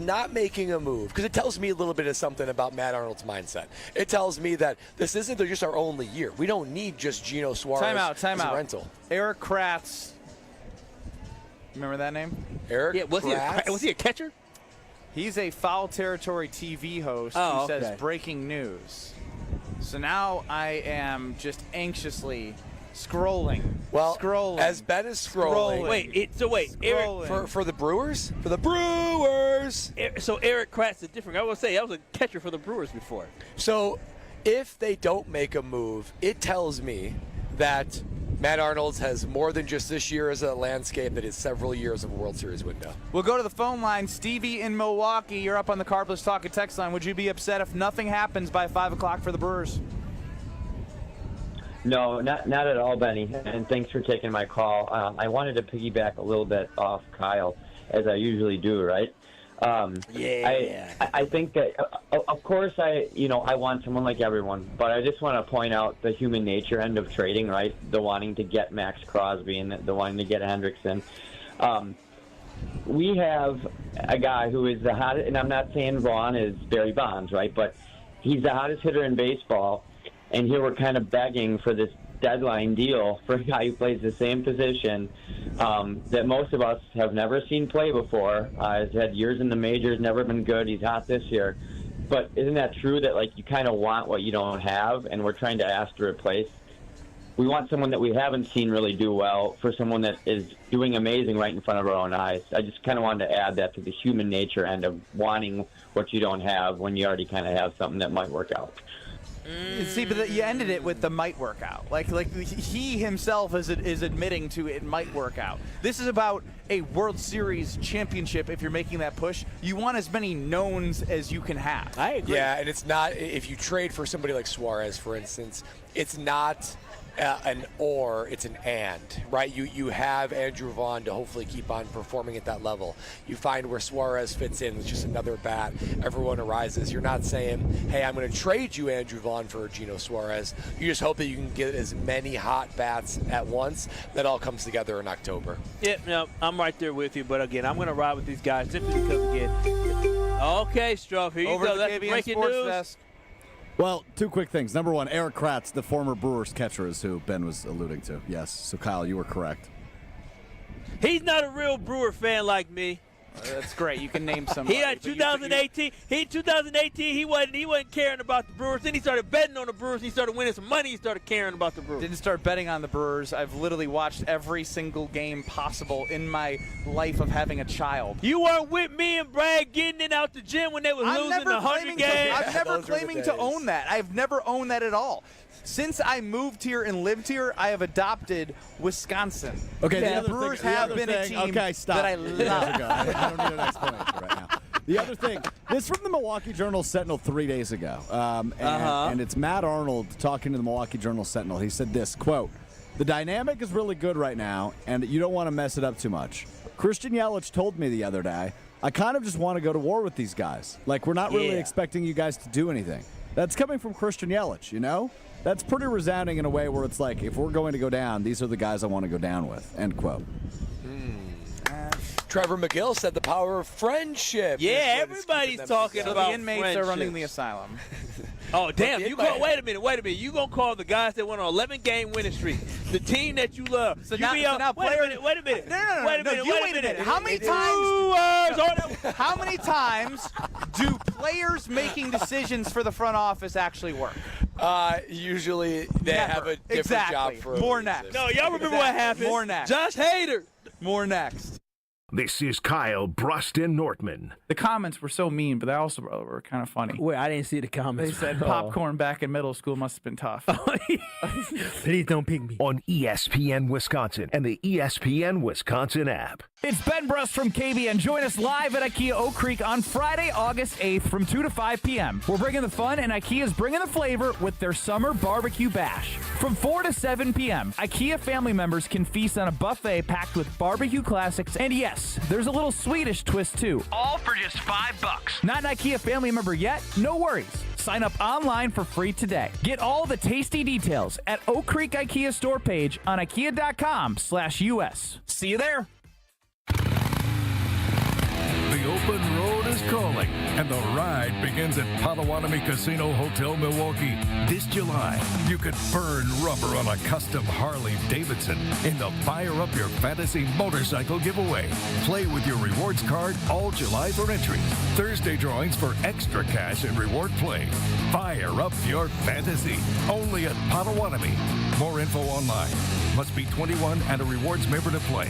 S3: not making a move, because it tells me a little bit of something about Matt Arnold's mindset. It tells me that this isn't just our only year. We don't need just Gino Suarez as a rental.
S1: Eric Kratz. Remember that name?
S3: Eric Kratz?
S4: Was he a catcher?
S1: He's a Foul Territory TV host who says breaking news. So now I am just anxiously Scrolling.
S3: Well,
S1: scrolling.
S3: as Ben is scrolling.
S4: Eric,
S3: for the Brewers? For the Brewers.
S4: So Eric Kratz is different. I will say I was a catcher for the Brewers before.
S3: So if they don't make a move, it tells me that Matt Arnold has more than just this year as a landscape, that is several years of a World Series window.
S1: We'll go to the phone line. Stevie in Milwaukee, you're up on the Carbless Talk and Text line. Would you be upset if nothing happens by 5 o'clock for the Brewers?
S13: No, not at all, Benny. And thanks for taking my call. I wanted to piggyback a little bit off Kyle, as I usually do, right? I think that, of course, I want someone like everyone, but I just want to point out the human nature end of trading, right? The wanting to get Max Crosby and the wanting to get Hendrickson. We have a guy who is the hottest, and I'm not saying Vaughn is Barry Bonds, right? But he's the hottest hitter in baseball, and here we're kind of begging for this deadline deal for a guy who plays the same position that most of us have never seen play before. He's had years in the majors, never been good. He's hot this year. But isn't that true that, like, you kind of want what you don't have, and we're trying to ask to replace? We want someone that we haven't seen really do well for someone that is doing amazing right in front of our own eyes. I just kind of wanted to add that to the human nature end of wanting what you don't have when you already kind of have something that might work out.
S1: See, but you ended it with the might work out. Like he himself is admitting to it might work out. This is about a World Series championship. If you're making that push, you want as many knowns as you can have.
S4: I agree.
S3: Yeah, and it's not, if you trade for somebody like Suarez, for instance, it's not an or, it's an and, right? You have Andrew Vaughn to hopefully keep on performing at that level. You find where Suarez fits in with just another bat. Everyone arises. You're not saying, hey, I'm going to trade you Andrew Vaughn for Gino Suarez. You just hope that you can get as many hot bats at once. That all comes together in October.
S4: Yeah, no, I'm right there with you. But again, I'm going to ride with these guys simply because, again. Okay, Stroff, here you
S1: Over
S4: go.
S1: the
S4: That's
S1: KBN
S4: breaking
S1: Sports
S4: news.
S1: Desk.
S10: Well, two quick things. Number one, Eric Kratz, the former Brewers catcher, is who Ben was alluding to. Yes. So, Kyle, you were correct.
S4: He's not a real Brewer fan like me.
S1: That's great. You can name somebody.
S4: He had 2018. He wasn't caring about the Brewers. Then he started betting on the Brewers. He started winning some money. He started caring about the Brewers.
S1: Didn't start betting on the Brewers. I've literally watched every single game possible in my life of having a child.
S4: You weren't with me and Brad getting it out the gym when they was losing 100 games.
S1: I'm never claiming to own that. I've never owned that at all. Since I moved here and lived here, I have adopted Wisconsin.
S10: Okay,
S1: the Brewers have been a team that I love.
S10: I don't need an explanation right now. The other thing, this is from the Milwaukee Journal-Sentinel 3 days ago. And it's Matt Arnold talking to the Milwaukee Journal-Sentinel. He said this, quote, "The dynamic is really good right now, and you don't want to mess it up too much. Christian Yelich told me the other day, I kind of just want to go to war with these guys. Like, we're not really expecting you guys to do anything." That's coming from Christian Yelich, you know? That's pretty resounding in a way where it's like, if we're going to go down, these are the guys I want to go down with, end quote.
S3: Trevor McGill said the power of friendship.
S4: Yeah, everybody's talking
S1: So
S4: about
S1: the inmates are running the asylum.
S4: Oh, damn. Wait a minute. You going to call the guys that went on 11-game winning streak, the team that you love.
S1: So now
S4: wait a minute.
S1: No, wait a minute. How many times do players making decisions for the front office actually work?
S3: Usually they have a different job for
S1: More next.
S4: No, y'all remember what happened?
S1: More next.
S4: Josh Hader.
S1: More next.
S5: This is Kyle Brust and Nortman.
S1: The comments were so mean, but they also were kind of funny.
S9: Wait, I didn't see the comments.
S1: They said popcorn back in middle school must have been tough.
S9: Please don't pick me.
S5: On ESPN Wisconsin and the ESPN Wisconsin app.
S17: It's Ben Brust from KBN. Join us live at IKEA Oak Creek on Friday, August 8th from 2 to 5 p.m. We're bringing the fun, and IKEA's bringing the flavor with their summer barbecue bash. From 4 to 7 p.m., IKEA family members can feast on a buffet packed with barbecue classics, and yes, there's a little Swedish twist too. All for just $5. Not an IKEA family member yet? No worries. Sign up online for free today. Get all the tasty details at Oak Creek IKEA store page on IKEA.com/US. See you there.
S5: The Oak open road is calling, and the ride begins at Potawatomi Casino Hotel Milwaukee. This July, you could burn rubber on a custom Harley-Davidson in the Fire Up Your Fantasy motorcycle giveaway. Play with your rewards card all July for entries. Thursday drawings for extra cash and reward play. Fire up your fantasy. Only at Potawatomi. More info online. Must be 21 and a rewards member to play.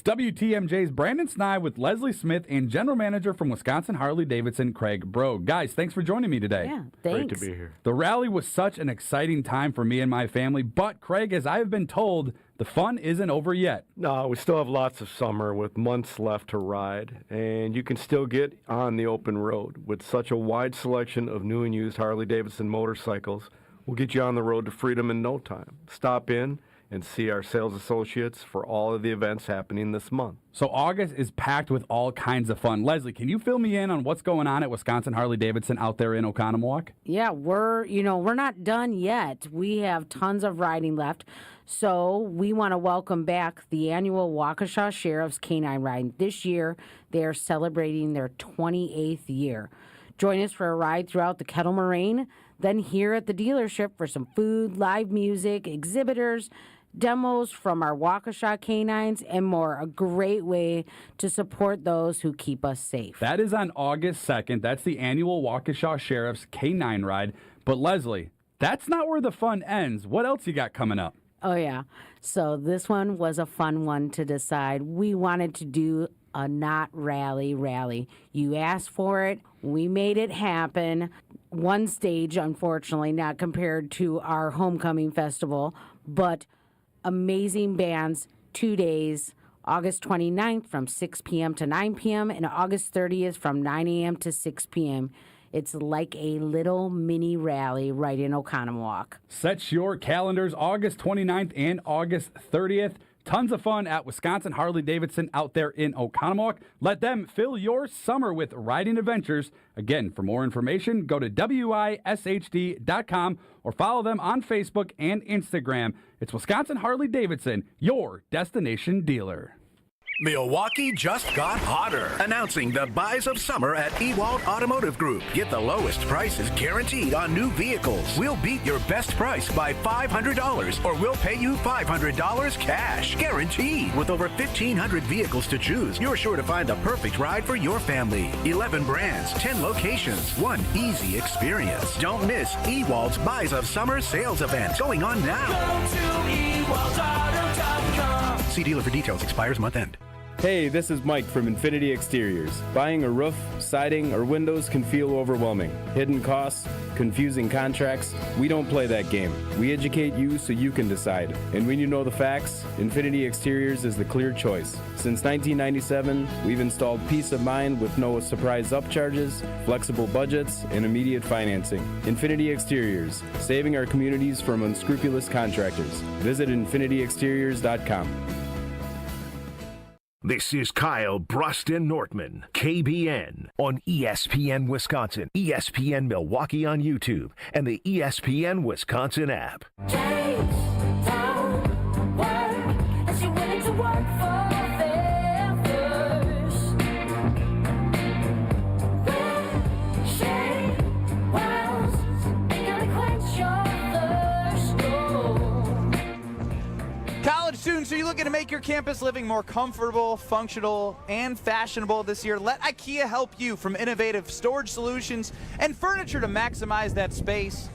S22: It's WTMJ's Brandon Snide with Leslie Smith and General Manager from Wisconsin Harley-Davidson, Craig Brogue. Guys, thanks for joining me today.
S2: Yeah, thanks.
S22: Great to be here. The rally was such an exciting time for me and my family, but Craig, as I have been told, the fun isn't over yet.
S7: No, we still have lots of summer with months left to ride, and you can still get on the open road. With such a wide selection of new and used Harley-Davidson motorcycles, we'll get you on the road to freedom in no time. Stop in and see our sales associates for all of the events happening this month.
S22: So August is packed with all kinds of fun. Leslie, can you fill me in on what's going on at Wisconsin Harley-Davidson out there in Oconomowoc?
S2: Yeah, we're not done yet. We have tons of riding left. So we want to welcome back the annual Waukesha Sheriff's Canine Ride. This year, they are celebrating their 28th year. Join us for a ride throughout the Kettle Moraine, then here at the dealership for some food, live music, exhibitors, demos from our Waukesha canines, and more. A great way to support those who keep us safe.
S22: That is on August 2nd. That's the annual Waukesha Sheriff's Canine Ride. But Leslie, that's not where the fun ends. What else you got coming up?
S2: Oh, yeah. So this one was a fun one to decide. We wanted to do a not rally. You asked for it. We made it happen. One stage, unfortunately, not compared to our homecoming festival, but amazing bands, 2 days, August 29th from 6 p.m. to 9 p.m. and August 30th from 9 a.m. to 6 p.m. It's like a little mini rally right in Oconomowoc.
S22: Set your calendars August 29th and August 30th. Tons of fun at Wisconsin Harley-Davidson out there in Oconomowoc. Let them fill your summer with riding adventures. Again, for more information, go to WISHD.com or follow them on Facebook and Instagram. It's Wisconsin Harley-Davidson, your destination dealer.
S5: Milwaukee just got hotter. Announcing the buys of summer at Ewald Automotive Group. Get the lowest prices guaranteed on new vehicles. We'll beat your best price by $500 or we'll pay you $500 cash. Guaranteed. With over 1,500 vehicles to choose, you're sure to find the perfect ride for your family. 11 brands, 10 locations, one easy experience. Don't miss Ewald's Buys of Summer sales event going on now.
S16: Go to EwaldAuto.com.
S5: See dealer for details. Expires month end.
S18: Hey, this is Mike from Infinity Exteriors. Buying a roof, siding, or windows can feel overwhelming. Hidden costs, confusing contracts. We don't play that game. We educate you so you can decide. And when you know the facts, Infinity Exteriors is the clear choice. Since 1997, we've installed peace of mind with no surprise upcharges, flexible budgets, and immediate financing. Infinity Exteriors, saving our communities from unscrupulous contractors. Visit infinityexteriors.com.
S5: This is Kyle Bruston Nortman, KBN, on ESPN Wisconsin, ESPN Milwaukee on YouTube, and the ESPN Wisconsin app.
S1: Students, are you looking to make your campus living more comfortable, functional, and fashionable this year? Let IKEA help you. From innovative storage solutions and furniture to maximize that space,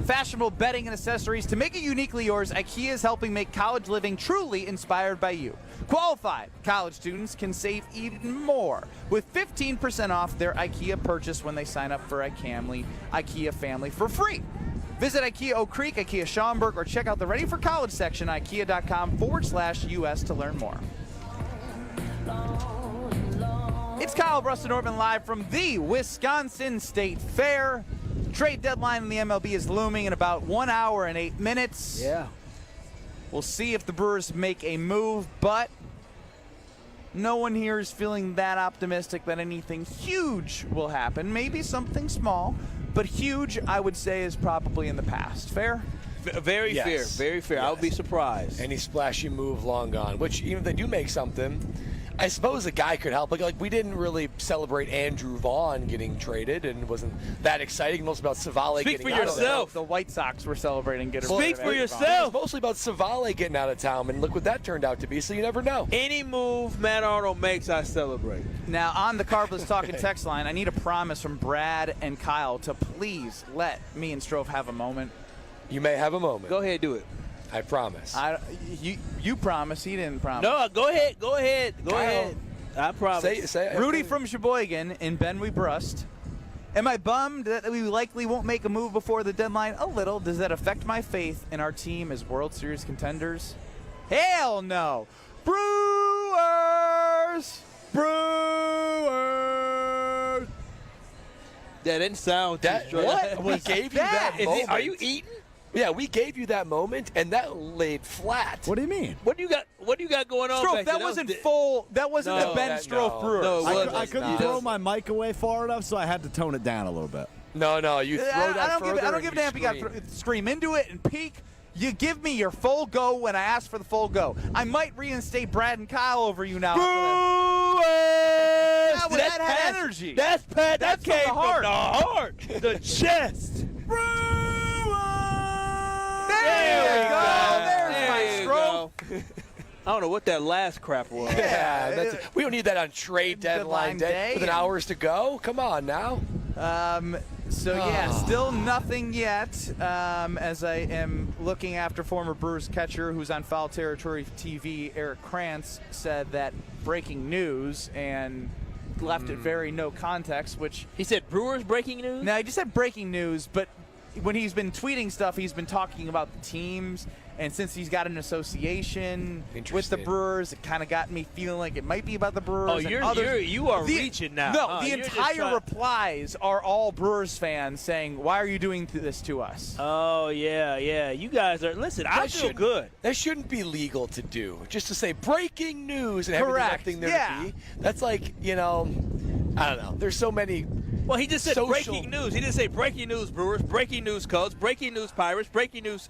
S1: fashionable bedding and accessories to make it uniquely yours, IKEA is helping make college living truly inspired by you. Qualified college students can save even more with 15% off their IKEA purchase when they sign up for IKEA Family for free. Visit IKEA Oak Creek, IKEA Schaumburg, or check out the Ready for College section, IKEA.com/US to learn more. It's Kyle Bruston Nortman live from the Wisconsin State Fair. Trade deadline in the MLB is looming in about 1 hour and 8 minutes.
S3: Yeah.
S1: We'll see if the Brewers make a move, but no one here is feeling that optimistic that anything huge will happen. Maybe something small, but huge, I would say, is probably in the past. Fair?
S4: Very fair. Very fair.
S3: Yes.
S4: I would be surprised.
S3: Any splashy move, long gone. Which, even if they do make something, I suppose a guy could help. Like we didn't really celebrate Andrew Vaughn getting traded, and it wasn't that exciting. Mostly about Savale getting out of there.
S1: The White Sox were celebrating getting
S4: Speak for yourself.
S3: It was mostly about Savale getting out of town, and look what that turned out to be. So you never know.
S4: Any move Matt Arnold makes, I celebrate.
S1: Now, on the Carbless Talking text line, I need a promise from Brad and Kyle to please let me and Strofe have a moment.
S3: You may have a moment.
S4: Go ahead, do it.
S3: I promise.
S1: You promise. He didn't promise.
S4: No, go ahead. Go ahead. I promise.
S3: Say
S1: Rudy from Sheboygan in Ben We Brust. Am I bummed that we likely won't make a move before the deadline? A little. Does that affect my faith in our team as World Series contenders? Hell no. Brewers! Brewers!
S4: That didn't sound too straight.
S3: What? We gave you that moment.
S4: Are you eating?
S3: Yeah, we gave you that moment, and that laid flat.
S10: What do you mean?
S4: What do you got going on
S1: Strofe,
S4: back
S1: that
S4: there?
S1: wasn't full. That wasn't the Ben Strofe Brewers.
S4: No,
S10: I couldn't throw my mic away far enough, so I had to tone it down a little bit.
S3: No, you throw that further.
S1: I don't give a damn if you got to scream into it and peak. You give me your full go when I ask for the full go. I might reinstate Brad and Kyle over you now. That had energy.
S4: That's Pat. That
S1: That's from
S4: came
S1: the heart.
S4: from the heart, the chest.
S1: There you go. There's my Strofe.
S4: I don't know what that last crap was.
S3: Yeah, we don't need that on trade deadline day with hours to go. Come on now.
S1: Still nothing yet. As I am looking after former Brewers catcher who's on Foul Territory TV, Eric Krantz, said that breaking news and left it very no context, which...
S4: He said Brewers breaking news?
S1: No, he just said breaking news, but when he's been tweeting stuff, he's been talking about the teams. And since he's got an association with the Brewers, it kind of got me feeling like it might be about the Brewers.
S4: Oh, you are reaching now.
S1: No, the entire replies are all Brewers fans saying, "Why are you doing this to us?"
S4: Oh yeah. You guys are. Listen, I feel good.
S3: That shouldn't be legal to do. Just to say breaking news and everything there to be. That's like I don't know. There's so many.
S4: Well, he just said breaking news. He didn't say breaking news Brewers, breaking news Cubs, breaking news Pirates, breaking news.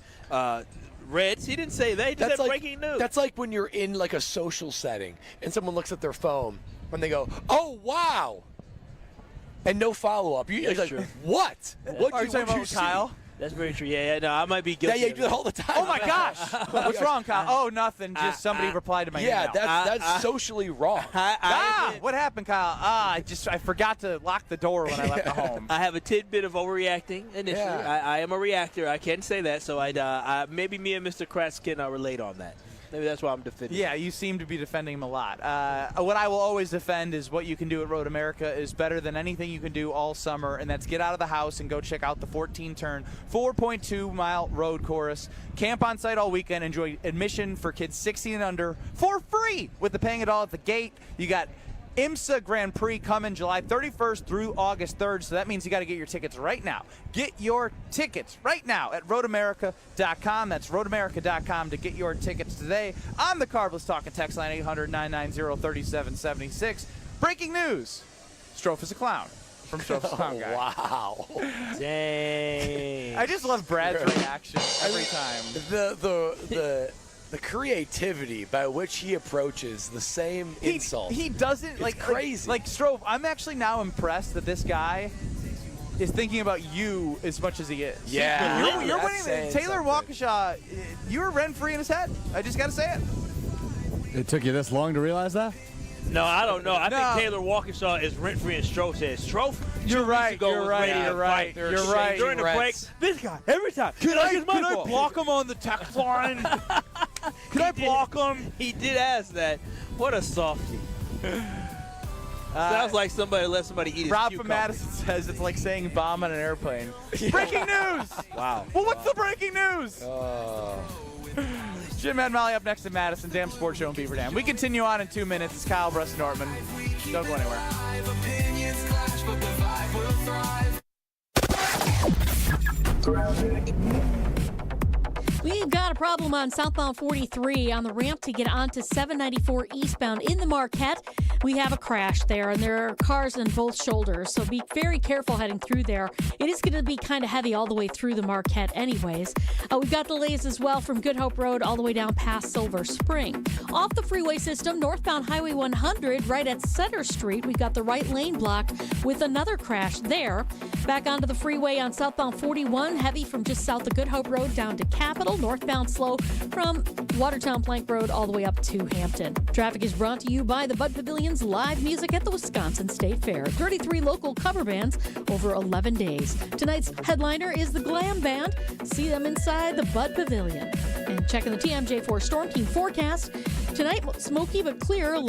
S4: Reds. He didn't say that. He just said breaking news.
S3: That's like when you're in like a social setting and someone looks at their phone when they go, "Oh wow," and no follow up. You're like, "What? What
S1: are you talking about, Kyle?"
S4: That's very true. Yeah, no, I might be guilty.
S3: Yeah, you do that all the time.
S1: Oh my gosh! What's wrong, Kyle? Oh, nothing. Just somebody replied to my email.
S3: Yeah, that's socially wrong.
S1: What happened, Kyle? I forgot to lock the door when I left the home.
S4: I have a tidbit of overreacting initially.
S3: Yeah.
S4: I am a reactor. I can say that. So I maybe me and Mr. Kratz can relate on that. Maybe that's why I'm defending.
S1: Yeah, you seem to be defending him a lot. What I will always defend is what you can do at Road America is better than anything you can do all summer, and that's get out of the house and go check out the 14-turn, 4.2-mile road course. Camp on site all weekend. Enjoy admission for kids 16 and under for free with the paying it all at the gate. You got IMSA Grand Prix coming July 31st through August 3rd, so that means you got to get your tickets right now. Get your tickets right now at roadamerica.com. That's roadamerica.com to get your tickets today. On the Carbless Talking text line, 800-990-3776. Breaking news. Strofe is a clown from Strofe's Clown Guy.
S3: Wow.
S4: Dang.
S1: I just love Brad's reaction every time.
S3: The creativity by which he approaches the same insult.
S1: He doesn't
S3: it's crazy.
S1: Like Strofe, I'm actually now impressed that this guy is thinking about you as much as he is.
S3: Yeah.
S1: You're winning. Taylor Waukesha, you were rent-free in his head. I just got to say it.
S10: It took you this long to realize that?
S4: No, I don't know. I think Taylor Waukesha is rent-free in Strofe said. Strofe,
S1: you're right. You're right.
S4: During the break, this guy, every time.
S1: Can I block him on the text line? Can I block him?
S4: He did ask that. What a softie. Sounds like somebody let somebody eat his
S1: Rob from Madison says it's like saying bomb on an airplane. Breaking news!
S4: Wow.
S1: Well, what's the breaking news? Jim and Molly up next to Madison, Dam Sports Show in Beaver Dam. We continue on in 2 minutes. It's Kyle Bruss Nortman. Don't go anywhere.
S6: We've got a problem on southbound 43 on the ramp to get onto 794 eastbound in the Marquette. We have a crash there, and there are cars on both shoulders, so be very careful heading through there. It is going to be kind of heavy all the way through the Marquette anyways. We've got delays as well from Good Hope Road all the way down past Silver Spring. Off the freeway system, northbound Highway 100 right at Center Street, we've got the right lane blocked with another crash there. Back onto the freeway on southbound 41, heavy from just south of Good Hope Road down to Capitol, northbound slow from Watertown Plank Road all the way up to Hampton. Traffic is brought to you by the Bud Pavilion's live music at the Wisconsin State Fair. 33 local cover bands over 11 days. Tonight's headliner is the Glam Band. See them inside the Bud Pavilion. And checking the TMJ4 Storm Team forecast. Tonight, smoky but clear.